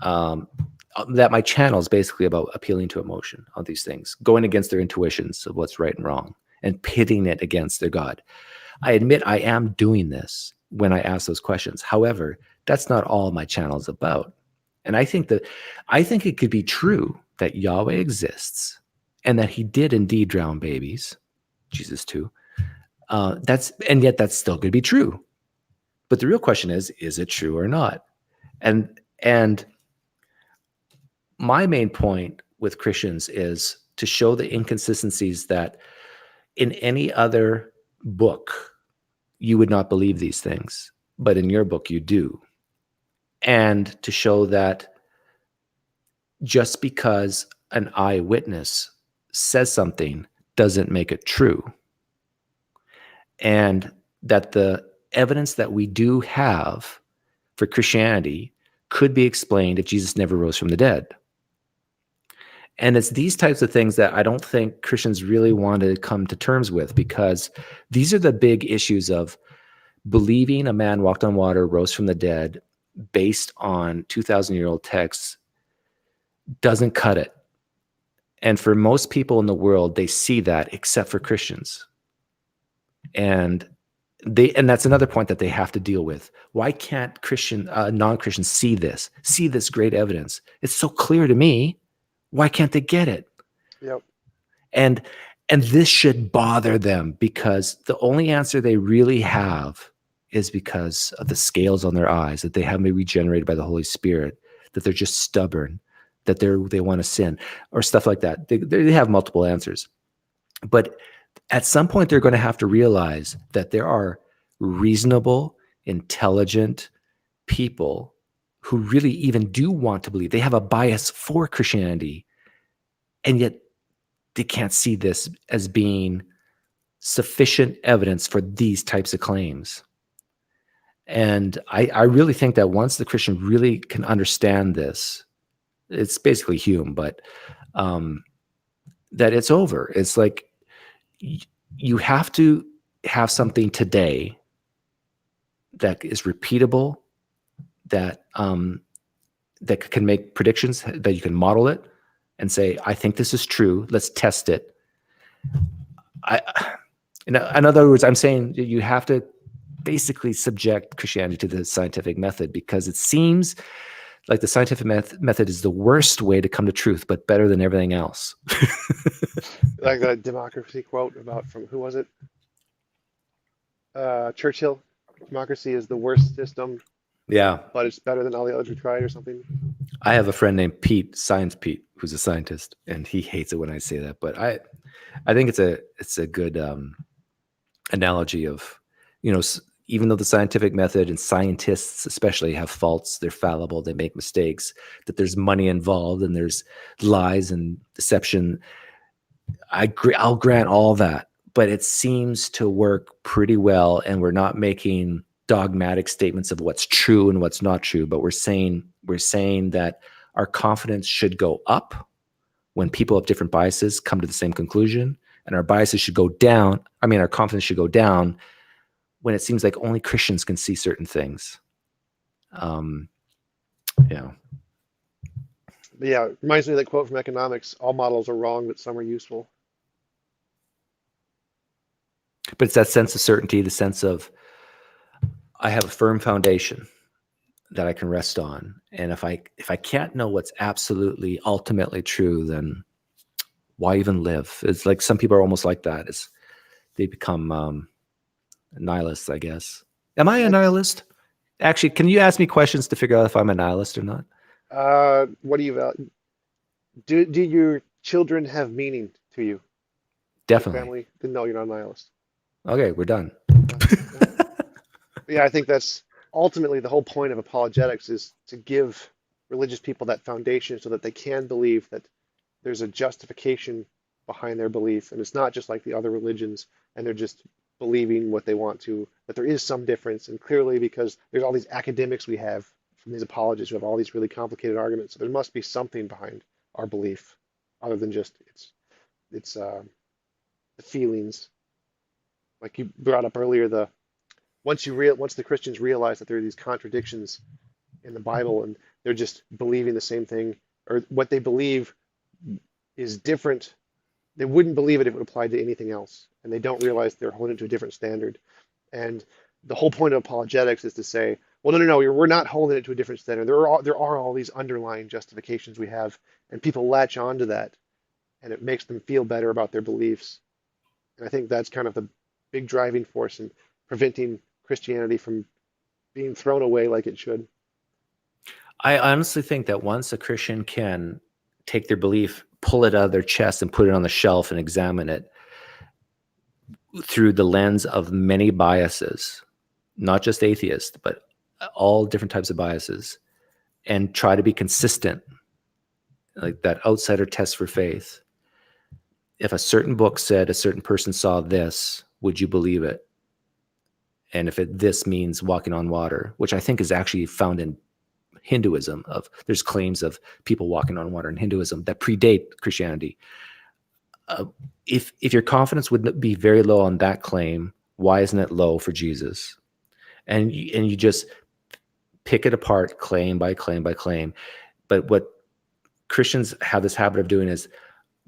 That my channel is basically about appealing to emotion on these things, going against their intuitions of what's right and wrong, and pitting it against their God. I admit I am doing this when I ask those questions. However, that's not all my channel is about. And I think it could be true that Yahweh exists and that he did indeed drown babies, Jesus too. And yet that's still could be true. But the real question is it true or not? And my main point with Christians is to show the inconsistencies that in any other book, you would not believe these things. but in your book you do. And to show that just because an eyewitness says something doesn't make it true. And that the evidence that we do have for Christianity could be explained if Jesus never rose from the dead. And it's these types of things that I don't think Christians really want to come to terms with, because these are the big issues of believing a man walked on water, rose from the dead, based on 2,000-year-old texts doesn't cut it. And for most people in the world, they see that, except for Christians. And that's another point that they have to deal with. Why can't non-Christians see this great evidence? It's so clear to me. Why can't they get it? Yep. And this should bother them, because the only answer they really have is because of the scales on their eyes, that they haven't been regenerated by the Holy Spirit, that they're just stubborn, that they want to sin, or stuff like that. They have multiple answers. But at some point, they're going to have to realize that there are reasonable, intelligent people who really even do want to believe. They have a bias for Christianity, and yet they can't see this as being sufficient evidence for these types of claims. And I really think that once the Christian really can understand this, it's basically Hume, but that it's over. It's like you have to have something today that is repeatable, that that can make predictions, that you can model it and say, I think this is true. Let's test it. In other words, I'm saying you have to basically subject Christianity to the scientific method, because it seems like the scientific method is the worst way to come to truth, but better than everything else. Like that democracy quote from who was it? Churchill. Democracy is the worst system. Yeah. But it's better than all the others we tried, or something. I have a friend named Pete, Science Pete, who's a scientist, and he hates it when I say that. But I think it's a good analogy of, even though the scientific method and scientists especially have faults, they're fallible, they make mistakes, that there's money involved and there's lies and deception. I'll grant all that, but it seems to work pretty well, and we're not making dogmatic statements of what's true and what's not true, but we're saying that our confidence should go up when people of different biases come to the same conclusion, and our biases should go down. Our confidence should go down when it seems like only Christians can see certain things. Yeah. But yeah, it reminds me of that quote from economics: all models are wrong, but some are useful. But it's that sense of certainty, the sense of, I have a firm foundation that I can rest on. And if I can't know what's absolutely ultimately true, then why even live? It's like some people are almost like that. They become nihilists, I guess. Am I a nihilist? Actually, can you ask me questions to figure out if I'm a nihilist or not? What do you value? Do your children have meaning to you? Definitely. Your family? Then no, you're not a nihilist. Okay, we're done. Yeah, I think that's ultimately the whole point of apologetics, is to give religious people that foundation so that they can believe that there's a justification behind their belief, and it's not just like the other religions and they're just believing what they want to, that there is some difference. And clearly, because there's all these academics we have from these apologists who have all these really complicated arguments, so there must be something behind our belief other than just it's the feelings. Like you brought up earlier, once the Christians realize that there are these contradictions in the Bible and they're just believing the same thing, or what they believe is different, they wouldn't believe it if it applied to anything else, and they don't realize they're holding it to a different standard. And the whole point of apologetics is to say, well, no, we're not holding it to a different standard. There are all these underlying justifications we have, and people latch onto that, and it makes them feel better about their beliefs. And I think that's kind of the big driving force in preventing Christianity from being thrown away like it should. I honestly think that once a Christian can take their belief, pull it out of their chest and put it on the shelf and examine it through the lens of many biases, not just atheists, but all different types of biases, and try to be consistent, like that outsider test for faith. If a certain book said a certain person saw this, would you believe it? And if this means walking on water, which I think is actually found in Hinduism, there's claims of people walking on water in Hinduism that predate Christianity. If your confidence would be very low on that claim, why isn't it low for Jesus? And you just pick it apart claim by claim by claim. But what Christians have this habit of doing is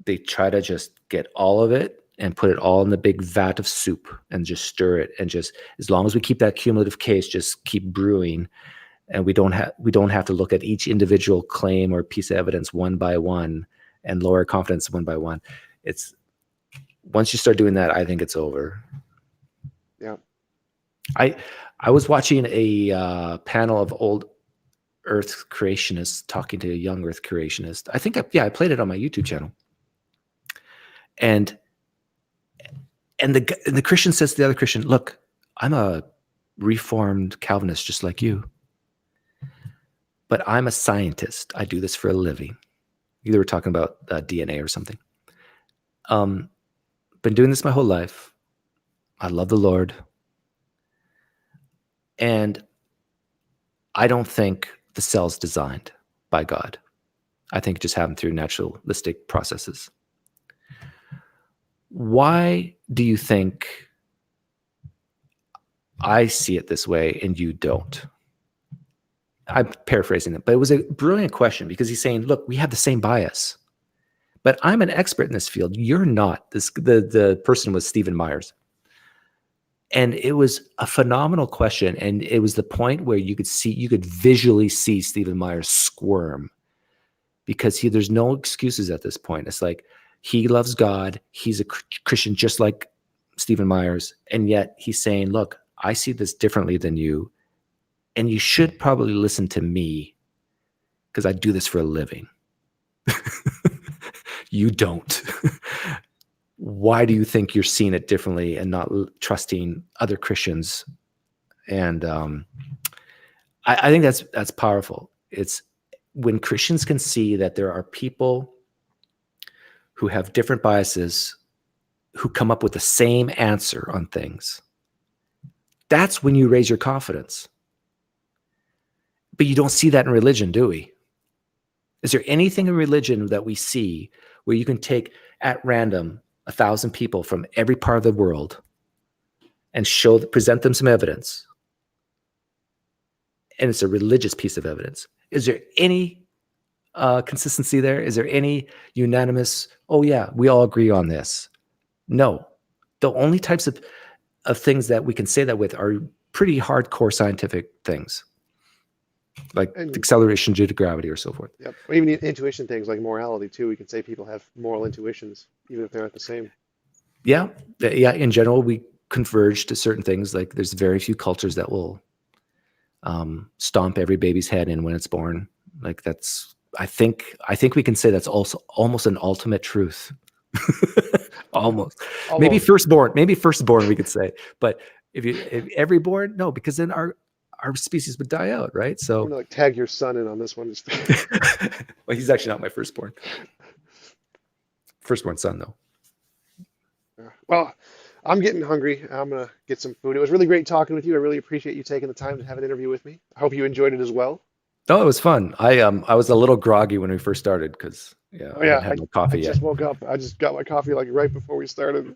they try to just get all of it and put it all in the big vat of soup and just stir it, and just, as long as we keep that cumulative case, just keep brewing, and we don't have to look at each individual claim or piece of evidence one by one and lower confidence one by one. It's, once you start doing that, I think it's over. Yeah. I was watching a panel of old Earth creationists talking to a young Earth creationist. I think I played it on my YouTube channel. And the Christian says to the other Christian, look, I'm a reformed Calvinist just like you, but I'm a scientist. I do this for a living. Either we're talking about DNA or something. Been doing this my whole life. I love the Lord. And I don't think the cell's designed by God. I think it just happened through naturalistic processes. Why do you think I see it this way and you don't? I'm paraphrasing it, but it was a brilliant question, because he's saying, look, we have the same bias, but I'm an expert in this field. You're not. The person was Stephen Myers. And it was a phenomenal question. And it was the point where you could visually see Stephen Myers squirm, because there's no excuses at this point. It's like, he loves God. He's a Christian just like Stephen Myers. And yet he's saying, look, I see this differently than you. And you should probably listen to me, because I do this for a living. You don't. Why do you think you're seeing it differently and not trusting other Christians? And I think that's powerful. It's when Christians can see that there are people who have different biases, who come up with the same answer on things. That's when you raise your confidence. But you don't see that in religion, do we? Is there anything in religion that we see where you can take at random 1,000 people from every part of the world and present them some evidence, and it's a religious piece of evidence? Is there any consistency there? Is there any unanimous, oh yeah, we all agree on this? No. The only types of things that we can say that with are pretty hardcore scientific things, like acceleration due to gravity or so forth. Yep. Or even intuition things like morality too. We can say people have moral intuitions, even if they're not the same. Yeah. In general, we converge to certain things. Like, there's very few cultures that will stomp every baby's head in when it's born. Like, that's, I think we can say that's also almost an ultimate truth. Almost. Maybe firstborn we could say, but if every born, no, because then our species would die out, right? So I'm gonna tag your son in on this one. well, he's actually not my firstborn son though. Well, I'm getting hungry. I'm gonna get some food. It was really great talking with you. I really appreciate you taking the time to have an interview with me. I hope you enjoyed it as well. Oh, it was fun. I was a little groggy when we first started, because I hadn't had no coffee yet. I just woke up. I just got my coffee like right before we started.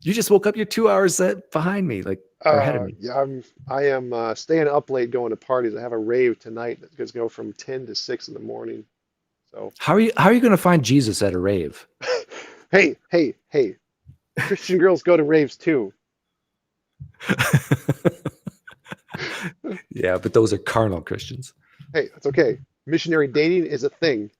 You just woke up. You're 2 hours behind me, like, or ahead of me. Yeah, I am staying up late going to parties. I have a rave tonight that's going to go from 10 to 6 in the morning. So how are you going to find Jesus at a rave? Hey! Christian girls go to raves too. Yeah, but those are carnal Christians. Hey, that's okay. Missionary dating is a thing.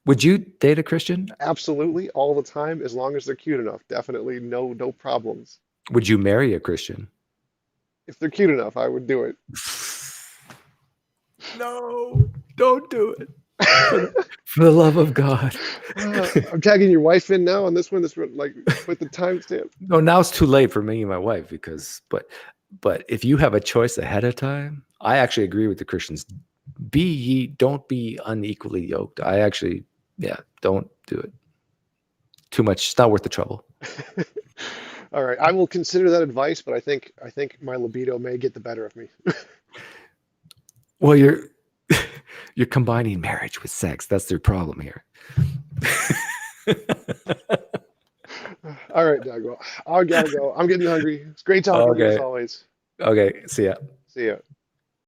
Would you date a Christian? Absolutely, all the time, as long as they're cute enough. Definitely, no problems. Would you marry a Christian? If they're cute enough, I would do it. No, don't do it. For the love of God. I'm tagging your wife in now on this one. This one, like, with the timestamp. No, now it's too late for me and my wife, but But if you have a choice ahead of time, I actually agree with the Christians. Don't be unequally yoked. Don't do it. Too much. It's not worth the trouble. All right, I will consider that advice, but I think my libido may get the better of me. Well, you're combining marriage with sex. That's their problem here. All right, Doug. Well, I gotta go. I'm getting hungry. It's great talking to you as Okay. always. Okay. See ya. See ya.